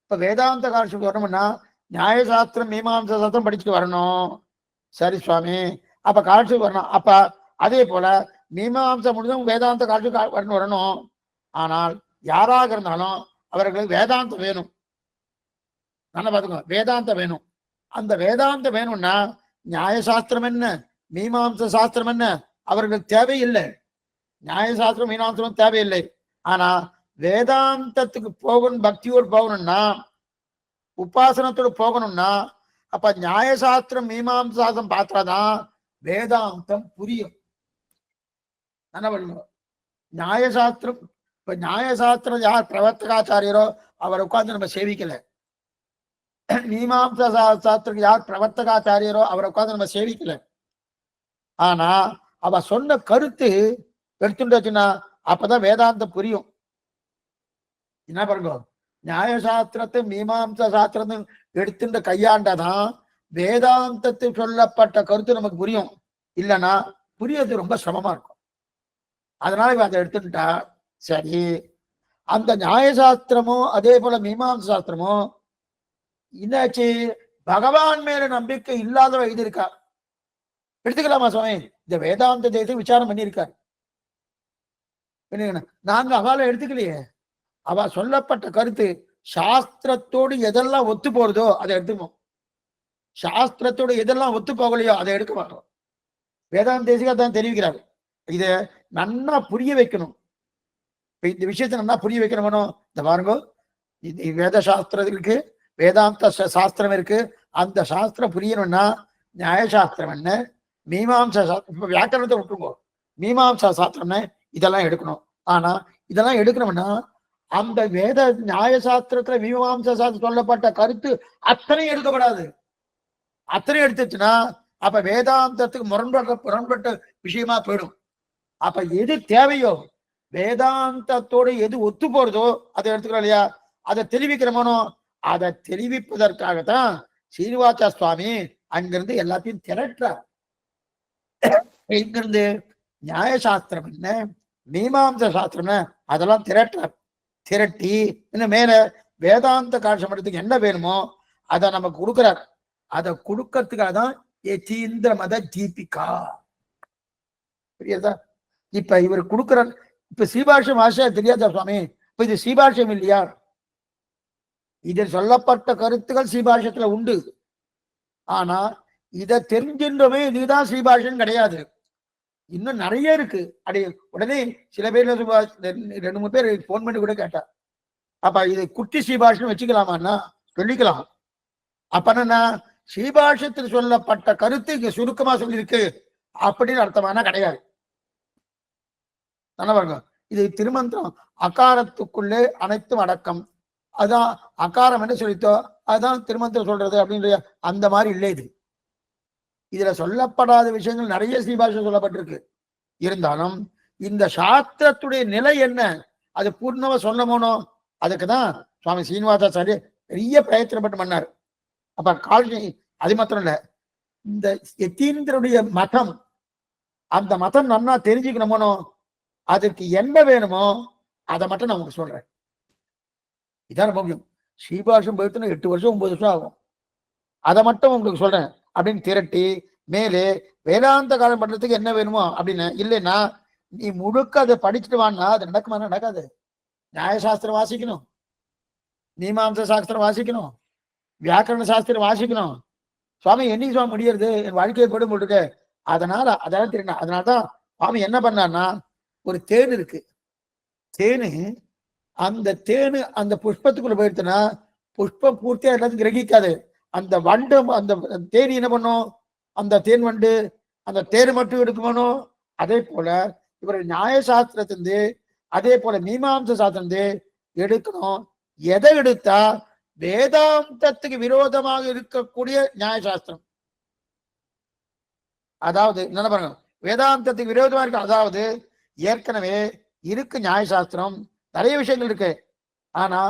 இப்ப வேதாந்த காலக்ஷேபம் வரணும்னா நியாயசாஸ்திரம் மீமாம்ச சாஸ்திரம் படிச்சுட்டு வரணும். சரி சுவாமி, அப்ப காலக்ஷேபம் வரணும். அப்ப அதே போல மீமாம்சம் முடிஞ்சும் வேதாந்த காலக்ஷேபம் வரணும். ஆனால் யாராக இருந்தாலும் அவர்களுக்கு வேதாந்தம் வேணும். நல்லா பாத்துக்கோ, வேதாந்தம் வேணும். அந்த வேதாந்தம் வேணும்னா நியாயசாஸ்திரம் என்ன மீமாம்ச சாஸ்திரம் என்ன அவர்களுக்கு தேவையில்லை, நியாயசாஸ்திரம் மீமாம்சம் தேவையில்லை. ஆனா வேதாந்தத்துக்கு போகணும், பக்தியோடு போகணும்னா, உபாசனத்தோடு போகணும்னா, அப்ப நியாயசாஸ்திரம் மீமாம்ச சாஸ்திரம் பார்த்தாதான் வேதாந்தம் புரியும். என்ன பண்ணுவோம்? நியாயசாஸ்திரம், இப்ப நியாயசாஸ்திரம் யார் பிரவர்த்தகாச்சாரியரோ அவர் உட்கார்ந்து நம்ம சேவிக்கல. மீமாம்சா சாஸ்திரம் யார் பிரவர்த்தகாச்சாரியரோ அவரை உட்கார்ந்து நம்ம சேவிக்கல. ஆனா அவ சொன்ன கருத்து எடுத்துட்டாச்சுன்னா அப்பதான் வேதாந்தம் புரியும். என்ன பாருங்க, நியாயசாஸ்திரத்தை மீமாம்சா சாஸ்திரத்தை எடுத்துட்டு கையாண்டாதான் வேதாந்தத்தில் சொல்லப்பட்ட கருத்து நமக்கு புரியும். இல்லைன்னா புரியறது ரொம்ப சிரமமா இருக்கும். அதனால அதை எடுத்துட்டா சரி. அந்த நியாயசாஸ்திரமும் அதே போல மீமாம்சா சாஸ்திரமும் என்னாச்சு, பகவான் மேல நம்பிக்கை இல்லாதவ எழுதியிருக்கா. எடுத்துக்கலாமா சுவாமி? இந்த வேதாந்த தேசம் விசாரம் பண்ணியிருக்காரு. நாங்க அவளை எடுத்துக்கலையே. அவ சொல்லப்பட்ட கருத்து சாஸ்திரத்தோடு எதெல்லாம் ஒத்து போறதோ அதை எடுத்துப்போம். சாஸ்திரத்தோடு எதெல்லாம் ஒத்து போகலையோ அதை எடுக்க மாட்டோம். வேதாந்த தேசிகா தான் தெரிவிக்கிறாரு. இத நன்னா புரிய வைக்கணும். இந்த விஷயத்தை நன்னா புரிய வைக்கணும். இந்த பாருங்க, வேத சாஸ்திரம் இருக்கு, வேதாந்த சாஸ்திரம் இருக்கு. அந்த சாஸ்திரம் புரியணும்னா நியாயசாஸ்திரம் என்ன, மீமாம்சா சாஸ்திரம், இப்ப வியாக்கரணத்தை விட்டுருங்க, மீமாம்சா சாஸ்திரம்னு இதெல்லாம் எடுக்கணும். ஆனா இதெல்லாம் எடுக்கணும்னா அந்த வேத நியாயசாஸ்திரத்துல மீமாம்சா சாஸ்திரம் சொல்லப்பட்ட கருத்து அத்தனை எடுக்கப்படாது. அத்தனை எடுத்துச்சுன்னா அப்ப வேதாந்தத்துக்கு முரண்பட்ட விஷயமா போயிடும். அப்ப எது தேவையோ, வேதாந்தத்தோடு எது ஒத்து போறதோ அதை எடுத்துக்கிறோம் இல்லையா, அதை தெரிவிக்கிறோமோ, அதை தெரிவிப்பதற்காகத்தான் சீனிவாச சுவாமி அங்கிருந்து எல்லாத்தையும் திரட்டுறார். இங்கிருந்து நியாயசாஸ்திரம் என்ன, மீமாம்ச சாஸ்திரம் என்ன, அதெல்லாம் திரட்டுறார். திரட்டி இன்னும் மேல வேதாந்த காட்சமரத்துக்கு என்ன வேணுமோ அதை நமக்கு கொடுக்கிறார். அதை கொடுக்கறதுக்காக தான் யதீந்திர மத தீபிகா. புரியுதா? இப்ப இவர் கொடுக்கிறார். இப்ப ஸ்ரீபாஷ்யம் வாச தெரியாதா சுவாமி? இப்ப இது ஸ்ரீபாஷ்யம் இல்லையா? இதில் சொல்லப்பட்ட கருத்துக்கள் ஸ்ரீபாஷ்யத்துல உண்டு. ஆனா இதை தெரிஞ்சின்றமே இதுதான் ஸ்ரீபாஷ்யம் கிடையாது. இன்னும் நிறைய இருக்கு. அடி உடனே சில பேர் 2-3 பேர் போன் பண்ணி கூட கேட்டா, அப்ப இது குட்டி ஸ்ரீபாஷ்யம் வச்சுக்கலாமான்னா சொல்லிக்கலாம். அப்ப என்ன, ஸ்ரீபாஷ்யத்தில் சொல்லப்பட்ட கருத்து இங்க சுருக்கமா சொல்லியிருக்கு அப்படின்னு அர்த்தமான கிடையாது. இது திருமந்திரம் அகாரத்துக்குள்ளே அனைத்தும் அடக்கம். அதான் அகாரம் என்ன சொல்லித்தோ அதுதான் திருமந்திரம் சொல்றது அப்படின்ற அந்த மாதிரி இல்லை. இதுல சொல்லப்படாத விஷயங்கள் நிறைய ஸ்ரீபாஷ்யம் சொல்லப்பட்டிருக்கு. இருந்தாலும் இந்த சாஸ்திரத்துடைய நிலை என்ன அது பூர்ணமா சொல்லமோனோ, அதுக்குதான் சுவாமி சீனிவாசாச்சாரிய பெரிய பிரயத்தனப்பட்டு பண்ணார். அப்ப காலனி அது மாத்திரம் இல்ல, இந்த யதீந்திரனுடைய மதம், அந்த மதம் நன்னா தெரிஞ்சுக்கணுமோனோ, அதுக்கு என்ன வேணுமோ அதை மட்டும் நான் உங்களுக்கு சொல்றேன். இதான் ரொம்ப முக்கியம். ஸ்ரீபாஷம் போயிட்டு 8 வருஷம் 9 வருஷம் ஆகும். அதை மட்டும் உங்களுக்கு சொல்றேன் அப்படின்னு திரட்டி மேலே வேதாந்த காலம் பண்றதுக்கு என்ன வேணுமோ அப்படின்னு. இல்லைன்னா நீ முழுக்க அதை படிச்சுட்டு வான்னா அது நடக்குமா? நடக்காது. நியாயசாஸ்திரம் வாசிக்கணும், மீமாம்ச சாஸ்திரம் வாசிக்கணும், வியாக்கரண சாஸ்திரம் வாசிக்கணும். சுவாமி என்னைக்கு சுவாமி முடியறது, என் வாழ்க்கையை போட்டு போட்டுருக்கு. அதான் தெரியும். அதனாலதான் சுவாமி என்ன பண்ணான்னா, ஒரு தேன் இருக்கு. தேனு, அந்த தேனு அந்த புஷ்பத்துக்குள்ள போயிடுச்சுன்னா புஷ்பம் பூர்த்தியா எல்லாத்தையும் கிரகிக்காது. அந்த வண்டு, அந்த தேனி என்ன பண்ணும், அந்த தேன் வண்டு அந்த தேன் மட்டும் எடுக்கணும். அதே போல இவர் நியாயசாஸ்திரத்திலிருந்து அதே போல மீமாம்ச சாஸ்திரத்திலிருந்து எடுக்கணும். எதை எடுத்தா வேதாந்தத்துக்கு விரோதமாக இருக்கக்கூடிய நியாயசாஸ்திரம், அதாவது என்ன பாருங்க, வேதாந்தத்துக்கு விரோதமா இருக்கு. அதாவது ஏற்கனவே இருக்கு நியாயசாஸ்திரம், நிறைய விஷயங்கள் இருக்கு. ஆனா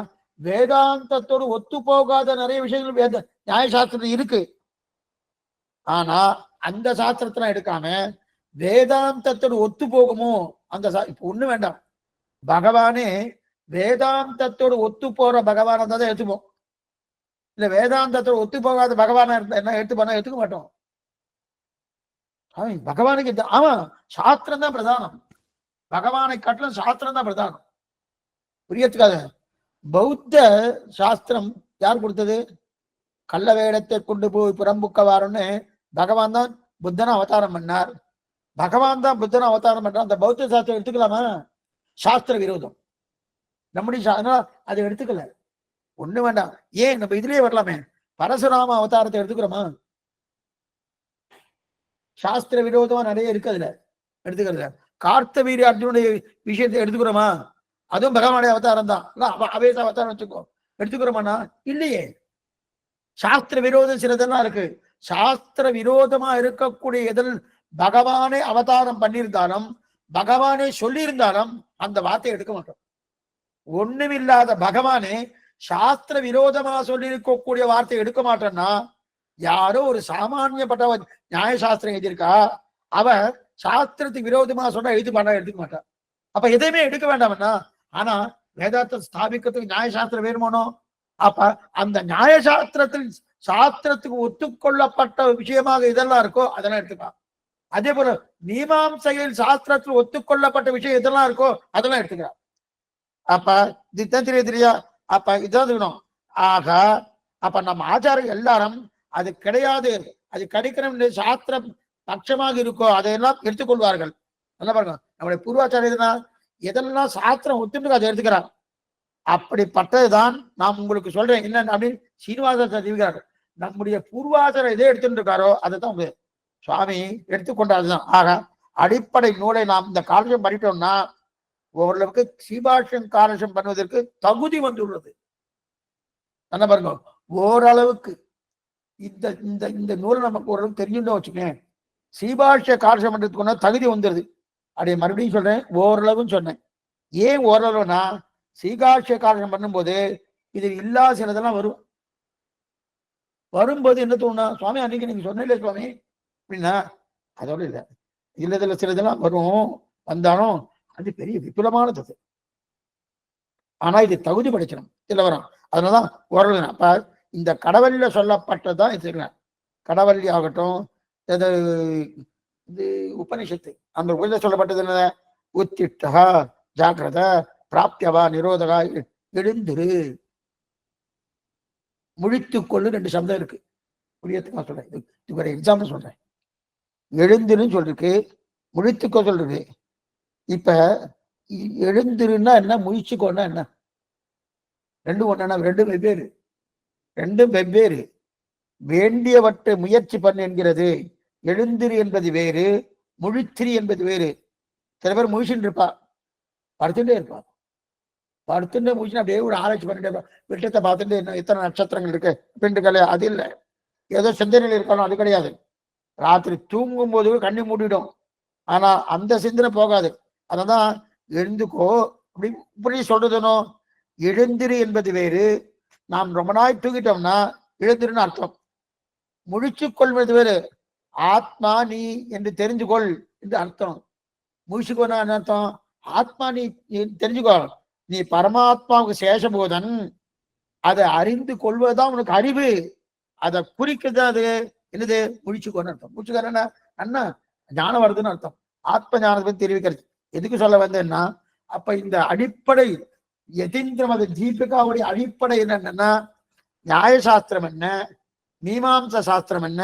வேதாந்தத்தோடு ஒத்து போகாத நிறைய விஷயங்கள் வேத நியாயசாஸ்திரத்தில் இருக்கு. ஆனா அந்த சாஸ்திரத்துல எடுக்காம வேதாந்தத்தோடு ஒத்து போகுமோ அந்த இப்ப ஒண்ணு வேண்டாம், பகவானே வேதாந்தத்தோடு ஒத்து போற பகவானை தான் எடுத்துப்போம். இல்ல வேதாந்தத்தோடு ஒத்து போகாத பகவானா என்ன எடுத்துப்போனா எடுத்துக்க மாட்டோம். பகவானுக்கு ஆமா சாஸ்திரம் தான் பிரதானம். பகவானை காட்டிலும் சாஸ்திரம் தான் பிரதானம். புரியத்துக்காக பௌத்த சாஸ்திரம் யார் கொடுத்தது? கள்ள வேடத்தை கொண்டு போய் புறம்புக்க வாரம்னு பகவான் தான் புத்தனை அவதாரம் பண்ணார். பகவான் தான் புத்தனை அவதாரம் பண்ணார். அந்த பௌத்த சாஸ்திரம் எடுத்துக்கலாமா? சாஸ்திர விரோதம். நம்முடைய அதை எடுத்துக்கல. ஒண்ணு வேண்டாம். ஏன் நம்ம இதுலயே வரலாமே, பரசுராம அவதாரத்தை எடுத்துக்கிறோமா? சாஸ்திர விரோதமா நிறைய இருக்கு அதுல, எடுத்துக்கிறது. கார்த்தவீரிய அர்ஜுனுடைய விஷயத்தை எடுத்துக்கிறோமா? அதுவும் பகவானுடைய அவதாரம் தான். அவேச அவதாரம் வச்சுக்கோ, எடுத்துக்கிறோமாண்ணா? இல்லையே. சாஸ்திர விரோதம் சிலதெல்லாம் இருக்கு. சாஸ்திர விரோதமா இருக்கக்கூடிய எதில் பகவானே அவதாரம் பண்ணியிருந்தாலும், பகவானே சொல்லியிருந்தாலும் அந்த வார்த்தையை எடுக்க மாட்டோம். ஒண்ணுமில்லாத பகவானே சாஸ்திர விரோதமா சொல்லி இருக்கக்கூடிய வார்த்தை எடுக்க மாட்டோம்னா, யாரோ ஒரு சாமானியப்பட்ட நியாயசாஸ்திரம் எழுதியிருக்கா, அவன் சாஸ்திரத்துக்கு விரோதமா சொன்னா எழுதி பண்ணா எடுத்துக்க மாட்டான். அப்ப எதையுமே எடுக்க வேண்டாம்னா. ஆனா வேதாந்தத்தை ஸ்தாபிக்கிறதுக்கு நியாயசாஸ்திரம் வேணுமானோ? அப்ப அந்த நியாயசாஸ்திரத்தில் சாஸ்திரத்துக்கு ஒத்துக்கொள்ளப்பட்ட விஷயமாக இதெல்லாம் இருக்கோ அதெல்லாம் எடுத்துக்கலாம். அதே போல மீமாம்சையில் சாஸ்திரத்தில் ஒத்துக்கொள்ளப்பட்ட விஷயம் இதெல்லாம் இருக்கோ அதெல்லாம் எடுத்துக்கலாம். அப்ப இதுதான் தெரியா? அப்ப இதான் இருக்கணும். ஆக அப்ப நம்ம ஆச்சாரம் எல்லாரும் அது கிடையாது, அது கிடைக்கணும் சாஸ்திரம் பட்சமாக இருக்கோ அதையெல்லாம் எடுத்துக்கொள்வார்கள். நல்லா பாருங்க, நம்முடைய பூர்வாச்சாரியர் எதெல்லாம் சாஸ்திரம் ஒத்துட்டு அதை எடுத்துக்கிறார். அப்படிப்பட்டதுதான் நாம் உங்களுக்கு சொல்றேன். என்ன அப்படின்னு சீனிவாசர் தெரிவிக்கிறார். நம்முடைய பூர்வாச்சாரம் எதை எடுத்துட்டு இருக்காரோ அதை தான் சுவாமி எடுத்துக்கொண்டாதுதான். ஆக அடிப்படை நூலை நாம் இந்த காலசம் பண்ணிட்டோம்னா ஓரளவுக்கு சீபாஷம் காலசம் பண்ணுவதற்கு தகுதி வந்துள்ளது. என்ன பாருங்க, ஓரளவுக்கு இந்த இந்த இந்த நூலை நமக்கு ஓரளவுக்கு தெரிஞ்சுன்னு வச்சுக்கேன், சீபாஷ காலசம் பண்றதுக்கு தகுதி வந்துருது. அப்படியே மறுபடியும் சொல்றேன், ஓரளவுன்னு சொன்னேன். ஏன் ஓரளவுனா, சீகாட்சிய காரணம் பண்ணும்போது இது இல்லாத சிலதெல்லாம் வரும். வரும்போது என்ன தோணும், சுவாமி அன்னைக்கு நீங்க சொன்னீங்களே சுவாமி அப்படின்னா, அதோட இல்லை, இல்லதுல சிலதெல்லாம் வரும். வந்தாலும் அது பெரிய விபுலமானது. ஆனா இது தகுதி படிக்கணும், இதுல வரும். அதனாலதான் ஓரளவு. அப்ப இந்த கடவள்ளியில சொல்லப்பட்டதுதான் இது. கடவள்ளி ஆகட்டும், இது உபனிஷத்து, அந்த உபனிஷத்து சொல்லப்பட்டது என்ன? உத்திட்டா ஜாக்கிரத பிராப்தியவா நிரோதகா, எழுந்திரு, முழித்துக்கொள்ளு. 2 சப்தம் இருக்கு. புரியத்துக்கு நான் சொல்றேன், இது ஒரு எக்ஸாம்பிள் சொல்றேன். எழுந்திருன்னு சொல்லிருக்கு, முழித்துக்கோ சொல்றது. இப்ப எழுந்திருன்னா என்ன, முழிச்சுக்கோன்னா என்ன? ரெண்டும் ஒன்னா? ரெண்டும் வெவ்வேறு. வேண்டியவற்றை முயற்சி பண்ண என்கிறது. எழுந்திரு என்பது வேறு, முழித்திரி என்பது வேறு. சில பேர் முழிச்சுட்டு இருப்பா, படுத்துட்டே இருப்பா. படுத்துட்டு முழிச்சுன்னா அப்படியே ஒரு ஆராய்ச்சி பண்ணிட்டே விட்டத்தை பார்த்துட்டு என்ன எத்தனை நட்சத்திரங்கள் இருக்கு அப்படின்ட்டு. அது இல்லை, ஏதோ சிந்தனையில் இருக்காலும் அது கிடையாது. ராத்திரி தூங்கும் போது கண்ணி மூடிடும், ஆனா அந்த சிந்தனை போகாது. அததான் எழுந்துக்கோ அப்படி இப்படி சொல்றதுனோ. எழுந்திரு என்பது வேறு. நாம் ரொம்ப நாள் தூங்கிட்டோம்னா எழுந்திருன்னு அர்த்தம். முழிச்சு கொள்வது வேறு. ஆத்மா நீ என்று தெரிஞ்சு கொள் என்று அர்த்தம். முழிச்சுக்கோனா என்ன அர்த்தம்? ஆத்மா நீ தெரிஞ்சுக்கோ, நீ பரமாத்மாவுக்கு சேஷபோதன், அதை அறிந்து கொள்வதுதான் உனக்கு அறிவு. அதை குறிக்கிறது அது என்னது? முழிச்சுக்கோன்னு அர்த்தம். முழிச்சுக்கோன்னா அண்ணா ஞானம் வருதுன்னு அர்த்தம். ஆத்ம ஞானத்தை பத்தி தெரிவிக்கிறது. எதுக்கு சொல்ல வந்தேன்னா, அப்ப இந்த அடிப்படை யதீந்திர மத தீபிகாவுடைய அடிப்படை என்னன்னா, நியாயசாஸ்திரம் என்ன, மீமாம்ச சாஸ்திரம் என்ன,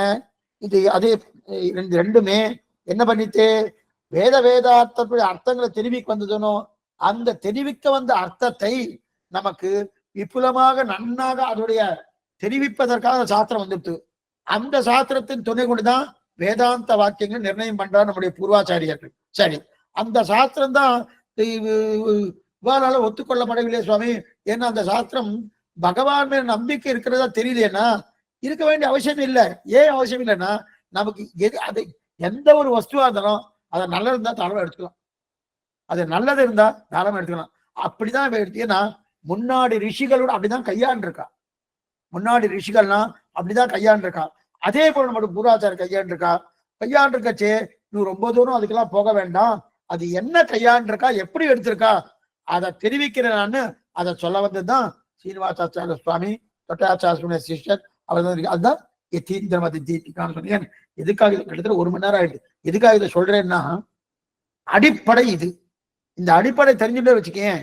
இது அது ரெண்டுமே என்ன பண்ணிட்டு வேதார்த்தத்துடைய அர்த்தங்களை தெரிவிக்க வந்ததுனோ, அந்த தெரிவிக்க வந்த அர்த்தத்தை நமக்கு விபுலமாக நன்னாக அதோடைய தெரிவிப்பதற்காக சாஸ்திரம் வந்துட்டு, அந்த சாஸ்திரத்தின் துணை கொண்டுதான் வேதாந்த வாக்கியங்கள் நிர்ணயம் பண்றார் நம்முடைய பூர்வாச்சாரியர்கள். சரி, அந்த சாஸ்திரம் தான் இவ்வாறால ஒத்துக்கொள்ளப்படவில்லை சுவாமி. ஏன்னா அந்த சாஸ்திரம் பகவான் மேல நம்பிக்கை இருக்கிறதா தெரியலையேன்னா இருக்க வேண்டிய அவசியம் இல்லை. ஏன் அவசியம் இல்லைன்னா, நமக்கு அது எந்த ஒரு வஸ்துவா இருந்தாலும் அதை நல்லது இருந்தா தாராளமா எடுத்துக்கலாம், அது நல்லது இருந்தா தாராளமா எடுத்துக்கலாம். அப்படிதான் எடுத்தீங்கன்னா முன்னாடி ரிஷிகளோட அப்படிதான் கையாண்டிருக்கா. முன்னாடி ரிஷிகள்னா அப்படிதான் கையாண்டிருக்கா. அதே போல நம்மளோட பூர்வாச்சாரம் கையாண்டிருக்கச்சே நீ ரொம்ப தூரம் அதுக்கெல்லாம் போக வேண்டாம். அது என்ன கையாண்டிருக்கா, எப்படி எடுத்திருக்கா, அதை தெரிவிக்கிறேன்னு அதை சொல்ல வந்ததுதான் சீனிவாசாச்சாரிய சுவாமி, தொட்டாச்சாரிய சிஷ்யர். அவர் அதுதான் யதீந்திர மத தீபிகான்னு சொன்னீங்க. எதுக்காக கிட்டத்தட்ட 1 மணி நேரம் ஆயிடுது. எதுக்காக இதை சொல்றேன்னா, அடிப்படை இது. இந்த அடிப்படை தெரிஞ்சுட்டே வச்சுக்கேன்,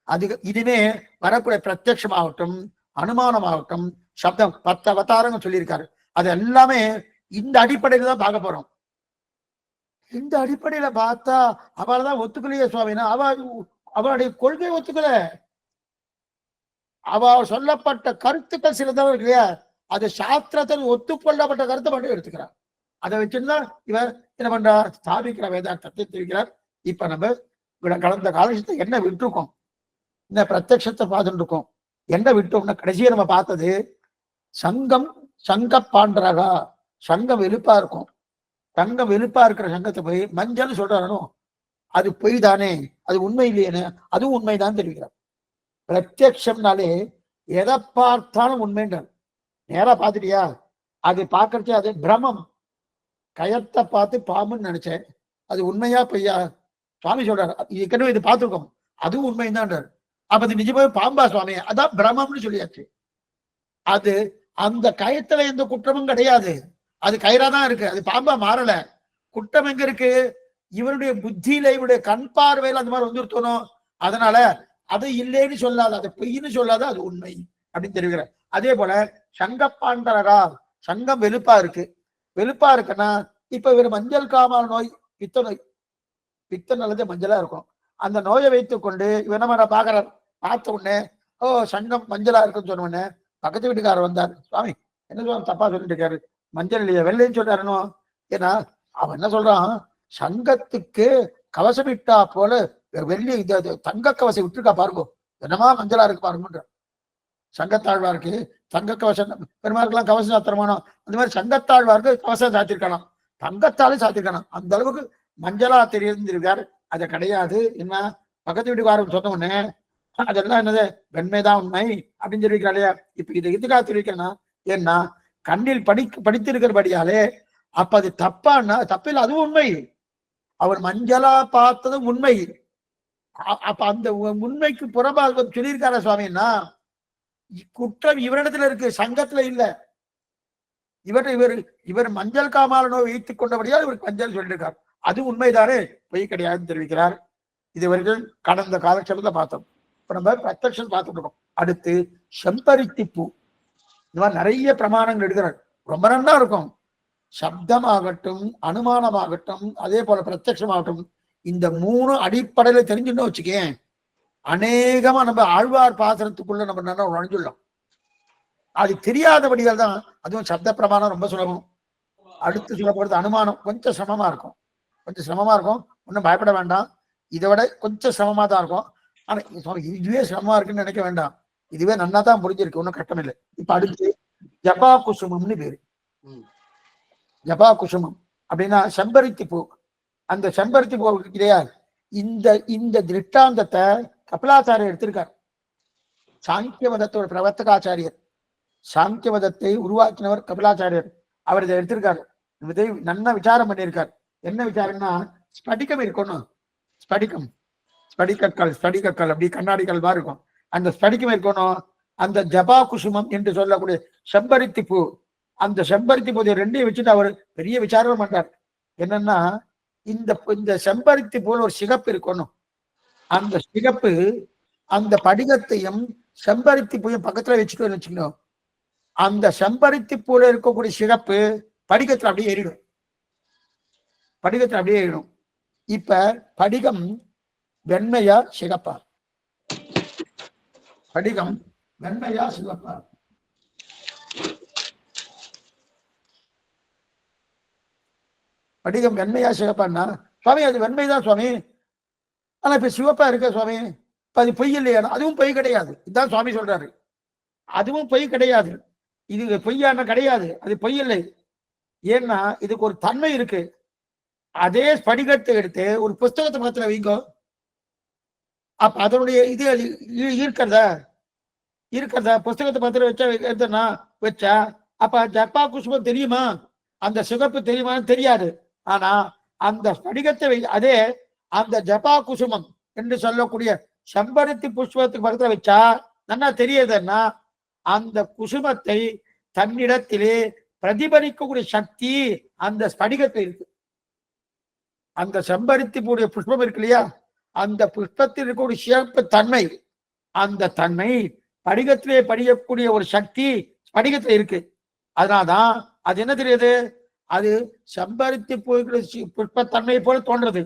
அது இதுவே வரக்கூடிய பிரத்யட்சமாகட்டும் அனுமானமாகட்டும் சப்தம் 10 அவதாரங்கள் சொல்லியிருக்காரு. அது எல்லாமே இந்த அடிப்படையில தான் பார்க்க போறோம். இந்த அடிப்படையில பார்த்தா அவள்தான் ஒத்துக்கலையே சுவாமினா, அவளுடைய கொள்கை ஒத்துக்கல. அவ சொல்லப்பட்ட கருத்துக்கள் சிலதான் இருக்கு இல்லையா, அது சாஸ்திரத்தில் ஒத்துக்கொள்ளப்பட்ட கருத்தை மட்டும் எடுத்துக்கிறார். அதை வச்சுதான் இவர் என்ன பண்றார், ஸ்தாபிக்கிற வேதாந்தத்தை தெரிவிக்கிறார். இப்ப நம்ம கலந்த காலட்சத்தை என்ன விட்டுருக்கோம், இந்த பிரத்யட்சத்தை பார்த்துட்டு இருக்கோம். என்ன விட்டோம்னா கடைசியை நம்ம பார்த்தது சங்கம், சங்க பாண்டரகா, சங்கம் வெளுப்பா இருக்கும். சங்கம் வெளுப்பா இருக்கிற சங்கத்தை போய் மஞ்சள் சொல்றானோ அது பொய் தானே, அது உண்மை இல்லையேன்னு, அதுவும் உண்மைதான் தெரிவிக்கிறார். பிரத்யக்ஷம்னாலே எதை பார்த்தாலும் உண்மைன்றார். நேரா பார்த்துட்டியா, அது பார்க்கறச்சே அது பிரமம். கயத்தை பார்த்து பாம்புன்னு நினைச்சேன், அது உண்மையா பொய்யா? சுவாமி சொல்றாரு ஏற்கனவே இது பார்த்துருக்கோம், அதுவும் உண்மைதான்றார். அப்ப அது நிஜமாவே பாம்பா சுவாமி? அதான் பிரமம்னு சொல்லியாச்சு. அது அந்த கயத்துல எந்த குற்றமும் கிடையாது, அது கயிறாதான் இருக்கு, அது பாம்பா மாறல. குற்றம் எங்க இருக்கு? இவருடைய புத்தியில, இவருடைய கண் பார்வையில அந்த மாதிரி வந்துருத்தணும். அதனால அது இல்லைன்னு சொல்லாத, அது பொய்ன்னு சொல்லாத, அது உண்மை அப்படின்னு தெரிவிக்கிற. அதே போல சங்கப்பாண்டரா, சங்கம் வெளுப்பா இருக்கு. வெளுப்பா இருக்குன்னா இப்ப இவர் மஞ்சள் காமால் நோய், பித்த நோய், பித்த நல்லது மஞ்சளா இருக்கும். அந்த நோயை வைத்துக் கொண்டு இவன் என்ன பாக்குறார், பார்த்த உடனே ஓ சங்கம் மஞ்சளா இருக்குன்னு சொன்ன உடனே பக்கத்து வீட்டுக்காரர் வந்தார். சுவாமி என்ன சொல்ல தப்பா சொல்லிட்டு இருக்காரு, மஞ்சள் இல்லையா வெள்ளைன்னு சொல்றாருனோ. ஏன்னா அவன் என்ன சொல்றான், சங்கத்துக்கு கவசம் இட்டா போல வெள்ளி தங்க கவசம் விட்டுருக்கா பாருங்க, என்னமா மஞ்சளா இருக்கு பாருங்க. சங்கத்தாழ்வாருக்கு தங்க கவசம், பெருமாளுக்கெல்லாம் கவசம் சாத்திரமானோ அந்த மாதிரி சங்கத்தாழ்வாருக்கு கவசம் சாத்திருக்கலாம், தங்கத்தாலும் சாத்திருக்கலாம். அந்த அளவுக்கு மஞ்சளா தெரிஞ்சிருக்காரு. அது கிடையாது. என்ன பக்கத்து வீட்டுக்காரன் சொன்ன உடனே அதெல்லாம் என்னது வெண்மைதான் உண்மை அப்படின்னு தெரிவிக்கிறா இல்லையா? இப்ப இதை எதுக்காக தெரிவிக்கணும்னா, ஏன்னா கண்ணில் படித்திருக்கிறபடியாலே அப்ப அது தப்பான்னா தப்பில்லை, அதுவும் உண்மை. அவர் மஞ்சளா பார்த்ததும் உண்மை. அப்ப அந்த உண்மைக்கு புறமாக சொல்லியிருக்கார சுவாமின்னா குற்றம் இவரிடத்துல இருக்கு, சங்கத்துல இல்ல. இவர் மஞ்சள் காமால நோய் வைத்துக் கொண்டபடியால் இவருக்கு மஞ்சள் சொல்லியிருக்கார், அது உண்மைதானே, பொய் கிடையாதுன்னு தெரிவிக்கிறார். இதுவரைக்கும் கடந்த காலட்சேபத்தை பார்த்தோம். இப்ப நம்ம பிரத்யக்ஷம் பார்த்துட்டு இருக்கோம். அடுத்து செம்பருத்தி பூ. இந்த மாதிரி நிறைய பிரமாணங்கள் எடுக்கிறார், ரொம்ப நல்லா இருக்கும். சப்தமாகட்டும், அனுமானமாகட்டும், அதே போல பிரத்யக்ஷமாகட்டும், இந்த மூணு அடிப்படையில தெரிஞ்சுன்னு வச்சுக்கேன், அநேகமா நம்ம ஆழ்வார் பாசனத்துக்குள்ள நம்ம நல்லா நுழைஞ்சுள்ளோம். அது தெரியாதபடியால் தான். அதுவும் சப்த பிரமாணம் ரொம்ப சுலபம். அடுத்து சொல்லப்படுறது அனுமானம் கொஞ்சம் சிரமமா இருக்கும், கொஞ்சம் சிரமமா இருக்கும். ஒன்றும் பயப்பட வேண்டாம், இதை விட கொஞ்சம் சிரமமா தான் இருக்கும். ஆனா இதுவே சிரமமா இருக்குன்னு நினைக்க வேண்டாம், இதுவே நன்னா தான் புரிஞ்சிருக்கு, ஒன்றும் கஷ்டம் இல்லை. இப்ப அடுத்து ஜபா குசுமம்னு பேரு. ஜபா குசுமம் அப்படின்னா செம்பருத்தி பூ. அந்த செம்பருத்தி பூ கிடையாது. இந்த திருஷ்டாந்தத்தை கபிலாச்சாரியர் எடுத்திருக்கார். சாங்கிய மதத்தோட பிரவர்த்தகாச்சாரியர், சாங்கிய மதத்தை உருவாக்கினவர் கபிலாச்சாரியர். அவர் இதை எடுத்திருக்காரு, இதை நல்லா விசாரம் பண்ணியிருக்கார். என்ன விசாரம்னா, ஸ்படிகம் இருக்கணும், ஸ்படிகம், ஸ்படிகக்கல் அப்படி கண்ணாடிக்கல் மாதிரி இருக்கும். அந்த ஸ்படிகம் இருக்கணும். அந்த ஜபா குசுமம் என்று சொல்லக்கூடிய செம்பருத்தி பூ, அந்த செம்பருத்தி பூ ரெண்டையும் வச்சுட்டு அவர் பெரிய விசாரம் பண்றார். என்னன்னா, இந்த செம்பருத்தி பூ ஒரு சிகப்பு இருக்கணும். அந்த சிகப்பு அந்த படிகத்தையும் செம்பருத்தி பூயும் பக்கத்துல வச்சுட்டு வச்சுக்கணும். அந்த செம்பருத்தி பூல இருக்கக்கூடிய சிகப்பு படிகத்துல அப்படியே ஏறிடும், படிகத்துல அப்படியே ஏறிடும். இப்ப படிகம் வெண்மையா சிகப்பா? படிகம் வெண்மையா சிகப்பா? படிகம் வெண்மையா சிகப்பான்னா, சுவாமி அது வெண்மைதான் சுவாமி, ஆனா இப்ப சிவப்பா இருக்க சுவாமி, இப்ப அது பொய் இல்லையா? அதுவும் பொய் கிடையாது. இதுதான் சுவாமி சொல்றாரு, அதுவும் பொய் கிடையாது. இது பொய்யான கிடையாது, அது பொய் இல்லை. ஏன்னா இதுக்கு ஒரு தன்மை இருக்கு. அதே ஸ்படிகத்தை எடுத்து ஒரு புஸ்தகத்தை பக்கத்துல வைங்கோ, அப்ப அதனுடைய இது இருக்கிறதா புஸ்தகத்தை பக்கத்துல வச்சா வச்சா அப்ப ஜப்பா குசுமம் தெரியுமா, அந்த சிகப்பு தெரியுமான்னு தெரியாது. ஆனா அந்த ஸ்படிகத்தை அதே அந்த ஜபா குசுமம் என்று சொல்லக்கூடிய செம்பருத்தி புஷ்பத்துக்கு பக்கத்துல வச்சா நல்லா தெரியுதுன்னா, அந்த குசுமத்தை தன்னிடத்திலே பிரதிபலிக்கக்கூடிய சக்தி அந்த ஸ்படிகத்தில் இருக்கு. அந்த செம்பருத்தி பூடைய புஷ்பம் இருக்கு இல்லையா, அந்த புஷ்பத்தில் இருக்கக்கூடிய சிறப்பு தன்மை, அந்த தன்மை படிகத்திலே படியக்கூடிய ஒரு சக்தி ஸ்படிகத்துல இருக்கு. அதனால்தான் அது என்ன தெரியுது, அது செம்பருத்தி புஷ்பத்தன்மை போல தோன்றது.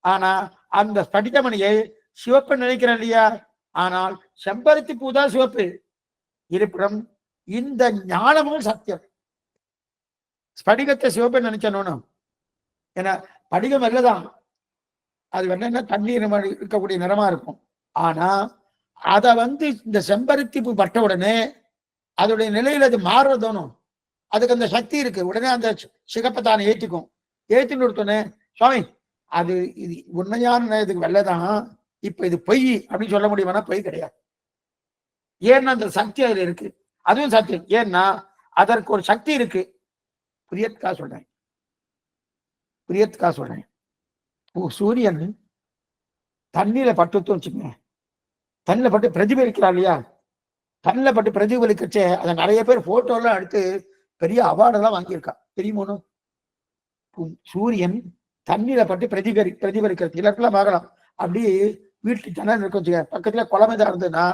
ஆனா அந்த ஸ்படிகமணியை சிவப்பு நினைக்கிறேன் இல்லையா, ஆனால் செம்பருத்தி பூதான் சிவப்பு. இருப்பிடம் இந்த ஞானமும் சத்தியம். ஸ்படிகத்தை சிவப்பு நினைச்சணும், ஏன்னா படிகம் இல்லதான், அது என்னன்னா தண்ணீர் இருக்கக்கூடிய நிறமா இருக்கும். ஆனா அத இந்த செம்பருத்தி பூ பட்ட உடனே அதோடைய நிலையில அது மாறுறதோனும் அதுக்கு அந்த சக்தி இருக்கு. உடனே அந்த சிகப்பை தானே ஏற்றிக்கும். ஏற்றின்னு கொடுத்தோன்னே சுவாமி அது இது உண்மையான இதுக்கு வெள்ளதான், இப்ப இது பொய் அப்படின்னு சொல்ல முடியுமானா பொய் கிடையாது. ஏன்னா அந்த சக்தி அதுல இருக்கு. அதுவும் சத்தியம். ஏன்னா அதற்கு ஒரு சக்தி இருக்கு. புரியத்துக்கா சொல்றேன், புரியத்துக்கா சொல்றேன். சூரியன் தண்ணீரை பட்டு வச்சுக்கோங்க, தண்ணில பட்டு பிரதிபலிக்கிறா இல்லையா, தண்ணில பட்டு பிரதிபலிக்கச்சே அதை நிறைய பேர் போட்டோ எல்லாம் எடுத்து பெரிய அவார்டெல்லாம் வாங்கியிருக்கா தெரியுமோன்னு. சூரியன் தண்ணீரை பட்டு பிரதிபலிக்கிறது இலக்கெல்லாம் பார்க்கலாம். அப்படி வீட்டு ஜன்னல் இருக்க வச்சுக்க, பக்கத்துல குளம் ஏதா இருந்ததுன்னா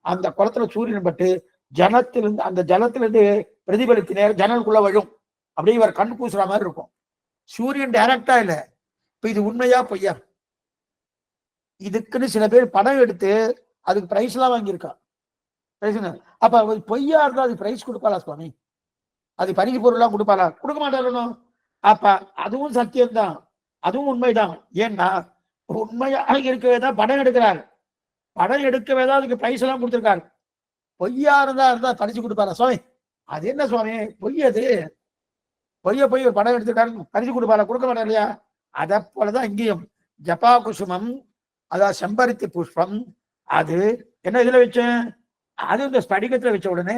அந்த குளத்துல சூரியன் பட்டு ஜனத்திலிருந்து அந்த ஜலத்திலிருந்து பிரதிபலித்து நேரம் ஜன்னலுக்குள்ள வழும். அப்படியே இவர் கண் பூசுற மாதிரி இருக்கும். சூரியன் டைரக்டா இல்லை. இப்ப இது உண்மையா பொய்யா? இதுக்குன்னு சில பேர் படம் எடுத்து அதுக்கு பிரைஸ் எல்லாம் வாங்கியிருக்கா. அப்ப பொய்யா இருந்தா அது பிரைஸ் கொடுப்பாளா சுவாமி? அது பரிசு பொருள்லாம் கொடுப்பாளா? கொடுக்க மாட்டாரணும். அப்ப அதுவும் சத்தியம்தான், அதுவும் உண்மைதான். ஏன்னா உண்மையாக இருக்கவேதான் படம் எடுக்கிறார். படம் எடுக்கவேதான் அதுக்கு பிரைஸ் எல்லாம் கொடுத்திருக்காரு. பொய்யா இருந்தா பரிசு கொடுப்பாரா சுவாமி? அது என்ன சுவாமி பொய்? அது பொய் ஒரு படம் எடுத்திருக்காரு, பரிசு கொடுப்பாரா? கொடுக்க மாட்டா இல்லையா? அதை போலதான் இங்கேயும் ஜபா குசுமம், அதாவது செம்பருத்தி புஷ்பம், அது என்ன இதுல வச்சேன், அது இந்த ஸ்படிகத்துல வச்ச உடனே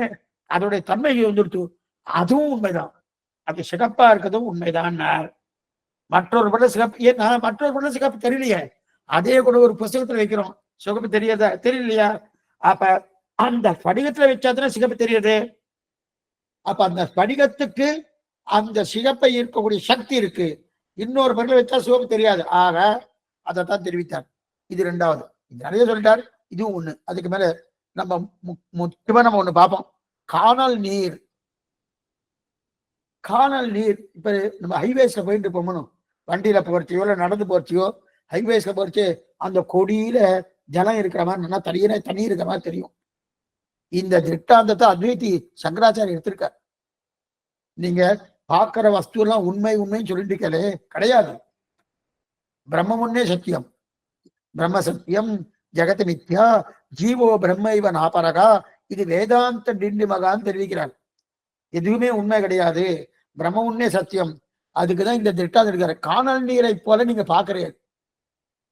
அதோடைய தன்மை வந்துடுத்து. அதுவும் உண்மைதான். அது சிகப்பா இருக்கிறதும் உண்மைதான். மற்றொரு படம் சிகப்பு, ஏன்னா மற்றொரு படம் சிகப்பு தெரியலையே, அதே கூட ஒரு புஸ்தகத்துல வைக்கிறோம், சிகப்பு தெரியாதா? தெரியலையா? அப்ப அந்த ஸ்படிகத்துல வச்சாதானே சிகப்பு தெரியுது. அப்ப அந்த ஸ்படிகத்துக்கு அந்த சிகப்பை இருக்கக்கூடிய சக்தி இருக்கு. இன்னொரு பொருளை வச்சா சிவப்பு தெரியாது. ஆக அதைத்தான் தெரிவித்தார். இது ரெண்டாவது. நிறைய சொல்லிட்டார், இதுவும் ஒண்ணு. அதுக்கு மேல நம்ம முக்கியமா நம்ம ஒண்ணு பார்ப்போம். காணல் நீர். காணல் நீர் இப்ப நம்ம ஹைவேஸ்ல போயிட்டு போகணும், வண்டியில போறச்சியோ இல்ல நடந்து போறச்சியோ, ஹைவேஸ்ல போறச்சு அந்த கொடியில ஜலம் இருக்கிற மாதிரி நல்லா தண்ணி இருக்கிற மாதிரி தெரியும். இந்த திட்டாந்தத்தை அத்வைதி சங்கராச்சாரிய எடுத்திருக்கார். நீங்க பார்க்கிற வஸ்து எல்லாம் உண்மைன்னு சொல்லிட்டு இருக்கலே, கிடையாது. பிரம்ம முன்னே சத்தியம், பிரம்ம சத்தியம், ஜெகத் மித்யா, ஜீவோ பிரம்ம இவ நாபரகா. இது வேதாந்த டிண்டி மகான் தெரிவிக்கிறார். எதுவுமே உண்மை கிடையாது, பிரம்ம உன்னே சத்தியம். அதுக்குதான் இந்த திட்டம் இருக்காரு. காணல் நீரை போல நீங்க பாக்குறீங்க.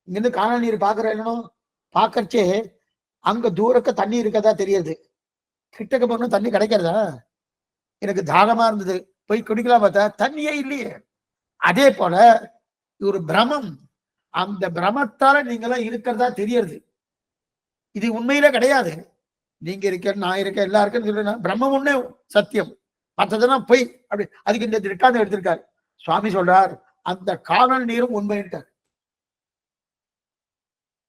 இங்க இருந்து காணல் நீர் பாக்குறேன்னு பாக்கறச்சே அங்க தூரக்க தண்ணி இருக்கதா தெரியுது, கிட்டக்க போகணும் தண்ணி கிடைக்கிறதா? எனக்கு தாகமா இருந்தது, போய் குடிக்கலாம் பார்த்தா தண்ணியே இல்லையே. அதே போல ஒரு பிரமம், அந்த பிரமத்தால நீங்க எல்லாம் இருக்கிறதா தெரியறது. இது உண்மையில கிடையாது. நீங்க இருக்க, நான் இருக்க, எல்லாம் இருக்குன்னு சொல்றேன். பிரம்மம் ஒண்ணே சத்தியம், மற்றதெல்லாம் பொய். அப்படி அதுக்கு இந்த திட்டாந்தம் எடுத்திருக்காரு. சுவாமி சொல்றார் அந்த காணல் நீரும் உண்மைன்ட்டார்.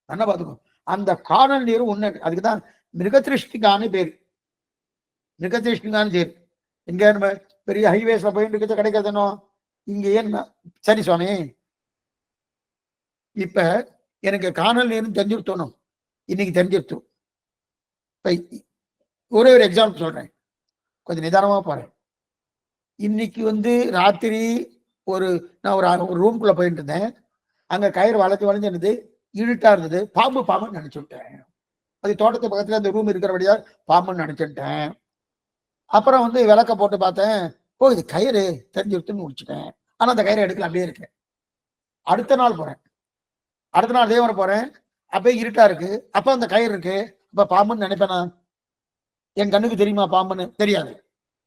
என்ன பார்த்துக்கோ, அந்த காணல் நீரும் உண்மை. அதுக்குதான் மிருகதிருஷ்டிகான்னு பேரு. மிருகதிருஷ்டிகான்னு பேரு. இங்க நம்ம பெரிய ஹைவேஸ்ல போயிட்டு கிடைக்கிறதுனோ இங்க ஏன்? சரி சுவாமி, இப்ப எனக்கு காணல் நீரும் தெரிஞ்சுருத்தோணும், இன்னைக்கு தெரிஞ்சிருத்தோம். ஒரே ஒரு எக்ஸாம்பிள் சொல்றேன், கொஞ்சம் நிதானமா போறேன். இன்னைக்கு ராத்திரி நான் ஒரு ரூம்குள்ள போயிட்டு இருந்தேன். அங்க கயிறு வளைஞ்சு இருந்தது, இருட்டா இருந்தது. பாம்புன்னு நினைச்சுட்டேன். அது தோட்டத்து பக்கத்துல அந்த ரூம் இருக்கிறபடியா பாம்புன்னு நினைச்சுட்டேன். அப்புறம் விளக்க போட்டு பார்த்தேன், இது கயிறு தெரிஞ்சுட்டுன்னு முடிச்சுட்டேன். ஆனா அந்த கயிறை எடுக்கல, அப்படியே இருக்கேன். அடுத்த நாள் போறேன், அடுத்த நாள் தேவரை போறேன், அப்படியே இருட்டா இருக்கு. அப்ப அந்த கயிறு இருக்கு, அப்ப பாம்புன்னு நினைப்பேனா? என் கண்ணுக்கு தெரியுமா பாம்புன்னு? தெரியாது.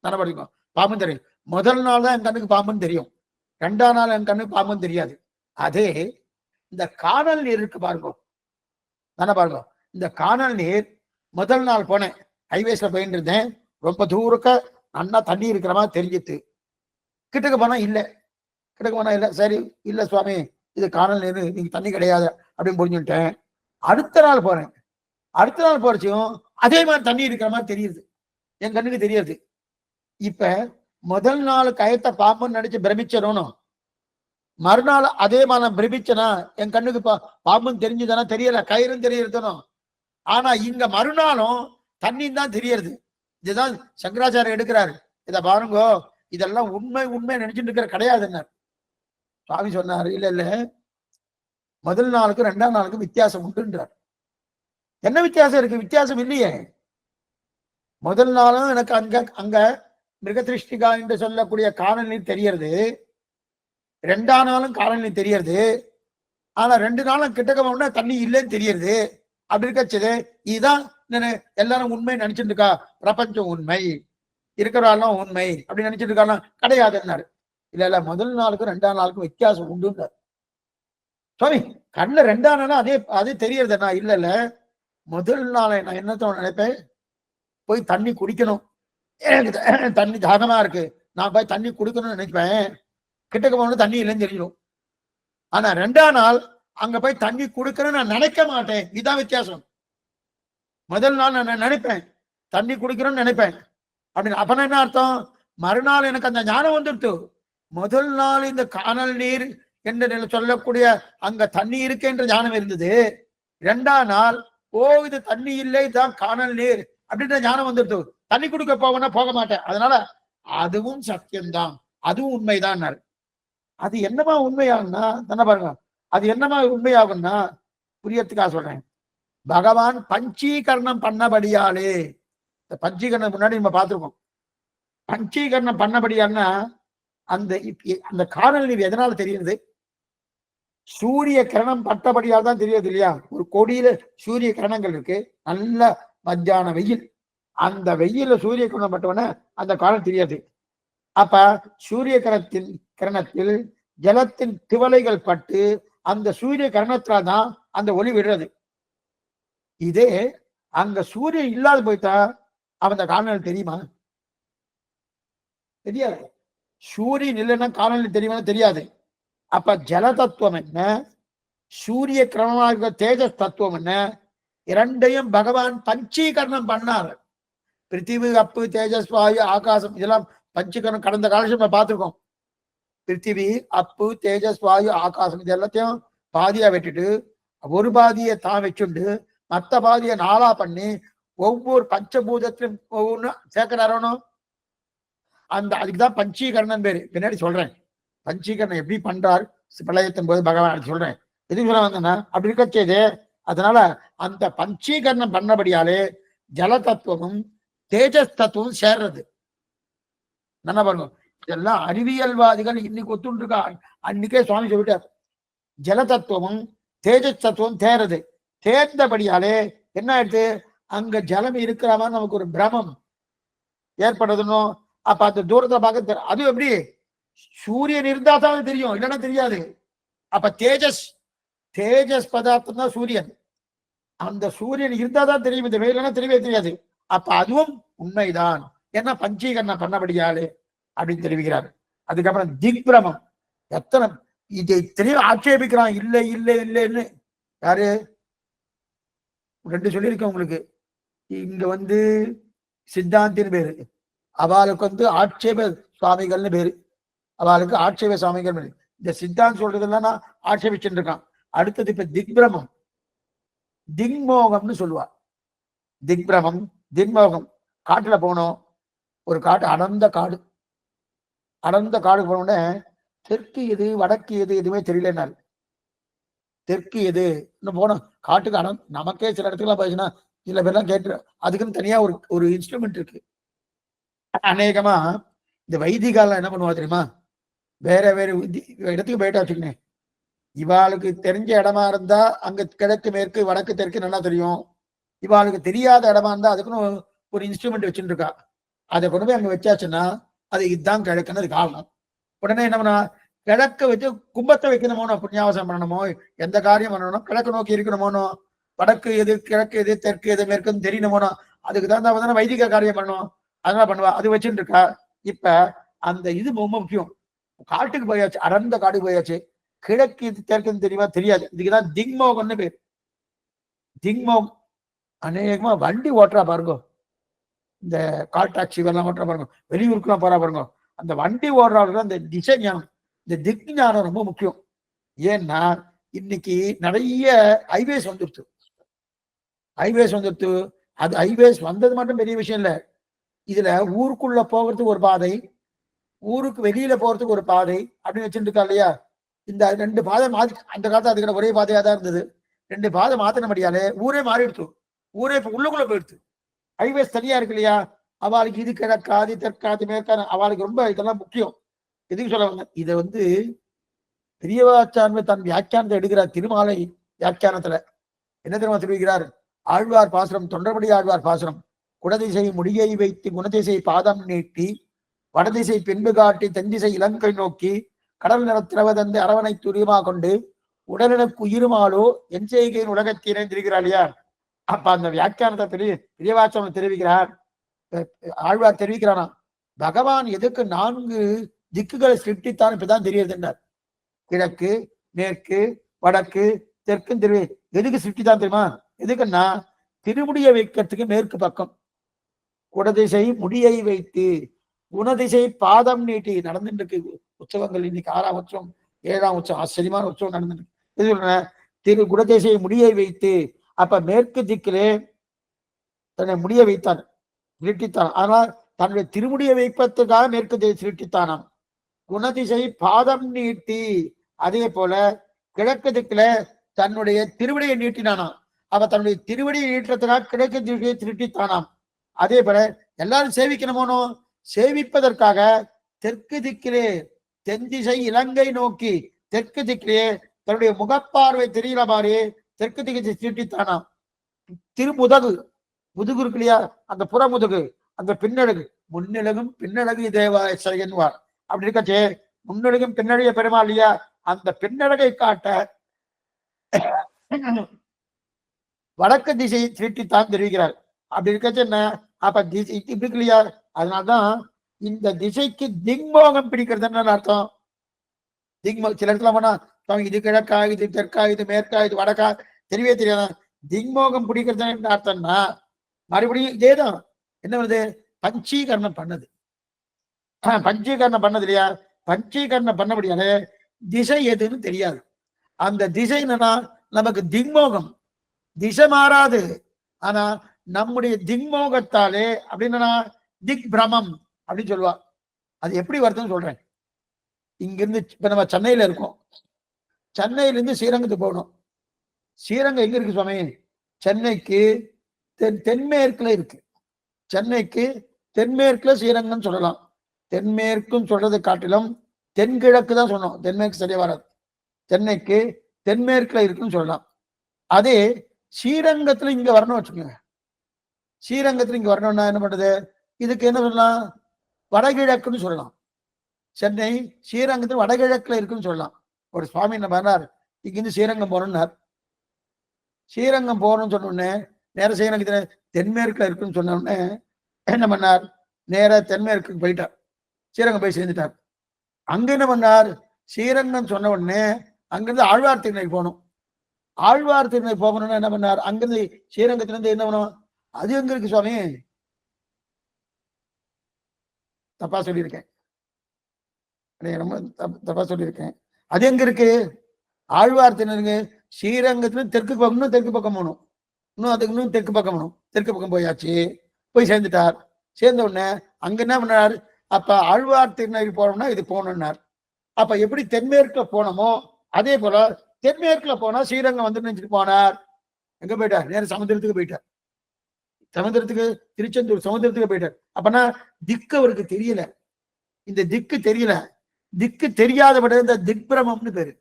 தானே படிக்கும். பாம்புன்னு தெரியும். முதல் நாள் தான் என் கண்ணுக்கு பாம்புன்னு தெரியும், ரெண்டாம் நாள் என் கண்ணுக்கு பாம்புன்னு தெரியாது. அதே இந்த காணல் நீர் இருக்கு பாருங்க, தானே பாருங்க. இந்த காணல் நீர் முதல் நாள் போனேன், ஹைவேஸ்ல போயிட்டு இருந்தேன், ரொம்ப தூரக்க நல்லா தண்ணி இருக்கிற மாதிரி தெரிஞ்சிட்டு. கிட்டக்க போனா இல்லை, கிட்டக்க போனா இல்லை. சரி, இல்லை சுவாமி இது காணல் நீர், நீங்க தண்ணி கிடையாது அப்படின்னு புரிஞ்சுட்டேன். அடுத்த நாள் போறேன், அடுத்த நாள் போறச்சும் அதே மாதிரி தண்ணி இருக்கிற மாதிரி தெரியுது, என் கண்ணுக்கு தெரியாது. இப்ப முதல் நாள் கயத்தை பாம்புன்னு நினைச்சு பிரமிச்சனும், மறுநாள் அதே மாதிரி பிரமிச்சனா என் கண்ணுக்கு பாம்புன்னு தெரிஞ்சுதானா? தெரியல, கயிறும் தெரியறதுனும். ஆனா இங்க மறுநாளும் தண்ணின்னு தான் தெரியறது. இதுதான் சங்கராச்சாரம் எடுக்கிறாரு. இத பாருங்க, இதெல்லாம் உண்மை நினைச்சுட்டு இருக்கிற கிடையாதுன்னார். சுவாமி சொன்னாரு, இல்ல முதல் நாளுக்கு 2ஆம் நாளுக்கு வித்தியாசம் உண்டுன்றார். என்ன வித்தியாசம் இருக்கு? வித்தியாசம் இல்லையே. முதல் நாளும் எனக்கு அங்க மிருகதிருஷ்டிகா என்று சொல்லக்கூடிய காணல் நீர் தெரியறது, 2ஆம் நாளும் காணல் நீர் தெரியறது. ஆனா 2 நாளும் கிட்டக்க தண்ணி இல்லைன்னு தெரியறது. அப்படி இருக்கச்சது இதுதான் எல்லாரும் உண்மை நினைச்சிட்டு இருக்கா? பிரபஞ்சம் உண்மை, இருக்கிறாலும் உண்மை அப்படி நினைச்சிட்டு இருக்காங்க? கிடையாதுன்னாரு. இல்ல முதல் நாளுக்கும் 2ஆம் நாளுக்கும் வித்தியாசம் உண்டுன்றார். சுவாமி கண்ணுல 2ஆம் நாள் அதே தெரியறதுண்ணா? இல்ல முதல் நாளை நான் என்ன நினைப்பேன், போய் தண்ணி குடிக்கணும், தண்ணி தாகமா இருக்கு, நான் போய் தண்ணி குடிக்கணும்னு நினைப்பேன். கிட்டக்க போன தண்ணி இல்லைன்னு தெரியும். ஆனா 2ஆம் நாள் அங்க போய் தண்ணி குடிக்கணும்னு நான் நினைக்க மாட்டேன். இதுதான் வித்தியாசம். முதல் நாள் நான் நினைப்பேன், தண்ணி குடிக்கணும்னு நினைப்பேன் அப்படின்னு. அப்ப என்ன அர்த்தம்? மறுநாள் எனக்கு அந்த ஞானம் வந்துடுத்து. முதல் நாள் இந்த காணல் நீர் என்று சொல்லக்கூடிய அங்க தண்ணி இருக்கு என்ற ஞானம் இருந்தது. 2ஆம் நாள் இது தண்ணி இல்லை, தான் காணல் நீர் அப்படின்ற ஞானம் வந்துடுத்து. தண்ணி குடிக்க போவேன்னா போக மாட்டேன். அதனால அதுவும் சத்தியம்தான், அதுவும் உண்மைதான். அது என்னமா உண்மையாகும்னா தானே பாருங்க, அது என்னமா உண்மையாகும்னா புரியறதுக்காக சொல்றேன். பகவான் பஞ்சீகரணம் பண்ணபடியாலே, இந்த பஞ்சீகரணம் முன்னாடி நம்ம பார்த்திருக்கோம். பஞ்சீகரணம் பண்ணபடியால்னா அந்த காணல் நீர் எதனால தெரியுது? சூரிய கிரணம் பட்டபடியால் தான் தெரியுது இல்லையா? ஒரு கொடியில சூரிய கிரணங்கள் இருக்கு, நல்ல மத்தியான வெயில், அந்த வெயில சூரிய கிரணம் பட்டவன அந்த காலம் தெரியாது. அப்ப சூரிய கிரணத்தில் ஜலத்தின் திவலைகள் பட்டு அந்த சூரிய கிரணத்துல தான் அந்த ஒளி விடுறது. இதே அங்க சூரியன் இல்லாத போயிட்டா அவன் காணல் தெரியுமா? தெரியாது. சூரியன் இல்லைன்னா காணல் தெரியுமா? தெரியாது. அப்ப ஜல தத்துவம் என்ன, சூரிய கிரமமாக தேஜஸ் தத்துவம் என்ன, இரண்டையும் பகவான் பஞ்சீகரணம் பண்ணார். பிருத்திவி, அப்பு, தேஜஸ், வாயு, ஆகாசம், இதெல்லாம் பஞ்சீகரணம் கடந்த காலத்துல நம்ம பார்த்திருக்கோம். பிருத்திவி, அப்பு, தேஜஸ், வாயு, ஆகாசம் இது எல்லாத்தையும் பாதியா வெட்டிட்டு ஒரு பாதியை தான் வச்சுண்டு மற்ற பாதியை 4ஆ பண்ணி ஒவ்வொரு பஞ்சபூதத்திலும் ஒவ்வொன்னு சேர்க்கிறாரோனும் அதுக்குதான் பஞ்சீகரணம் பேரு. பின்னாடி சொல்றேன் பஞ்சீகரணம் எப்படி பண்றார் பிரளயத்தின் போது பகவான் சொல்றேன். எதுக்கு சொல்ல வந்தேன்னா அப்படி இருக்க செய்து. அதனால அந்த பஞ்சீகரணம் பண்ணபடியாலே ஜல தத்துவமும் தேஜஸ் தத்துவம் சேர்றது. என்ன பாருங்க, இதெல்லாம் அறிவியல்வாதிகள் இன்னைக்கு ஒத்துண்டு இருக்கா. அன்னைக்கே சுவாமி சொல்லிட்டார், ஜல தத்துவமும் தேஜஸ் தத்துவம் தேர்றது. தேர்ந்தபடியாலே என்ன ஆயிடுது, அங்க ஜலம் இருக்கிற மாதிரி நமக்கு ஒரு பிரமம் ஏற்படுதுன்னு. அப்ப அந்த தூரத்தை பார்க்க அது எப்படி சூரியன் இருந்தா தான் தெரியும், இல்லைன்னா தெரியாது. அப்ப தேஜஸ் பதார்த்தம் தான் சூரியன். அந்த சூரியன் இருந்தா தான் தெரியும், இந்த வெயிலன்னா தெரியவே தெரியாது. அப்ப அதுவும் உண்மைதான், என்ன பஞ்சீகரணம் பண்ணபடியாலே அப்படின்னு தெரிவிக்கிறார். அதுக்கப்புறம் திக்பிரமம், எத்தனை இதை தெளிவு ஆட்சேபிக்கிறான், இல்லை இல்லை இல்லைன்னு. யாரு 2 சொல்லியிருக்கேன் உங்களுக்கு. இங்க சித்தாந்தின்னு பேரு, அவளுக்கு ஆட்சேப சுவாமிகள்னு பேரு. அவளுக்கு ஆட்சேப சுவாமிகள் பேரு. இந்த சித்தாந்த் சொல்றதெல்லாம் நான் ஆட்சேபிச்சுட்டு இருக்கான். அடுத்தது இப்ப திக்பிரமம், திக்மோகம்னு சொல்லுவா. திக்பிரமம், திக்மோகம். காட்டுல போனோம், ஒரு காட்டு அடர்ந்த காடு போன தெற்கு எது வடக்கு எது எதுவுமே தெரியலன்னாரு. தெற்கு எது போனோம் காட்டுக்கு நமக்கே சில இடத்துக்குலாம் போயிடுச்சுன்னா சில பேர்லாம் கேட்டு அதுக்குன்னு தனியா ஒரு இன்ஸ்ட்ருமெண்ட் இருக்கு. அநேகமா இந்த வைதிகால என்ன பண்ணுவா தெரியுமா, வேற இடத்துக்கு போயிட்டா வச்சுக்கேன், இவாளுக்கு தெரிஞ்ச இடமா இருந்தா அங்க கிழக்கு மேற்கு வடக்கு தெற்கு நல்லா தெரியும். இவாளுக்கு தெரியாத இடமா இருந்தா அதுக்குன்னு ஒரு இன்ஸ்ட்ருமெண்ட் வச்சுட்டு இருக்கா. அதை கொண்டு போய் அங்க வச்சாச்சுன்னா அது இதுதான் கிழக்குன்னு அது காரணம். உடனே என்ன பண்ணா, கிழக்க வச்சு கும்பத்தை வைக்கணுமோனோ, புண்ணியாவசம் பண்ணணுமோ, எந்த காரியம் பண்ணணும் கிழக்கு நோக்கி இருக்கணுமோனோ, வடக்கு எது கிழக்கு எது தெற்கு எது மேற்குன்னு தெரியணுமோனோ, அதுக்கு தான் வைதிக காரியம் பண்ணணும். அதனால பண்ணுவா, அது வச்சுட்டு இருக்கா. இப்ப அந்த இது ரொம்ப முக்கியம். காட்டுக்கு போயாச்சு, அடர்ந்த காட்டுக்கு போயாச்சு, கிழக்கு இது தெற்குன்னு தெரியுமா? தெரியாது. இதுக்குதான் திக்மோகம்னு பேர். திக்மோகம் அநேகமா வண்டி ஓட்டுறா பாருங்க, இந்த கால் டாக்ஸி எல்லாம் ஓட்டுறா பாருங்க, வெளியூருக்குலாம் போறா பாருங்க, அந்த வண்டி ஓடுறவர்கள் அந்த திசை ஞானம், இந்த திக் ஞானம் ரொம்ப முக்கியம். ஏன்னா இன்னைக்கு நிறைய ஹைவேஸ் வந்துடுச்சு. அது ஹைவேஸ் வந்தது மட்டும் பெரிய விஷயம் இல்லை. இதுல ஊருக்குள்ள போகிறதுக்கு ஒரு பாதை, ஊருக்கு வெளியில போறதுக்கு ஒரு பாதை அப்படின்னு வச்சுட்டு இருக்கா இல்லையா? இந்த 2 பாதை மாத்தி, அந்த காலத்துல அதுக்கு ஒரே பாதையா தான் இருந்தது. 2 பாதை மாத்தினபடியாலே ஊரே மாறிடுச்சு. ஊரே இப்ப உள்ளுக்குள்ள போயிடுச்சு. ஹைவேஸ் தனியா இருக்கு இல்லையா? அவளுக்கு இது கிழக்காது தெற்காது மேற்காது, அவளுக்கு ரொம்ப இதெல்லாம் முக்கியம். எதுக்கு சொல்ல வந்தேன், இதை வந்து பெரியவாச்சார்மை தன் வியாக்கியானத்தை எடுக்கிறார். திருமாலை வியாக்கியானத்துல என்ன தெரியுமா தெரிவிக்கிறார்? ஆழ்வார் பாசுரம், தொண்டர்படி ஆழ்வார் பாசுரம், குடதிசை முடியை வைத்து குணதிசை பாதம் நீட்டி வடதிசை பின்பு காட்டி தென்திசை இலங்கை நோக்கி கடல் நிறத்திரவதந்து அரவணை துரியமா கொண்டு உடலுக்கு உயிருமாலோ என் செய்கையின் உலகத்தினை தெரிகிறார் இல்லையா? அப்ப அந்த வியாக்கியானத்தை பெரியவாச்சம் தெரிவிக்கிறார். ஆழ்வார் தெரிவிக்கிறானா, பகவான் எதுக்கு 4 திக்குகளை சிருஷ்டித்தான் இப்பதான் தெரியுதுன்றார். கிழக்கு மேற்கு வடக்கு தெற்கும் தெரிவி, எதுக்கு சிருஷ்டித்தான் தெரியுமா? எதுக்குன்னா திருமுடியை வைக்கிறதுக்கு மேற்கு பக்கம், குடதிசை முடியை வைத்து குணதிசை பாதம் நீட்டி நடந்துட்டு இருக்கு உற்சவங்கள். இன்னைக்கு 6ஆம் உற்சவம் 7ஆம் உற்சவம், ஆச்சரியமான உற்சவம் நடந்துட்டு இது சொல்றேன். திரு குடதிசை முடியை வைத்து, அப்ப மேற்கு திக்கிலே தன்னை முடிய வைத்தான், சிருஷ்டித்தான். ஆனால் தன்னுடைய திருமுடியை வைப்பதற்காக மேற்கு சிருஷ்டித்தானாம். குணதிசை பாதம் நீட்டி, அதே போல கிழக்கு திக்கில தன்னுடைய திருவடியை நீட்டினானாம். அவ தன்னுடைய திருவடியை நீட்டுறதுக்காக கிழக்கு திசையை திருட்டித்தானாம். அதே போல எல்லாரும் சேவிக்கணுமோனோ, சேவிப்பதற்காக தெற்கு திக்கிலே தென் திசை இலங்கை நோக்கி தெற்கு திக்கிலே தன்னுடைய முகப்பார்வை தெரியல மாதிரி தெற்கு திக்கை திருட்டித்தானாம். திருமுதகு, முதுகு இருக்கு இல்லையா, அந்த புறமுதுகு, அந்த பின்னழகு, முன்னிலகும் பின்னழகு தேவாயன்வார். அப்படி இருக்கச்சே முன்னழகும் பின்னழகிய பெருமாள் இல்லையா, அந்த பின்னழகை காட்ட வடக்கு திசையை திருட்டித்தான் தெரிவிக்கிறார். அப்படி இருக்கச்சு என்ன, அப்ப திசை இப்படி இருக்கு இல்லையா, அதனால்தான் இந்த திசைக்கு திங்மோகம் பிடிக்கிறதுன்னு அர்த்தம். சில இடத்துல போனா இது கிழக்கா இது தெற்கா இது மேற்கா இது வடக்கா தெரியவே தெரியாத திங்மோகம் பிடிக்கிறது அர்த்தம்னா மறுபடியும் இதேதான். என்ன வருது, பஞ்சீகரணம் பண்ணது. பஞ்சீகரணம் பண்ணது இல்லையா, பஞ்சீகரணம் பண்ணபடியாலே திசை எதுன்னு தெரியாது. அந்த திசை என்னன்னா நமக்கு திங்மோகம், திசை மாறாது. ஆனா நம்முடைய திங்மோகத்தாலே அப்படின்னா திக் பிரமம் அப்படின்னு சொல்லுவா. அது எப்படி வருதுன்னு சொல்றேன். இங்கிருந்து இப்ப நம்ம சென்னையில இருக்கோம், சென்னையிலிருந்து ஸ்ரீரங்கத்துக்கு போகணும். ஸ்ரீரங்கம் எங்க இருக்கு சுவாமி? சென்னைக்கு தென்மேற்குல இருக்கு. சென்னைக்கு தென்மேற்குல ஸ்ரீரங்கம் சொல்லலாம். தென்மேற்கும் சொல்றதை காட்டிலும் தென்கிழக்கு தான் சொன்னோம், தென்மேற்கு சரியா வராது. சென்னைக்கு தென்மேற்குல இருக்குன்னு சொல்லலாம். அதே ஸ்ரீரங்கத்துல இங்க வரணும் வச்சுக்கோங்க. ஸ்ரீரங்கத்துல இங்க வரணும்னா என்ன பண்றது, இதுக்கு என்ன சொல்லலாம், வடகிழக்குன்னு சொல்லலாம். சென்னை ஸ்ரீரங்கத்துல வடகிழக்குல இருக்குன்னு சொல்லலாம். ஒரு சுவாமி என்ன பண்ணார், இங்கிருந்து ஸ்ரீரங்கம் போறோம்னார். ஸ்ரீரங்கம் போகணும்னு சொன்ன உடனே நேர ஸ்ரீரங்கத்துல தென்மேற்குல இருக்குன்னு சொன்ன உடனே என்ன பண்ணார், நேர தென்மேற்குக்கு போயிட்டார். ஸ்ரீரங்கம் போய் சேர்ந்துட்டார். அங்க என்ன பண்ணார், ஸ்ரீரங்கம் சொன்ன உடனே அங்கிருந்து ஆழ்வார் திருநெல்வேலி போகணும். ஆழ்வார் திருநெல்வேலி போகணும்னு என்ன பண்ணார், அங்கிருந்து ஸ்ரீரங்கத்துல இருந்து என்ன பண்ணணும், அது எங்க இருக்கு சுவாமி, தப்பா சொல்லியிருக்கேன், ரொம்ப தப்பா சொல்லியிருக்கேன். அது எங்க இருக்கு, ஆழ்வார் திருநெல்வேலி ஸ்ரீரங்கத்துல தெற்கு பக்கம், தெற்கு பக்கம் போகணும். இன்னும் அதுக்கு இன்னும் தெற்கு பக்கம் போகணும். தெற்கு பக்கம் போயாச்சு, போய் சேர்ந்துட்டார். சேர்ந்த உடனே அங்க என்ன பண்ணார், அப்ப ஆழ்வார் திருநெல்வேலி போனோம்னா இது போகணும்னார். அப்ப எப்படி தென்மேற்குல போனோமோ அதே போல தென்மேற்குல போனா ஸ்ரீரங்கம் வந்து நினைச்சிட்டு போனார். எங்க போயிட்டார், நேரம் சமுத்திரத்துக்கு போயிட்டார். சமுத்திரத்துக்கு, திருச்செந்தூர் சமுத்திரத்துக்கு போயிட்டார். அப்பனா திக்கு அவருக்கு தெரியல. இந்த திக்கு தெரியல, திக்கு தெரியாதபடி இந்த திக்பிரமம்னு பேரு.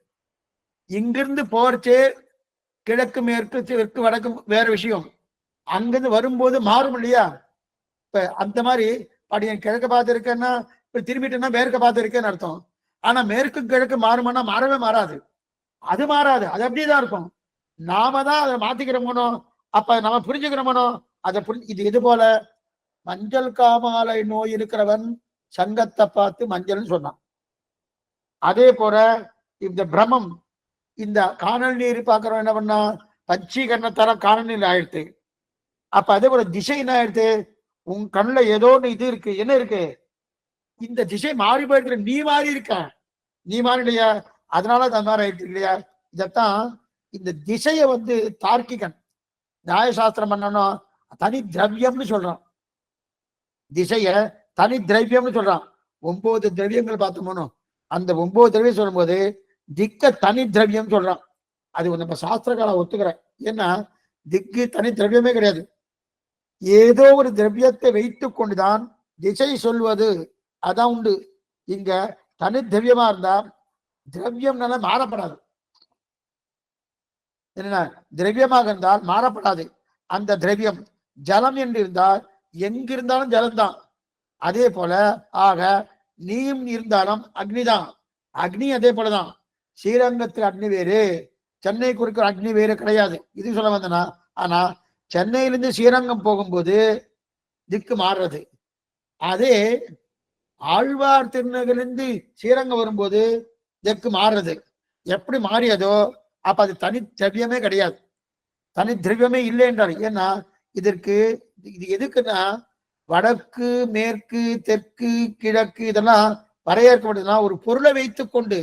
இங்கிருந்து போறச்சே கிழக்கு மேற்கு தெற்கு வடக்கு வேற விஷயம், அங்கிருந்து வரும்போது மாறும் இல்லையா. இப்ப அந்த மாதிரி அப்படி கிழக்க பார்த்து இருக்கேன்னா இப்ப திரும்பிட்டேன்னா மேற்க பார்த்து இருக்கேன்னு அர்த்தம். ஆனா மேற்கு கிழக்கு மாறுமானா மாறவே மாறாது, அது மாறாது, அது அப்படியேதான் இருக்கும். நாம தான் அதை மாத்திக்கிறோமோ, அப்ப நம்ம புரிஞ்சுக்கிறோமோ அதை இது இது போல மஞ்சள் காமாலை நோய் இருக்கிறவன் சங்கத்தை பார்த்து மஞ்சள்னு சொன்னான். அதே போல இந்த பிரமம், இந்த காணல் நீர் பார்க்கிறோம் என்ன பண்ணா பஞ்சீகரணத்தால காணல் நீர் ஆயிடுத்து. அப்ப அதே போல திசை என்ன ஆயிடுத்து, உன் கண்ணுல ஏதோ ஒண்ணு இது இருக்கு, என்ன இருக்கு, இந்த திசை மாறி போயிருக்கு, நீ மாறி இருக்க, நீ மாறி இல்லையா, அதனால அது மாதிரி ஆயிடுச்சு இல்லையா. இதத்தான் இந்த திசையை வந்து தார்க்கிகன் நியாயசாஸ்திரம் பண்ணணும் தனி திரவியம்னு சொல்றான். திசைய தனி திரவியம்னு சொல்றான். 9 திரவியங்கள் பார்த்தோமோ, அந்த 9 திரவியம் சொல்லும் போது திக்க தனி திரவியம் சொல்றான். அது நம்ம சாஸ்திரக்கார ஒத்துக்கிறேன். ஏன்னா திக்கு தனி திரவியமே கிடையாது. ஏதோ ஒரு திரவியத்தை வைத்துக் கொண்டுதான் திசை சொல்வது, அதான் உண்டு. இங்க தனி திரவியமா இருந்தா திரவியம்னால மாறப்படாது. என்ன திரவியமாக இருந்தால் மாறப்படாது. அந்த திரவியம் ஜலம் என்று இருந்தால் எங்கிருந்தாலும் ஜலம்தான். அதே போல ஆக நீயும் இருந்தாலும் அக்னிதான். அக்னி அதே போலதான். ஸ்ரீரங்கத்தில் அக்னி வேறு, சென்னை குறிக்கிற அக்னி வேறு கிடையாது. இது சொல்ல வந்தனா. ஆனா சென்னையிலிருந்து ஸ்ரீரங்கம் போகும்போது திக்கு மாறுறது. அதே ஆழ்வார் திருநகரிலிருந்து ஸ்ரீரங்கம் வரும்போது திக்கு மாறுறது. எப்படி மாறியதோ அப்ப அது தனி திரவியமே கிடையாது, தனி திரவியமே இல்லை என்றார். ஏன்னா இதற்கு இது எதுக்குன்னா வடக்கு மேற்கு தெற்கு கிழக்கு இதெல்லாம் வரையறுக்கப்படுதுன்னா ஒரு பொருளை வைத்துக் கொண்டு.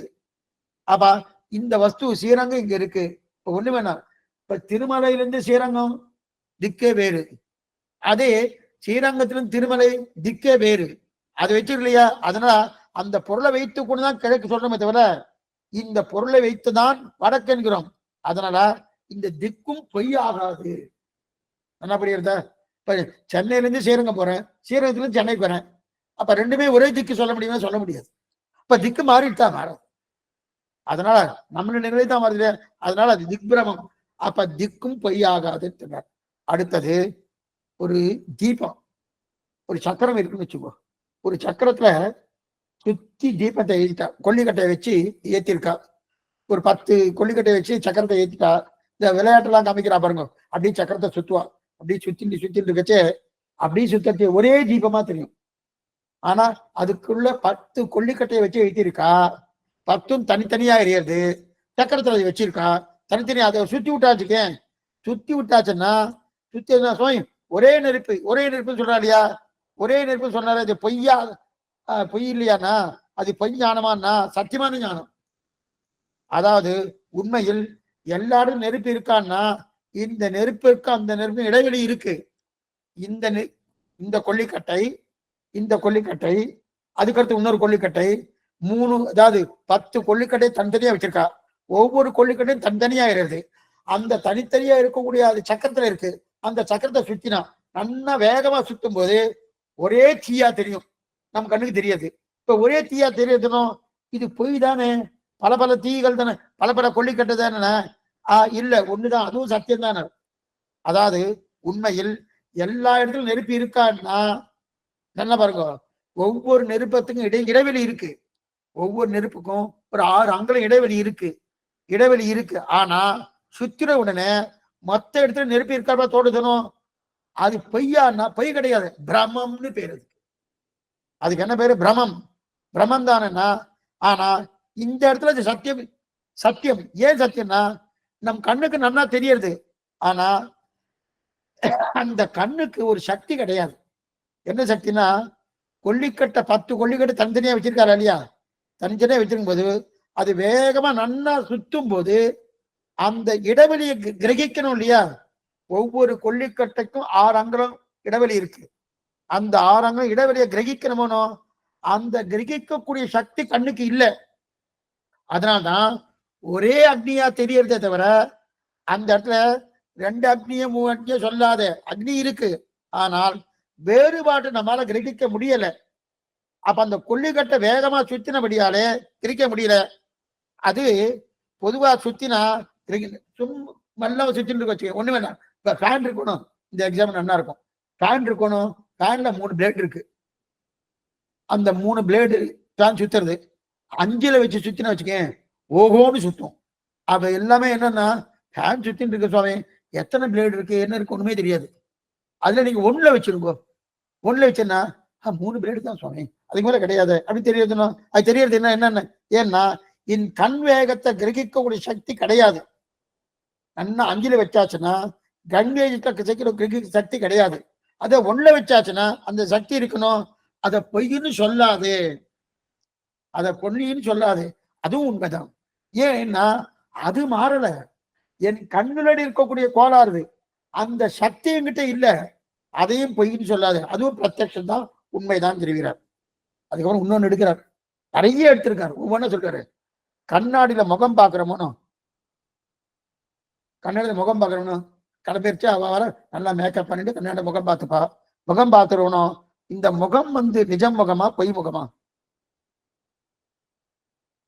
அப்ப இந்த வஸ்து ஸ்ரீரங்கம் இங்க இருக்கு. இப்ப ஒண்ணு வேணாம். இப்ப திருமலையிலிருந்து ஸ்ரீரங்கம் திக்கே வேறு. அதே ஸ்ரீரங்கத்திலிருந்து திருமலை திக்கே வேறு. அது வச்சிருக்கலையா? அதனால அந்த பொருளை வைத்துக் கொண்டுதான் கிழக்கு சொல்றோமே தவிர இந்த பொருளை வைத்துதான் வடக்கு என்கிறோம். அதனால இந்த திக்கும் பொய் ஆகாது. என்ன புரியுறதா? இப்ப சென்னையிலிருந்து ஸ்ரீரங்கம் போறேன், ஸ்ரீரங்கத்திலிருந்து சென்னைக்கு போறேன். அப்ப ரெண்டுமே ஒரே திக்கு சொல்ல முடியுமா? சொல்ல முடியாது. இப்ப திக்கு மாறிட்டுதான் மாறும். அதனால நம்மளுடைய நிலை தான் மாறுது. அதனால அது திக்பிரமம். அப்ப திக்கும் பொய் ஆகாதுன்னு. அடுத்தது ஒரு தீபம், ஒரு சக்கரம் இருக்குன்னு வச்சுக்கோ. ஒரு சக்கரத்துல சுத்தி தீபத்தை ஏற்றிட்டா, கொல்லிக்கட்டையை வச்சு ஏத்திருக்கா. ஒரு 10 கொல்லிக்கட்டையை வச்சு சக்கரத்தை ஏத்திட்டா. இந்த விளையாட்டுலாம் காமிக்கிறா பாருங்க. அப்படியே சக்கரத்தை சுத்துவா. அப்படியே சுத்திட்டு இருக்கச்சே அப்படியே சுத்தி ஒரே தீபமா தெரியும். ஆனா அதுக்குள்ள 10 கொல்லிக்கட்டையை வச்சு ஏற்றிருக்கா. 10ம் தனித்தனியா எரியறது. சக்கரத்துல அதை வச்சிருக்கா தனித்தனியா. அதை சுத்தி விட்டாச்சுக்கேன். சுத்தி விட்டாச்சுன்னா சுத்தி சுவாமி ஒரே நெருப்பு, ஒரே நெருப்புன்னு சொல்றா இல்லையா? ஒரே நெருப்புன்னு சொன்னாரு. அது பொய்யா? பொய் இல்லையானா? அது பொய் ஞானமானா? சத்தியமான ஞானம். அதாவது உண்மையில் எல்லாரும் நெருப்பு இருக்கான்னா இந்த நெருப்பிற்கு அந்த நெருப்பு இடைவெளி இருக்கு. இந்த இந்த கொல்லிக்கட்டை, இந்த கொல்லிக்கட்டை, அதுக்கடுத்து இன்னொரு கொல்லிக்கட்டை, 3, அதாவது 10 கொல்லிக்கட்டை தனித்தனியா வச்சிருக்கா. ஒவ்வொரு கொல்லிக்கட்டையும் தனித்தனியா இருக்கிறது. அந்த தனித்தனியா இருக்கக்கூடிய அது சக்கரத்துல இருக்கு. அந்த சக்கரத்தை சுத்தினா நல்லா வேகமா சுத்தும் போது ஒரே தீயா தெரியும், நம்ம கண்ணுக்கு தெரியாது. இப்ப ஒரே தீயா தெரியறதுனும் இது பொய் தானே? பல பல தீகள் தானே, பல பல கொல்லிக்கட்டை தானே? இல்ல ஒண்ணுதான், அதுவும் சத்தியம் தானே. அதாவது உண்மையில் எல்லா இடத்துலும் நெருப்பு இருக்கான்னா என்ன பாருங்க, ஒவ்வொரு நெருப்பத்துக்கும் இடைவெளி இருக்கு. ஒவ்வொரு நெருப்புக்கும் ஒரு 6 அங்குலம் இடைவெளி இருக்கு. இடைவெளி இருக்கு. ஆனா சுத்திர உடனே மொத்த இடத்துல நெருப்பு இருக்கா தோடுதனும். அது பொய்யான்னா பொய் கிடையாது, பிரமம்னு பேரு. அதுக்கு என்ன பேரு? பிரமம். பிரமம் தானேன்னா. ஆனா இந்த இடத்துல அது சத்தியம். சத்தியம் ஏன் சத்தியம்னா நம் கண்ணுக்கு நன்னா தெரியறது. ஆனா அந்த கண்ணுக்கு ஒரு சக்தி கிடையாது. என்ன சக்தினா கொல்லிக்கட்டை 10 கொல்லிக்கட்டை தனித்தனியா வச்சிருக்காரு இல்லையா? தனித்தனியா வச்சிருக்கும் போது அது வேகமா நன்னா சுத்தும் போது அந்த இடைவெளியை கிரகிக்கணும் இல்லையா? ஒவ்வொரு கொல்லிக்கட்டைக்கும் 6 அங்குலம் இடைவெளி இருக்கு. அந்த 6 அங்குலம் இடைவெளியை கிரகிக்கணுமோ அந்த கிரகிக்கக்கூடிய சக்தி கண்ணுக்கு இல்லை. அதனால்தான் ஒரே அக்னியா தெரியறதே தவிர அந்த இடத்துல 2 அக்னியோ 3 அக்னியோ சொல்லாத அக்னி இருக்கு. ஆனால் வேறுபாட்டு நம்மளால கிரகிக்க முடியல. அப்ப அந்த கொல்லிக்கட்டை வேகமா சுத்தினபடியாலே கிரகிக்க முடியல. அது பொதுவா சுத்தினா சும்மா சுத்திட்டு வச்சுக்க ஒண்ணு வேணாம். இப்ப ஃபேன் இருக்கணும், இந்த எக்ஸாம் நல்லா இருக்கும். ஃபேன் இருக்கணும், ஃபேன்ல 3 பிளேட் இருக்கு. அந்த 3 பிளேடு ஃபேன் சுத்துறது 5ல வச்சு சுத்தின வச்சுக்கேன் ஓஹோன்னு சுத்தும். அப்ப எல்லாமே என்னன்னா ஃபேன் சுத்தின்னு இருக்கு சுவாமி, எத்தனை பிளேடு இருக்கு என்ன இருக்கு ஒண்ணுமே தெரியாது. அதுல நீங்க 1ல வச்சிருக்கோ. 1ல வச்சேன்னா 3 பிளேடு தான் சுவாமி, அதுக்கு மேல கிடையாது அப்படின்னு தெரியுதுன்னா அது தெரியறது என்ன என்னன்னு. ஏன்னா என் கண் வேகத்தை கிரகிக்கக்கூடிய சக்தி கிடையாது. நன்னா 5ல வச்சாச்சுன்னா கண் வேகத்தை கிரகிக்க சக்தி கிடையாது. அதை 1ல வச்சாச்சுன்னா அந்த சக்தி இருக்கணும். அதை பொய்ன்னு சொல்லாது, அதை பொன்னின்னு சொல்லாது. அதுவும் உண்மைதான். ஏன்னா அது மாறல. என் கண்களோடு இருக்கக்கூடிய கோளாறு அந்த சக்தி என்கிட்ட இல்ல. அதையும் பொய்ன்னு சொல்லாது, அதுவும் பிரத்யட்சம் தான், உண்மைதான் தெரிவிக்கிறார். அதுக்கப்புறம் இன்னொன்னு எடுக்கிறார், நிறைய எடுத்திருக்காரு, ஒவ்வொன்றும் சொல்றாரு. கண்ணாடியில முகம் பார்க்கிறோமோ, கண்ணாடியில முகம் பார்க்கிறோம்னு கடைபிடிச்சு அவ வர நல்லா மேக்கப் பண்ணிட்டு கண்ணாடி முகம் பார்த்துப்பா. முகம் பார்த்துருவனும். இந்த முகம் நிஜம் முகமா பொய் முகமா?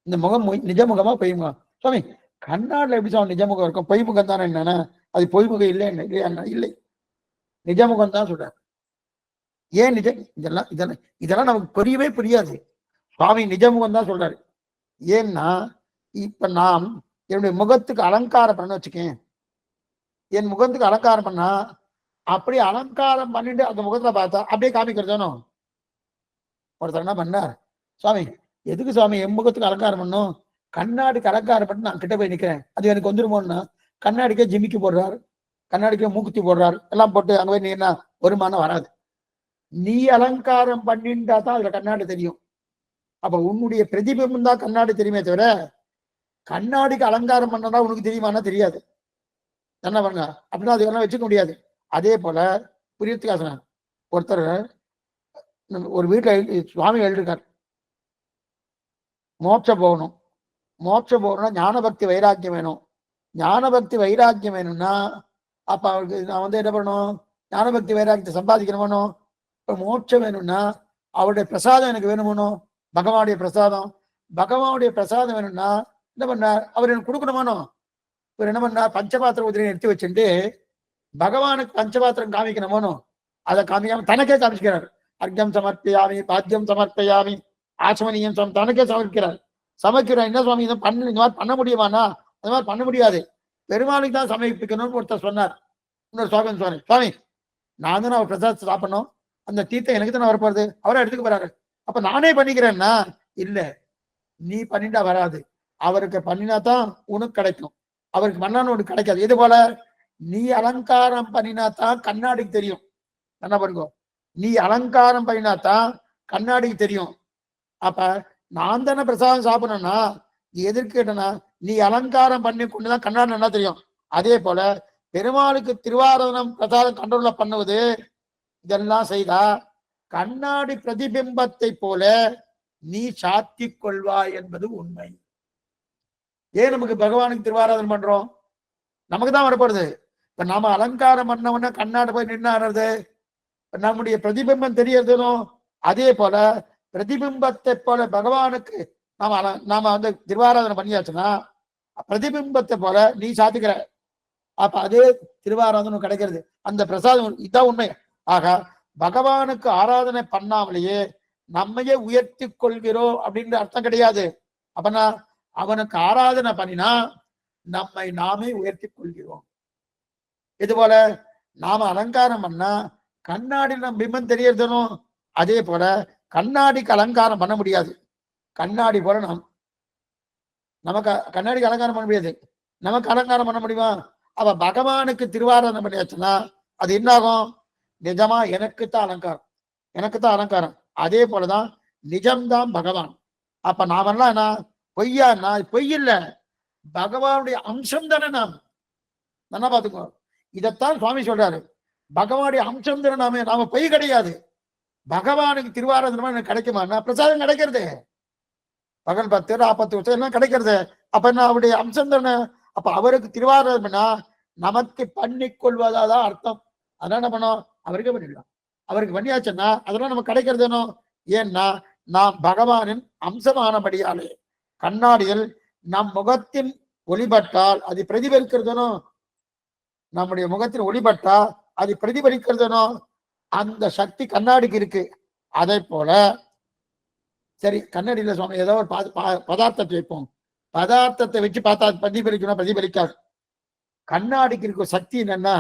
இந்த முகம் நிஜ முகமா பொய் முகம்? சுவாமி கண்ணாடில எப்படி சார் நிஜ முகம் இருக்கும்? பொய் முகம் தானே என்னன்னா அது பொய் முகம் இல்லை இல்லையா? இல்லை, நிஜ முகம் தான் சொல்ற. ஏன் நிஜம்? இதெல்லாம் இதெல்லாம் இதெல்லாம் நமக்கு புரியவே புரியாது. சுவாமி நிஜ முகம் தான் சொல்றாரு. ஏன்னா இப்ப நாம் என்னுடைய முகத்துக்கு அலங்காரம் பண்ண வச்சுக்கேன். என் முகத்துக்கு அலங்காரம் பண்ணா அப்படி அலங்காரம் பண்ணிட்டு அந்த முகத்துல பார்த்தா அப்படியே காமிக்கிறதானோ. ஒருத்தர் என்ன பண்ணார், சுவாமி எதுக்கு சுவாமி என் முகத்துக்கு அலங்காரம் பண்ணும்? கண்ணாடிக்கு அலங்காரம் பண்ணி நான் கிட்ட போய் நிக்கிறேன், அது எனக்கு வந்துருமோன்னா கண்ணாடிக்கே ஜிமிக்கி போடுறாரு, கண்ணாடிக்கே மூக்குத்தி போடுறாரு, எல்லாம் போட்டு அங்க போய் நீ என்ன வருமானம் வராது. நீ அலங்காரம் பண்ணிட்டா தான் அதுல கண்ணாடி தெரியும். அப்ப உன்னுடைய பிரதிபிம்பம் தான் கண்ணாடி தெரியுமே தவிர கண்ணாடிக்கு அலங்காரம் பண்ணதா உனக்கு தெரியுமானா தெரியாது. என்ன பண்ணுங்க அப்படின்னா அது எல்லாம் வச்சுக்க முடியாது. அதே போல புரியத்துக்காசன ஒருத்தர் ஒரு வீட்டுல சுவாமி எழுதிருக்கார், மோட்சம் போகணும், மோட்சம் போகணும்னா ஞான பக்தி வைராக்கியம் வேணும். ஞான பக்தி வைராக்கியம் வேணும்னா அப்ப அவருக்கு நான் என்ன பண்ணணும்? ஞான பக்தி வைராக்கியத்தை சம்பாதிக்கணுமோ. இப்ப மோட்சம் வேணும்னா அவருடைய பிரசாதம் எனக்கு வேணுமோ, பகவானுடைய பிரசாதம். பகவானுடைய பிரசாதம் வேணும்னா என்ன பண்ணார்? அவர் எனக்கு கொடுக்கணுமானோ. இவர் என்ன பண்ணார்? பஞ்சபாத்திர உதிரியை எடுத்து வச்சுட்டு பகவானுக்கு பஞ்சபாத்திரம் காமிக்கணுமோனோ, அதை காமிக்காம தனக்கே காமிக்கிறார். அர்க்கம் சமர்ப்பியாமி, பாத்தியம் சமர்ப்பியாமி, ஆச்சமனியம் தனக்கே சமர்ப்பிக்கிறார். சமைக்கிறார். என்ன சுவாமி இதை பண்ண இந்த மாதிரி பண்ண முடியுமானா? அந்த மாதிரி பண்ண முடியாது, பெருமாளுக்கு தான் சமர்ப்பிக்கணும்னு ஒருத்தர் சொன்னார். இன்னொரு சுவாமி சொன்னார், சுவாமி நான் தான் அவர் பிரசாதத்தை சாப்பிடணும், அந்த தீர்த்தம் எனக்கு தானே வரப்போறது, அவரை எடுத்துக்க போறாரு, அப்ப நானே பண்ணிக்கிறேன்னா இல்ல, நீ பண்ணிட்டா வராது, அவருக்கு பண்ணினா தான் உனக்கு கிடைக்கும், அவருக்கு பண்ணான்னு உனக்கு கிடைக்காது. இது போல நீ அலங்காரம் பண்ணினா தான் கண்ணாடிக்கு தெரியும். என்ன பண்ணுங்க, நீ அலங்காரம் பண்ணினா தான் கண்ணாடிக்கு தெரியும். அப்ப நான் தானே பிரசாதம் சாப்பிடணும்னா நீ எதிர்க்கு கேட்டனா நீ அலங்காரம் பண்ணி கொண்டுதான் கண்ணாடி நல்லா தெரியும். அதே போல பெருமாளுக்கு திருவாராதனம் பிரசாதம் கண்ட்ரோல்ல பண்ணுவது இதெல்லாம் செய்தா கண்ணாடி பிரதிபிம்பத்தை போல நீ சாத்திக் கொள்வாய் என்பது உண்மை. ஏன் நமக்கு பகவானுக்கு திருவாராதனம் பண்றோம்? நமக்கு தான் வரப்படுது. இப்ப நாம அலங்காரம் பண்ணவன கண்ணாடி போய் நின்னாடுறது, நம்முடைய பிரதிபிம்பம் தெரியறதுனோ. அதே போல பிரதிபிம்பத்தை போல பகவானுக்கு நாம திருவாராதனை பண்ணியாச்சுன்னா பிரதிபிம்பத்தை போல நீ சாத்திக்கிற, அப்ப அதே திருவாராதனம் கிடைக்கிறது, அந்த பிரசாதம். இதான் உண்மை. ஆக பகவானுக்கு ஆராதனை பண்ணாமலேயே நம்மையே உயர்த்தி கொள்கிறோம் அப்படின்ற அர்த்தம் கிடையாது. அப்பனா அவனுக்கு ஆராதனை பண்ணினா நம்மை நாமே உயர்த்தி கொள்கிறோம். இது போல நாம அலங்காரம் பண்ணா கண்ணாடி நம்ம பிம்பம் தெரியறதுனும். அதே போல கண்ணாடிக்கு அலங்காரம் பண்ண முடியாது. கண்ணாடி போல நமக்கு கண்ணாடிக்கு அலங்காரம் பண்ண முடியாது, நமக்கு அலங்காரம் பண்ண முடியுமா? அவ பகவானுக்கு திருவாராதனை பண்ணியாச்சுன்னா அது என்னாகும்? நிஜமா எனக்குத்தான் அலங்காரம், எனக்குத்தான் அலங்காரம். அதே போலதான் நிஜம்தான் பகவான். அப்ப நாமெல்லாம் என்ன பொய்யா? பொய் இல்ல, பகவானுடைய அம்சம் தானே நாம். நல்லா பாத்துக்கோ, இதைத்தான் சுவாமி சொல்றாரு, பகவானுடைய அம்சம் தானே நாம பொய் கிடையாது. பகவானுக்கு திருவாராதனை கிடைக்குமா? பிரசாதம் கிடைக்கிறது, பகல் 10 40 வருஷம் எல்லாம் கிடைக்கிறது. அப்ப என்ன அவருடைய அம்சம் தானே. அப்ப அவருக்கு திருவாராதனை நமக்கு பண்ணி கொள்வதாதான் அர்த்தம். அதனால என்ன பண்ணோம்? அவருக்கே பண்ணிடலாம். அவருக்கு பண்ணியாச்சுன்னா அதெல்லாம் நமக்கு கிடைக்கிறதுனோ. ஏன்னா நாம் பகவானின் அம்சமானபடியாலே கண்ணாடியில் நம் முகத்தின் ஒளிபட்டால் அது பிரதிபலிக்கிறதுனோ, நம்முடைய முகத்தின் ஒளிபட்டா அது பிரதிபலிக்கிறதுனோ அந்த சக்தி கண்ணாடிக்கு இருக்கு. அதே போல சரி, கண்ணாடியில சுவாமி ஏதோ ஒரு பதார்த்தத்தை வைப்போம், பதார்த்தத்தை வச்சு பார்த்தா பிரதிபலிக்கணும், பிரதிபலிக்காது. கண்ணாடிக்கு இருக்க சக்தி என்னன்னா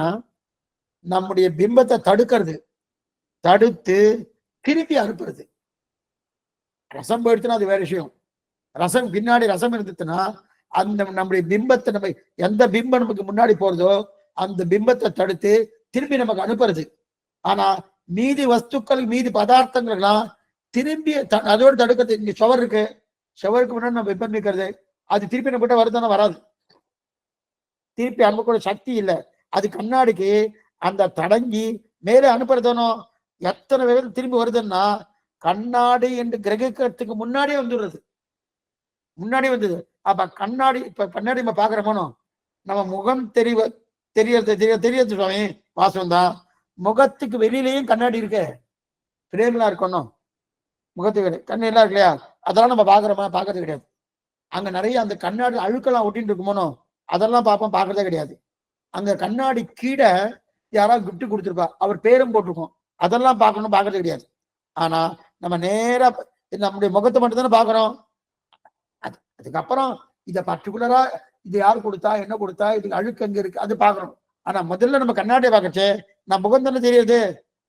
நம்முடைய பிம்பத்தை தடுக்கிறது, தடுத்து திருப்பி அனுப்புறது. ரசம் போயிடுச்சுன்னா அது வேற விஷயம். ரசம் பின்னாடி ரசம் இருந்துச்சுன்னா அந்த நம்முடைய பிம்பத்தை நம்ம எந்த பிம்பம் நமக்கு முன்னாடி போறதோ அந்த பிம்பத்தை தடுத்து திரும்பி நமக்கு அனுப்புறது. ஆனா மீதி வஸ்துக்கள் மீதி பதார்த்தங்கள்லாம் திரும்பி அதோடு தடுக்கிறது. இங்க ஷவர் இருக்கு, ஷவருக்கு முன்னாடி நம்ம பிம்பம் நிற்கிறது, அது திருப்பி நம்ம கிட்ட வருதுன்னா வராது, திருப்பி அனுப்பக்கூடிய சக்தி இல்லை. அது கண்ணாடிக்கு அந்த தடங்கி மேலே அனுப்புறதானோ. எத்தனை பேர் திரும்பி வருதுன்னா கண்ணாடி என்று கிரகிக்கிறதுக்கு முன்னாடியே வந்துடுறது, முன்னாடியே வந்தது. அப்ப கண்ணாடி இப்ப கண்ணாடி நம்ம பாக்குறோமோ நம்ம முகம் தெரியறது சுவாமி வாசம் தான். முகத்துக்கு வெளியிலயும் கண்ணாடி இருக்கு, பிரேம்லாம் இருக்கணும் முகத்துக்கு கண்ணு எல்லாம் இருக்கு இல்லையா, அதெல்லாம் நம்ம பாக்குறோமா? பாக்குறது கிடையாது. அங்க நிறைய அந்த கண்ணாடி அழுக்கெல்லாம் ஒட்டின்னு இருக்குமோனோ அதெல்லாம் பார்ப்போம், பாக்குறதே கிடையாது. அங்க கண்ணாடி கீழே யாராவது கிஃப்ட் கொடுத்துருப்பா, அவர் பேரும் போட்டிருக்கோம், அதெல்லாம் பார்க்கணும், பாக்குறது கிடையாது. ஆனா நம்ம நேரா நம்முடைய முகத்தை மட்டும் தானே பாக்குறோம். அதுக்கப்புறம் இதை பர்டிகுலரா இது யார் கொடுத்தா, என்ன கொடுத்தா, இதுக்கு அழுக்கு எங்க இருக்கு அது பாக்குறோம். ஆனா முதல்ல நம்ம கண்ணாடியை பார்க்கச்சே நம்ம முகம் தானே தெரியுது.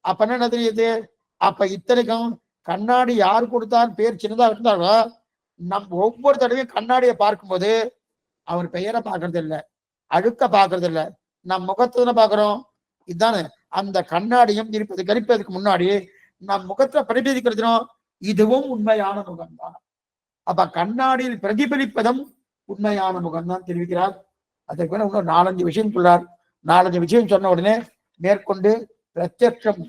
அப்ப என்ன தெரியுது? அப்ப இத்தனைக்கும் கண்ணாடி யார் கொடுத்தான்னு பேர் சின்னதா இருந்தாலும் நம்ம ஒவ்வொரு தடவையும் கண்ணாடியை பார்க்கும்போது அவர் பெயரை பார்க்கறது இல்லை, அழுக்க பார்க்கறது இல்லை, நம் முகத்தை பாக்குறோம். இதுதானே அந்த கண்ணாடியும் இருப்பது கணிப்பதற்கு முன்னாடி நம் முகத்துல பிரதிபலிக்கிறதுனோ இதுவும் உண்மையான முகம்தான். அப்ப கண்ணாடியில் பிரதிபலிப்பதும் உண்மையான முகம்தான் தெரிவிக்கிறார். அதற்கு இன்னும் 4-5 விஷயம் சொல்றார். 4-5 விஷயம் சொன்ன உடனே மேற்கொண்டு பிரத்யக்ஷம்,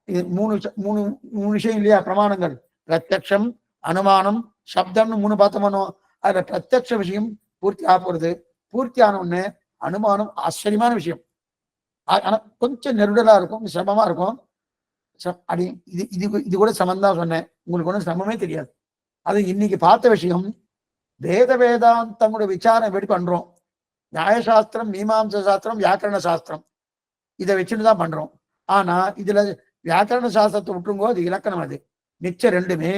இது மூணு விஷயம் இல்லையா பிரமாணங்கள், பிரத்யக்ஷம், அனுமானம், சப்தம்னு 3 பார்த்தோமோ அதுல பிரத்யக்ஷ விஷயம் பூர்த்தி ஆக போறது. பூர்த்தி ஆன உடனே அனுமானம் ஆச்சரியமான விஷயம். ஆனா கொஞ்சம் நெருடலா இருக்கும், சிரமமா இருக்கும். அப்படி இது கூட சிரமம் தான் சொன்னேன், உங்களுக்கு ஒன்றும் சிரமமே தெரியாது. அது இன்னைக்கு பார்த்த விஷயம். வேதாந்தங்களுடைய விசாரம் எப்படி பண்றோம்? நியாயசாஸ்திரம், மீமாம்ச சாஸ்திரம், வியாக்கரண சாஸ்திரம் இதை வச்சுட்டு தான் பண்றோம். ஆனா இதுல வியாக்கரண சாஸ்திரத்தை விட்டுருங்கோ, அது இலக்கணம். அது மிச்சம் ரெண்டுமே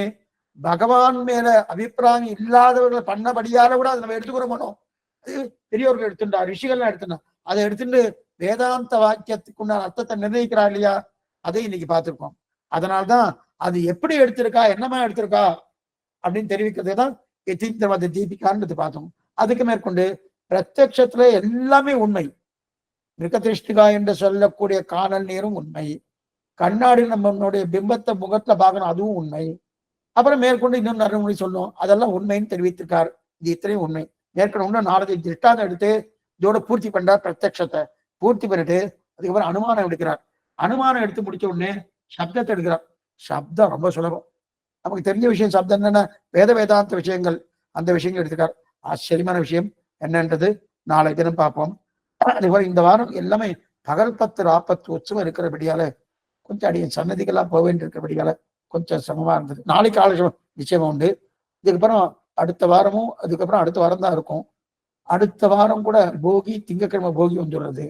பகவான் மேல அபிப்பிராயம் இல்லாதவர்கள் பண்ணபடியால கூட அதை நம்ம எடுத்துக்கிறோம். அது பெரியவர்கள் எடுத்துட்டா, ரிஷிகள்லாம் எடுத்துட்டா, அதை எடுத்துட்டு வேதாந்த வாக்கியத்துக்குண்டான அர்த்தத்தை நிர்ணயிக்கிறா இல்லையா, அதை இன்னைக்கு பார்த்திருக்கோம். அதனால்தான் அது எப்படி எடுத்திருக்கா, என்னமா எடுத்திருக்கா அப்படின்னு தெரிவிக்கிறது தான் யதீந்திரவாத தீபிகான்னு பார்த்தோம். அதுக்கு மேற்கொண்டு பிரத்யக்ஷத்துல எல்லாமே உண்மை. மிருகதிருஷ்டிகா என்று சொல்லக்கூடிய காணல் நீரும் உண்மை. கண்ணாடி நம்மளுடைய பிம்பத்தை முகத்துல பார்க்கணும், அதுவும் உண்மை. அப்புறம் மேற்கொண்டு இன்னும் நிறைய மொழி சொல்லணும், அதெல்லாம் உண்மைன்னு தெரிவித்திருக்கார். இது இத்தனையும் உண்மை. மேற்கொண்டு இன்னும் 4 திருஷ்டாந்தம் எடுத்து இதோட பூர்த்தி பண்றார். பிரத்யக்ஷத்தை பூர்த்தி பண்ணிட்டு அதுக்கப்புறம் அனுமானம் எடுக்கிறார். அனுமானம் எடுத்து முடிச்ச உடனே சப்தத்தை எடுக்கிறார். சப்தம் ரொம்ப சுலபம், நமக்கு தெரிஞ்ச விஷயம். சப்தம் என்னன்னா வேதாந்த விஷயங்கள், அந்த விஷயங்கள் எடுத்துக்கார். ஆச்சரியமான விஷயம் என்னன்றது நாளை தினம் பார்ப்போம். அதுபோல இந்த வாரம் எல்லாமே பகல் 10 ராப்பத்து உற்சவம் இருக்கிறபடியால கொஞ்சம் அடிய சன்னதிகள்லாம் போக வேண்டியிருக்கிறபடியால கொஞ்சம் சிரமமா இருந்தது. நாளைக்கு ஆலோசனை நிச்சயமா உண்டு. இதுக்கப்புறம் அடுத்த வாரமும், அதுக்கப்புறம் அடுத்த வாரம் தான் இருக்கும். அடுத்த வாரம் கூட போகி, திங்கக்கிழமை போகி வந்துடுறது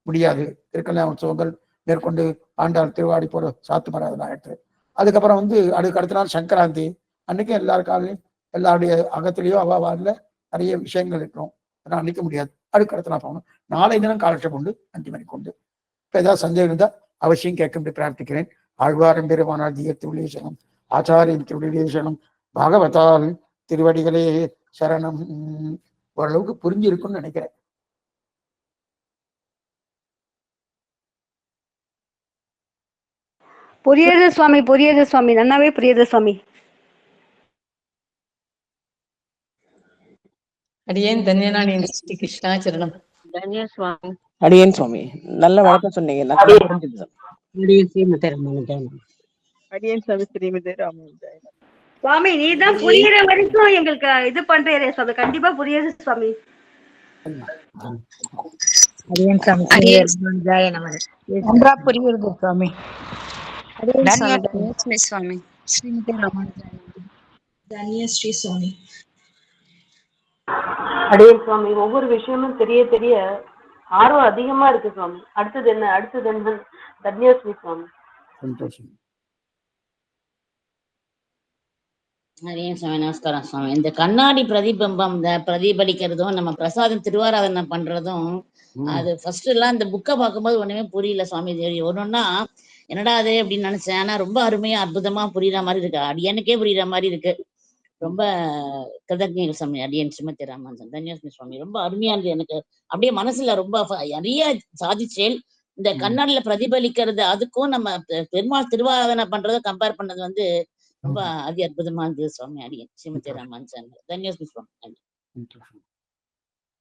முடியாது. திருக்கல்யாண உற்சவங்கள் மேற்கொண்டு ஆண்டாள் திருவாடி போல சாத்து மராதன ஆயிட்டு, அதுக்கப்புறம் அதுக்கு அடுத்த நாள் சங்கராந்தி. அன்னைக்கு எல்லாருக்காலையும் எல்லாருடைய அகத்திலேயோ அவாவாரில் நிறைய விஷயங்கள் இருக்கிறோம், அதனால் அன்னைக்க முடியாது. அதுக்கு அடுத்த நாள் போகணும். நாளை தினம் காலட்சம் உண்டு, 5 மணிக்கு உண்டு. இப்போ ஏதாவது சந்தேகம் இருந்தால் அவசியம் கேட்கும்படி பிரார்த்திக்கிறேன். ஆழ்வாரம் பெருமானார் தீய திருவிழேசனம், ஆச்சாரியின் திருவிழேசனம், பாகவதால் திருவடிகளே சரணம். ஓரளவுக்கு புரிஞ்சிருக்குன்னு நினைக்கிறேன். புரியுது சுவாமி, புரியுது சுவாமி, நன்னாவே புரியுது சுவாமி. அடியேன் தன்யனானி ஸ்ரீ கிருஷ்ணா சரணம். தன்யா சுவாமி. அடியேன் சுவாமி, நல்ல வழக்கம் சொன்னீங்க. அடியேன் ஸ்ரீமதி ராமானுஜாயம். அடியேன் சுவாமி ஸ்ரீமதி ராமானுஜாயம். சுவாமி நீதான் புரியுற வரைக்கும் எங்களுக்கு இது பண்றீரே சுவாமி, கண்டிப்பா புரியுது சுவாமி. அடியேன் சுவாமி ராமானுஜாய நமக. நன்றா புரியுது சுவாமி. தன்யா சுவாமி ஸ்ரீமதி ராமானுஜாயம். தன்யா ஸ்ரீ சுவாமி. அடியேன் சுவாமி, ஒவ்வொரு விஷயமும் தெரிய தெரிய ஆர்வம் அதிகமா இருக்கு சுவாமி. அடுத்தது என்ன தன்யாஸ்மி சுவாமி. சந்தோஷம். அடியேன் சுவாமி நமஸ்காரம் சுவாமி. இந்த கண்ணாடி பிரதிபிம்பம், இந்த பிரதிபலிக்கிறதும் நம்ம பிரசாதம் திருவாராதனை பண்றதும், அது ஃபர்ஸ்ட் எல்லாம் இந்த புக்கை பார்க்கும்போது ஒண்ணுமே புரியல சுவாமி. ஒன்னொன்னா என்னடா அது அப்படின்னு நினைச்சேன். ஆனா ரொம்ப அருமையா அற்புதமா புரியுற மாதிரி இருக்கு, அடியனுக்கே புரியுற மாதிரி இருக்கு. ரொம்ப கிருதஜ்ஞர்கள் சுவாமி. அடியன் ஸ்ரீமதி ராமானுஜன். தன்யாஸ்மி சுவாமி. ரொம்ப அருமையா இருந்தது. எனக்கு அப்படியே மனசுல ரொம்ப நிறைய சாதிச்சேன். இந்த கண்ணாடியில பிரதிபலிக்கிறது அதுக்கும் நம்ம பெருமாள் திருவாராதனை பண்றதை கம்பேர் பண்ணது ரொம்ப அதி அற்புதமா இருந்தது சுவாமி. அடியன் ஸ்ரீமதி ராமானுஜன். தன்யாஸ்மி சுவாமி.